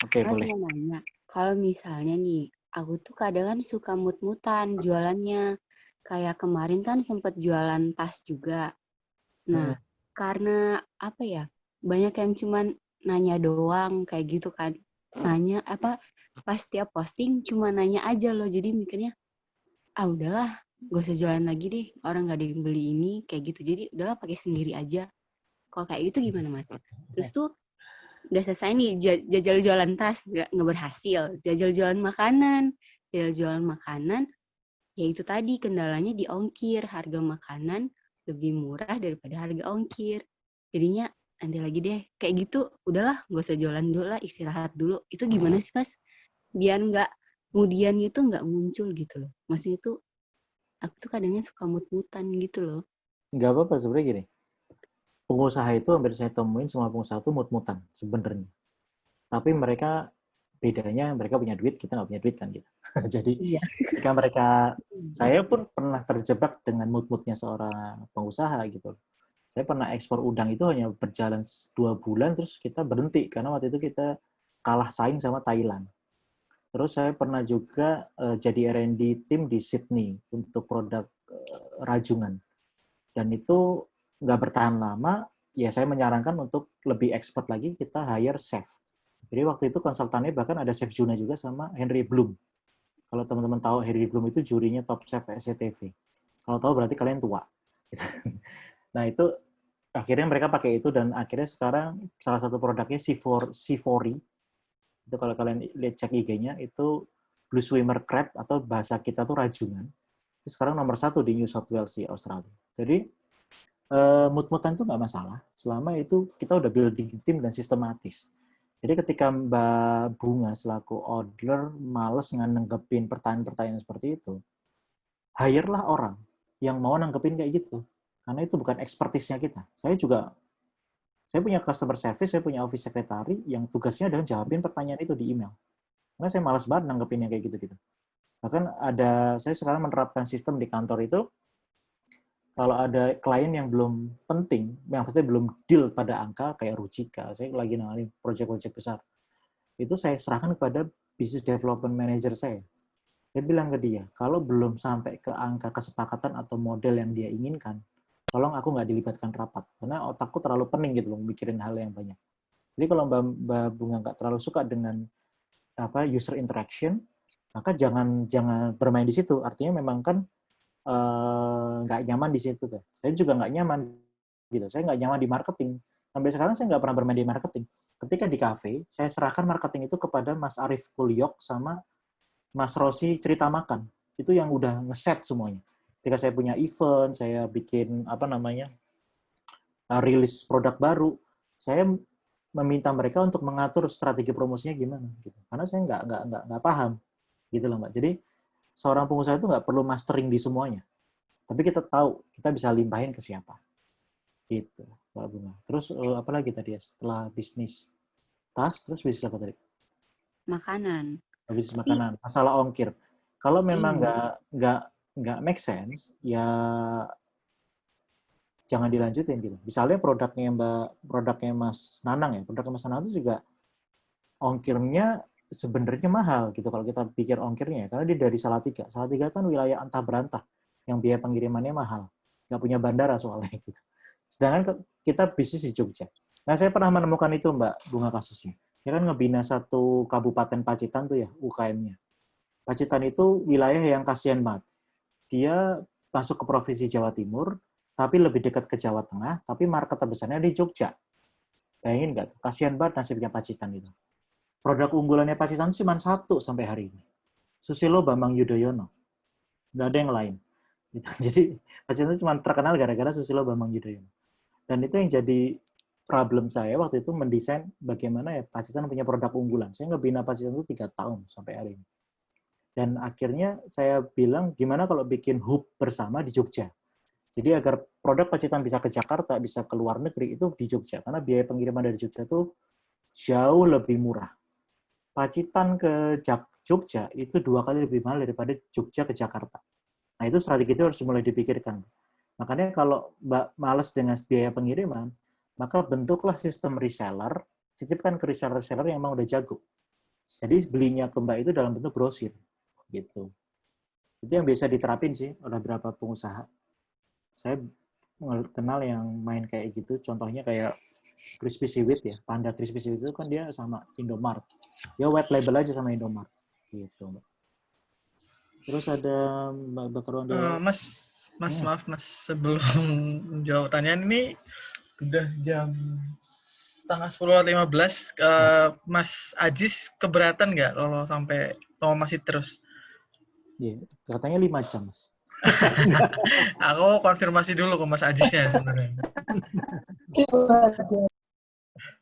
Oke, Mas boleh. mau nanya. Kalau misalnya nih, aku tuh kadang kan suka mut-mutan jualannya. Kayak kemarin kan sempat jualan tas juga. Nah, karena apa ya? Banyak yang cuman nanya doang kayak gitu kan. Nanya pas tiap posting cuma nanya aja loh. Jadi mikirnya, udahlah, gak usah jualan lagi deh. Orang gak ada yang beli ini kayak gitu. Jadi udahlah pakai sendiri aja. Kalau kayak gitu gimana Mas? Terus tuh udah selesai nih jajal jualan tas nggak berhasil, jajal jualan makanan ya itu tadi kendalanya di ongkir, harga makanan lebih murah daripada harga ongkir, jadinya nanti lagi deh kayak gitu, udahlah gak usah jualan dulu lah, istirahat dulu. Itu gimana sih Mas biar nggak kemudian itu nggak muncul gitu loh, maksudnya itu aku tuh kadangnya suka mut-mutan gitu loh. Nggak apa-apa sebenarnya gini. Pengusaha itu hampir saya temuin semua pengusaha itu mut-mutan sebenarnya. Tapi mereka bedanya mereka punya duit, kita nggak punya duit kan gitu. Jadi ketika saya pun pernah terjebak dengan mut-mutnya seorang pengusaha gitu. Saya pernah ekspor udang itu hanya berjalan 2 bulan terus kita berhenti karena waktu itu kita kalah saing sama Thailand. Terus saya pernah juga jadi R&D tim di Sydney untuk produk rajungan. Dan itu nggak bertahan lama, ya saya menyarankan untuk lebih expert lagi, kita hire chef. Jadi waktu itu konsultannya bahkan ada Chef Juna juga sama Henry Bloom. Kalau teman-teman tahu, Henry Bloom itu jurinya Top Chef SCTV. Kalau tahu berarti kalian tua. Nah itu akhirnya mereka pakai itu dan akhirnya sekarang salah satu produknya C4, itu kalau kalian lihat cek IG-nya itu Blue Swimmer Crab atau bahasa kita tuh rajungan. Itu sekarang nomor 1 di New South Wales di Australia. Jadi mut-mutan itu nggak masalah selama itu kita udah building tim dan sistematis. Jadi ketika Mbak Bunga selaku order males nanggepin pertanyaan-pertanyaan seperti itu, hire-lah orang yang mau nanggepin kayak gitu. Karena itu bukan expertise-nya kita. Saya punya customer service, saya punya office secretary yang tugasnya adalah jawabin pertanyaan itu di email. Karena saya malas banget nanggepin yang kayak gitu-gitu. Bahkan saya sekarang menerapkan sistem di kantor itu, kalau ada klien yang belum penting, yang maksudnya belum deal pada angka kayak Rucika, saya lagi nangani proyek-proyek besar, itu saya serahkan kepada business development manager saya. Saya bilang ke dia, kalau belum sampai ke angka kesepakatan atau model yang dia inginkan, tolong aku nggak dilibatkan rapat, karena otakku terlalu pening gitu loh, mikirin hal yang banyak. Jadi kalau Mbak Bunga nggak terlalu suka dengan user interaction, maka jangan bermain di situ. Artinya memang kan nggak nyaman di situ kan. Saya juga nggak nyaman gitu. Saya nggak nyaman di marketing. Sampai sekarang saya nggak pernah bermain di marketing. Ketika di kafe, saya serahkan marketing itu kepada Mas Arif Kuliok sama Mas Rosi Cerita Makan. Itu yang udah ngeset semuanya. Ketika saya punya event, saya bikin rilis produk baru, saya meminta mereka untuk mengatur strategi promosinya gimana gitu. Karena saya nggak paham gitu loh Mbak. Jadi seorang pengusaha itu nggak perlu mastering di semuanya. Tapi kita tahu, kita bisa limpahin ke siapa. Gitu, Mbak Bunga. Terus apa lagi tadi ya? Setelah bisnis tas, terus bisnis apa tadi? Makanan. Bisnis makanan. Masalah ongkir. Kalau memang nggak make sense, ya jangan dilanjutin gitu. Misalnya produknya Mas Nanang ya. Produknya Mas Nanang itu juga ongkirnya sebenarnya mahal gitu kalau kita pikir ongkirnya ya, karena dia dari Salatiga. Salatiga kan wilayah antah berantah yang biaya pengirimannya mahal, nggak punya bandara soalnya gitu. Sedangkan kita bisnis di Jogja. Nah saya pernah menemukan itu Mbak Bunga kasusnya. Ya kan ngebina satu kabupaten Pacitan tuh ya UKM-nya. Pacitan itu wilayah yang kasihan banget. Dia masuk ke provinsi Jawa Timur, tapi lebih dekat ke Jawa Tengah, tapi market terbesarnya di Jogja. Bayangin nggak? Kasihan banget nasibnya Pacitan itu. Produk unggulannya Pacitan cuma satu sampai hari ini. Susilo Bambang Yudhoyono. Nggak ada yang lain. Gitu. Jadi Pacitan cuma terkenal gara-gara Susilo Bambang Yudhoyono. Dan itu yang jadi problem saya waktu itu mendesain bagaimana ya Pacitan punya produk unggulan. Saya ngebina Pacitan itu 3 tahun sampai hari ini. Dan akhirnya saya bilang, gimana kalau bikin hub bersama di Jogja. Jadi agar produk Pacitan bisa ke Jakarta, bisa ke luar negeri, itu di Jogja. Karena biaya pengiriman dari Jogja itu jauh lebih murah. Pacitan ke Jogja itu 2 kali lebih mahal daripada Jogja ke Jakarta. Nah itu strategi itu harus mulai dipikirkan. Makanya kalau Mbak males dengan biaya pengiriman, maka bentuklah sistem reseller, titipkan ke reseller-reseller yang memang udah jago. Jadi belinya ke Mbak itu dalam bentuk grosir. Gitu. Itu yang bisa diterapin sih oleh beberapa pengusaha. Saya kenal yang main kayak gitu, contohnya kayak Crispy Seaweed ya, Panda Crispy Seaweed itu kan dia sama Indomart. Ya white label aja sama Indomart. Gitu. Terus ada Mbak Bakarwanda. Maaf Mas, sebelum menjawab pertanyaan ini udah jam setengah 10:15. Mas Ajis keberatan nggak kalau sampai masih terus? Iya, katanya 5 jam, Mas. Aku konfirmasi dulu ke Mas Ajisnya sebenarnya.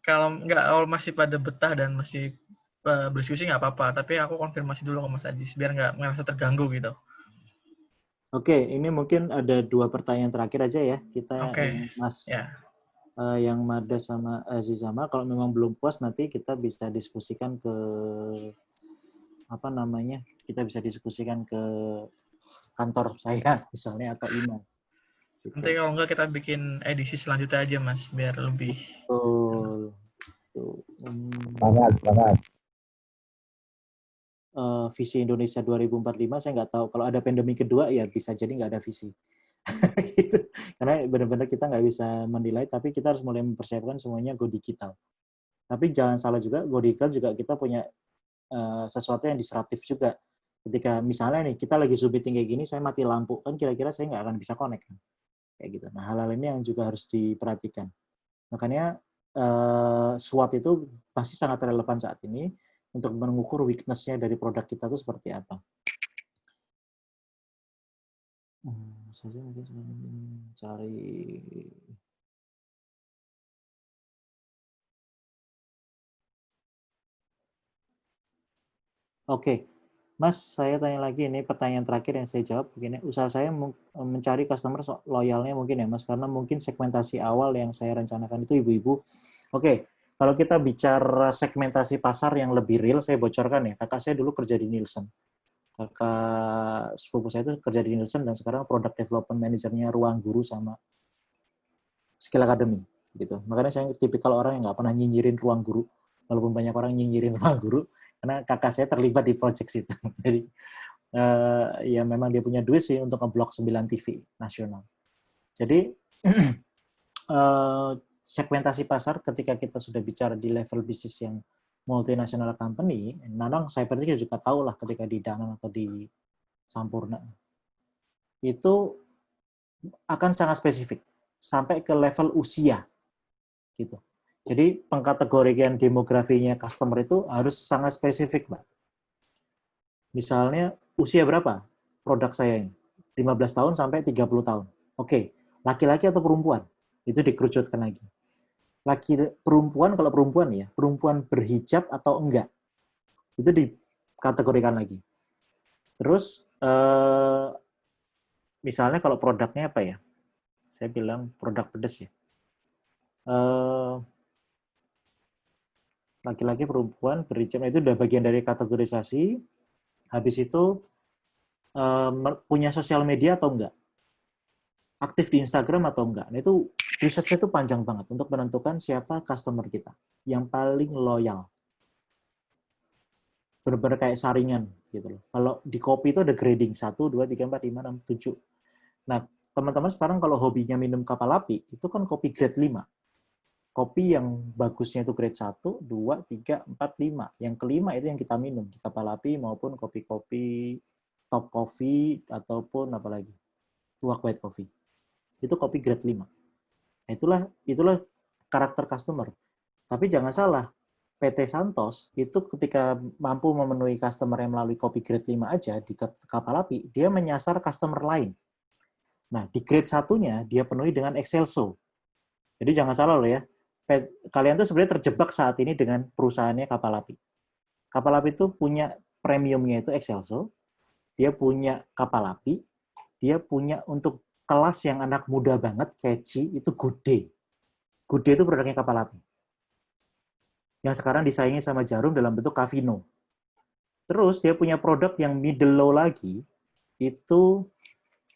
Kalau masih pada betah dan masih berdiskusi nggak apa-apa, tapi aku konfirmasi dulu ke Mas Ajis biar nggak merasa terganggu gitu. Oke, ini mungkin ada 2 pertanyaan terakhir aja ya. Kita Mas yang Mada sama Aziz sama. Kalau memang belum puas nanti kita bisa diskusikan ke kita bisa diskusikan ke kantor saya misalnya atau email. Gitu. Nanti kalau enggak kita bikin edisi selanjutnya aja Mas, biar lebih. Betul. Banget. Visi Indonesia 2045 saya nggak tahu. Kalau ada pandemi kedua ya bisa jadi nggak ada visi. Gitu. Karena benar-benar kita nggak bisa menilai, tapi kita harus mulai mempersiapkan semuanya go digital. Tapi jangan salah juga, go digital juga kita punya sesuatu yang disruptif juga. Ketika misalnya nih, kita lagi Zoom meeting kayak gini, saya mati lampu, kan kira-kira saya nggak akan bisa connect. Kan? Kayak gitu. Nah, hal-hal ini yang juga harus diperhatikan. Makanya SWOT itu pasti sangat relevan saat ini untuk mengukur weakness-nya dari produk kita itu seperti apa. Saja mungkin cari Oke, Mas, saya tanya lagi, ini pertanyaan terakhir yang saya jawab. Begini, usaha saya mencari customer loyalnya mungkin ya, Mas, karena mungkin segmentasi awal yang saya rencanakan itu ibu-ibu. Oke, kalau kita bicara segmentasi pasar yang lebih real, saya bocorkan ya. Kakak saya dulu kerja di Nielsen. Kakak sepupu saya itu kerja di Nielsen dan sekarang product development manajernya Ruang Guru sama Skill Academy. Gitu. Makanya saya tipikal orang yang nggak pernah nyinyirin Ruang Guru, walaupun banyak orang nyinyirin Ruang Guru, karena kakak saya terlibat di project itu. Jadi ya memang dia punya duit sih untuk ngeblok 9 TV nasional. Jadi segmentasi pasar ketika kita sudah bicara di level bisnis yang multinational company, Nanang saya percaya juga tahu lah ketika di Danang atau di Sampurna. Itu akan sangat spesifik sampai ke level usia gitu. Jadi pengkategorian demografinya customer itu harus sangat spesifik, Mbak. Misalnya usia berapa produk saya ini? 15 tahun sampai 30 tahun. Oke, laki-laki atau perempuan? Itu dikerucutkan lagi. Perempuan, kalau perempuan ya, perempuan berhijab atau enggak? Itu dikategorikan lagi. Terus misalnya kalau produknya apa ya? Saya bilang produk pedas ya. Laki-laki, perempuan, berhijab, itu udah bagian dari kategorisasi. Habis itu punya sosial media atau enggak? Aktif di Instagram atau enggak? Nah, itu risetnya itu panjang banget untuk menentukan siapa customer kita yang paling loyal. Benar-benar kayak saringan gitu loh. Kalau di kopi itu ada grading 1, 2, 3, 4, 5, 6, 7. Nah, teman-teman sekarang kalau hobinya minum kapal api, itu kan kopi grade 5. Kopi yang bagusnya itu grade 1, 2, 3, 4, 5. Yang kelima itu yang kita minum di kapal api maupun kopi-kopi top coffee ataupun apalagi luwak white coffee. Itu kopi grade 5. Nah, itulah karakter customer. Tapi jangan salah, PT Santos itu ketika mampu memenuhi customer yang melalui kopi grade 5 aja di kapal api, dia menyasar customer lain. Nah, di grade satunya dia penuhi dengan Excelso. Jadi jangan salah loh ya. Kalian tuh sebenarnya terjebak saat ini dengan perusahaannya kapal api. Kapal api itu punya premiumnya itu Excelso, dia punya kapal api, dia punya untuk kelas yang anak muda banget, catchy, itu Good Day. Good Day itu produknya kapal api. Yang sekarang disaingi sama Jarum dalam bentuk Cavino. Terus dia punya produk yang middle low lagi, itu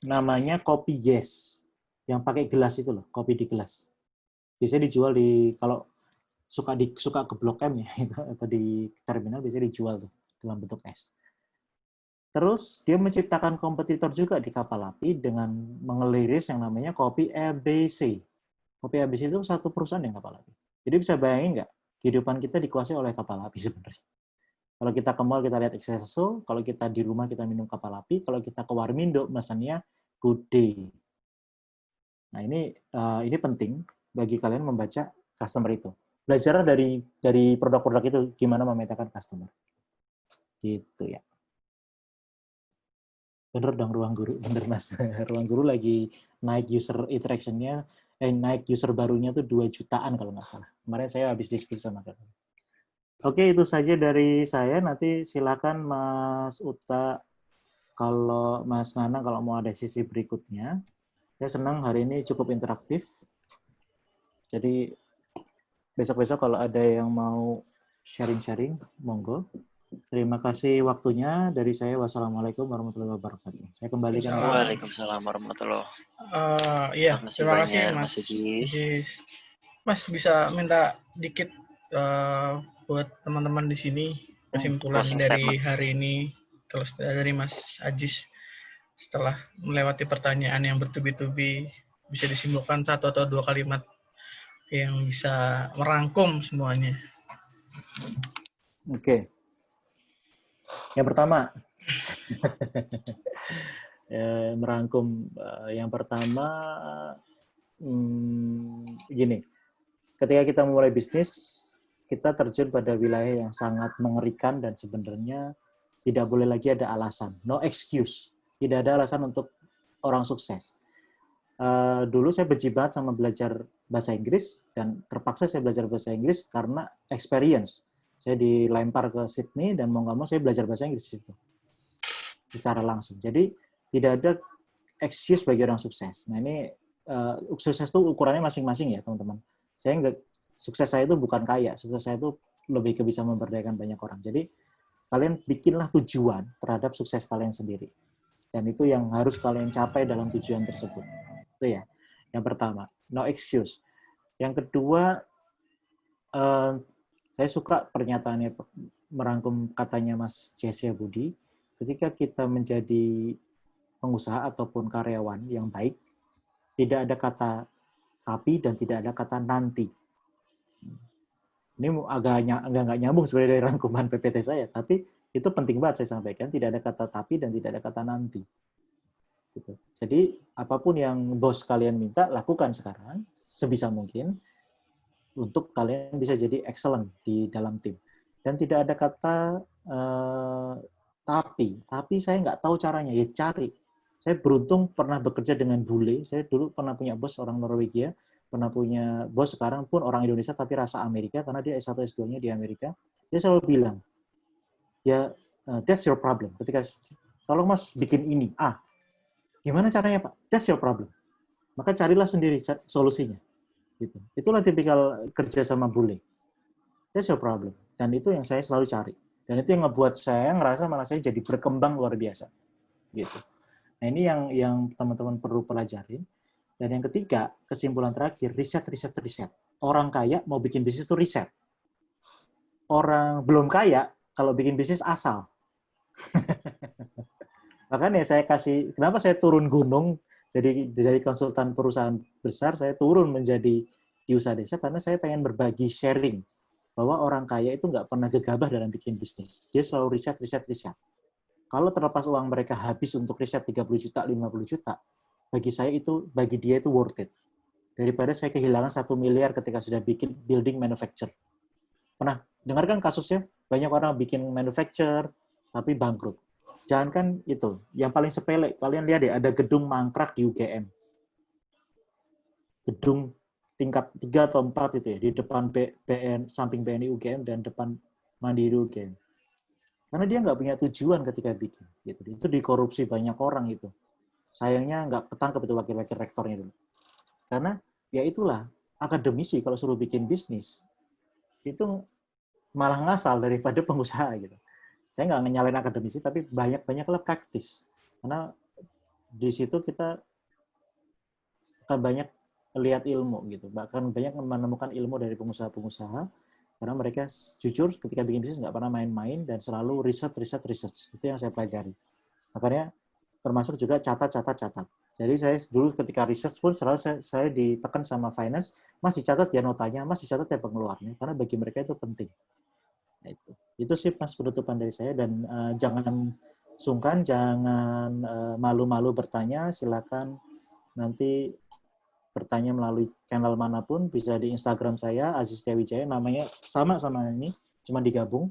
namanya kopi Yes, yang pakai gelas itu loh, kopi di gelas. Biasanya dijual kalau suka ke Blok M ya, atau di terminal biasanya dijual tuh dalam bentuk es. Terus dia menciptakan kompetitor juga di kapal api dengan mengeliris yang namanya kopi ABC. Kopi ABC itu satu perusahaan yang kapal api. Jadi bisa bayangin nggak, kehidupan kita dikuasai oleh kapal api sebenarnya. Kalau kita ke mall kita lihat Excelso, kalau kita di rumah kita minum kapal api, kalau kita ke Warmindo pesannya Good Day. Nah ini penting bagi kalian membaca customer itu. Belajar dari produk-produk itu gimana memetakan customer. Gitu ya. Bener dong Ruang Guru, bener Mas. Ruang Guru lagi naik user interaction-nya, naik user barunya tuh 2 jutaan kalau nggak salah. Kemarin saya habis diskusi sama kalian. Oke, itu saja dari saya. Nanti silakan Mas Uta, kalau Mas Nana kalau mau ada sesi berikutnya. Saya senang hari ini cukup interaktif. Jadi besok-besok kalau ada yang mau sharing-sharing, monggo. Terima kasih waktunya. Dari saya, wassalamualaikum warahmatullahi wabarakatuh. Saya kembalikan. Waalaikumsalam warahmatullahi Iya, terima kasih banyak, Mas Mas Ijis. Mas bisa minta dikit buat teman-teman di sini kesimpulan closing dari statement. hari ini, kalau dari Mas Ajis setelah melewati pertanyaan yang bertubi-tubi, bisa disimpulkan 1 atau 2 kalimat yang bisa merangkum semuanya. Oke. Yang pertama, merangkum. Yang pertama, gini. Ketika kita memulai bisnis, kita terjun pada wilayah yang sangat mengerikan dan sebenarnya tidak boleh lagi ada alasan. No excuse. Tidak ada alasan untuk orang sukses. Dulu saya benci banget sama belajar bahasa Inggris dan terpaksa saya belajar bahasa Inggris karena experience. Saya dilempar ke Sydney dan mau nggak mau saya belajar bahasa Inggris itu secara langsung. Jadi tidak ada excuse bagi orang sukses. Nah ini sukses itu ukurannya masing-masing ya teman-teman. Sukses saya itu bukan kaya, sukses saya itu lebih ke bisa memberdayakan banyak orang. Jadi kalian bikinlah tujuan terhadap sukses kalian sendiri. Dan itu yang harus kalian capai dalam tujuan tersebut. Itu ya. Yang pertama, no excuse. Yang kedua, saya suka pernyataannya, merangkum katanya Mas Jesse Budi, ketika kita menjadi pengusaha ataupun karyawan yang baik, tidak ada kata tapi dan tidak ada kata nanti. Ini agak nggak nyambung sebenarnya dari rangkuman PPT saya, tapi itu penting banget saya sampaikan, tidak ada kata tapi dan tidak ada kata nanti. Gitu. Jadi apapun yang bos kalian minta, lakukan sekarang sebisa mungkin untuk kalian bisa jadi excellent di dalam tim. Dan tidak ada kata tapi saya nggak tahu caranya, ya cari. Saya beruntung pernah bekerja dengan bule, saya dulu pernah punya bos orang Norwegia, pernah punya bos sekarang pun orang Indonesia tapi rasa Amerika karena dia S1 S2-nya di Amerika. Dia selalu bilang, ya that's your problem. Ketika tolong Mas bikin ini, gimana caranya Pak? That's your problem. Maka carilah sendiri solusinya. Gitu. Itulah tipikal kerja sama bule. That's your problem. Dan itu yang saya selalu cari. Dan itu yang ngebuat saya ngerasa malah saya jadi berkembang luar biasa. Gitu. Nah ini yang teman-teman perlu pelajarin. Dan yang ketiga, kesimpulan terakhir, riset. Orang kaya mau bikin bisnis itu riset. Orang belum kaya, kalau bikin bisnis asal. Makanya saya kenapa saya turun gunung, jadi dari konsultan perusahaan besar, saya turun menjadi di usaha desa, karena saya pengen berbagi sharing, bahwa orang kaya itu nggak pernah gegabah dalam bikin bisnis. Dia selalu riset. Kalau terlepas uang mereka habis untuk riset 30 juta, 50 juta, bagi dia itu worth it. daripada saya kehilangan 1 miliar ketika sudah bikin building manufacture. Pernah dengar kan kasusnya? Banyak orang bikin manufacture, tapi bangkrut. Jangan kan itu. Yang paling sepele, kalian lihat deh, ada gedung mangkrak di UGM. Gedung tingkat 3 atau 4 itu ya, di depan BN, samping BNI UGM dan depan Mandiri UGM. Karena dia nggak punya tujuan ketika bikin. Gitu. Itu dikorupsi banyak orang itu. Sayangnya nggak ketangkep itu wakil-wakil rektornya dulu. Karena ya itulah, akademisi kalau suruh bikin bisnis, itu malah ngasal daripada pengusaha gitu. Saya nggak nyalain akademisi, tapi banyak-banyaklah praktis. Karena di situ kita akan banyak lihat ilmu gitu. Bahkan banyak menemukan ilmu dari pengusaha-pengusaha, karena mereka jujur ketika bikin bisnis nggak pernah main-main dan selalu riset. Itu yang saya pelajari. Makanya termasuk juga catat. Jadi saya dulu ketika research pun selalu saya ditekan sama finance, Mas dicatat ya notanya, Mas dicatat ya pengeluarannya, karena bagi mereka itu penting. Nah, itu sih Mas penutupan dari saya, dan jangan sungkan, jangan malu-malu bertanya, silakan nanti bertanya melalui channel manapun, bisa di Instagram saya Aziz Setiawijaya, namanya sama ini, cuma digabung.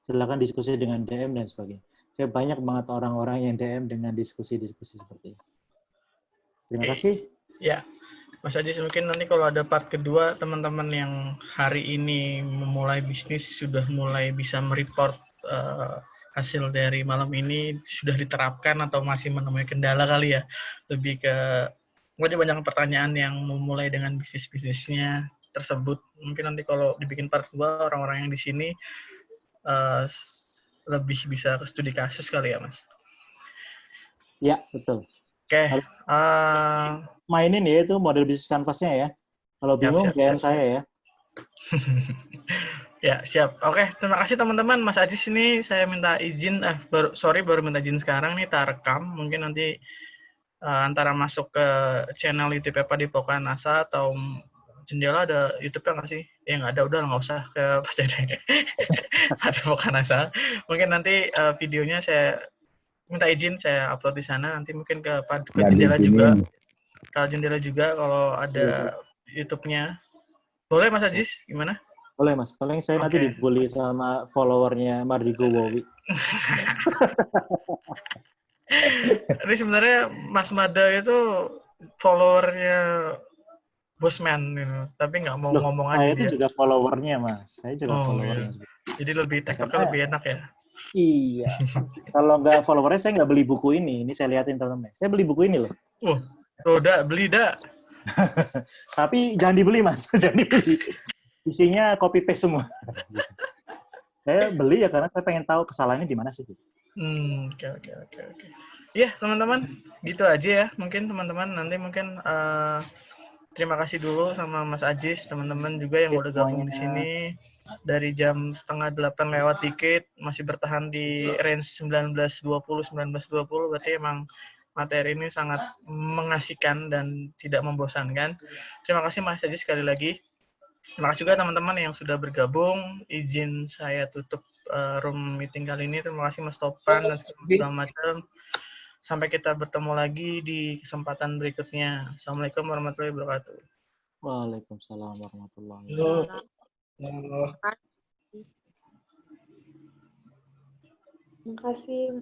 Silakan diskusi dengan DM dan sebagainya. Saya banyak banget orang-orang yang DM dengan diskusi-diskusi seperti itu. Terima kasih. Ya, Mas Ajis, mungkin nanti kalau ada part kedua, teman-teman yang hari ini memulai bisnis sudah mulai bisa mereport hasil dari malam ini sudah diterapkan atau masih menemui kendala kali ya. Lebih ke, mungkin banyak pertanyaan yang memulai dengan bisnis-bisnisnya tersebut. Mungkin nanti kalau dibikin part 2, orang-orang yang di sini lebih bisa ke studi kasus kali ya, Mas. Ya, betul. Oke. Mainin ya itu model bisnis kanvasnya ya. Kalau bingung, DM saya ya. Ya, siap. Oke, terima kasih teman-teman. Mas Ajis ini saya minta izin, baru minta izin sekarang nih, tak rekam. Mungkin nanti antara masuk ke channel YouTube Padepokan NASA atau Jendela ada YouTube-nya nggak sih? Ya nggak ada, udah nggak usah ke Padepokan NASA. Mungkin nanti videonya saya minta izin saya upload di sana, nanti mungkin ke Jendela juga. Kalau Jendela juga kalau ada YouTube-nya. Boleh Mas Ajis, gimana? Boleh Mas, paling saya nanti dibully sama followernya Mardigo Wowi. Ini sebenarnya Mas Mada itu followernya Bosman, gitu. Tapi nggak mau ngomong aja. Saya itu juga followernya Mas, saya juga followernya. Iya. Jadi lebih tekniknya lebih enak ya. Iya. Kalau nggak followernya saya nggak beli buku ini. Ini saya liatin teman-teman. Saya beli buku ini loh. Udah beli dah. Tapi jangan dibeli Mas, jangan dibeli. Isinya copy paste semua. Saya beli ya karena saya pengen tahu kesalahannya di mana sih. Oke. Iya teman-teman, gitu aja ya. Mungkin teman-teman nanti mungkin terima kasih dulu sama Mas Ajis, teman-teman juga yang udah gabung di sini. Dari jam 7:30 lewat dikit, masih bertahan di range 19.20, berarti emang materi ini sangat mengasihkan dan tidak membosankan. Terima kasih Mas Ajis sekali lagi. Terima kasih juga teman-teman yang sudah bergabung. Izin saya tutup room meeting kali ini. Terima kasih Mas Topan dan segala macam. Sampai kita bertemu lagi di kesempatan berikutnya. Assalamualaikum warahmatullahi wabarakatuh. Waalaikumsalam warahmatullahi wabarakatuh. Terima kasih.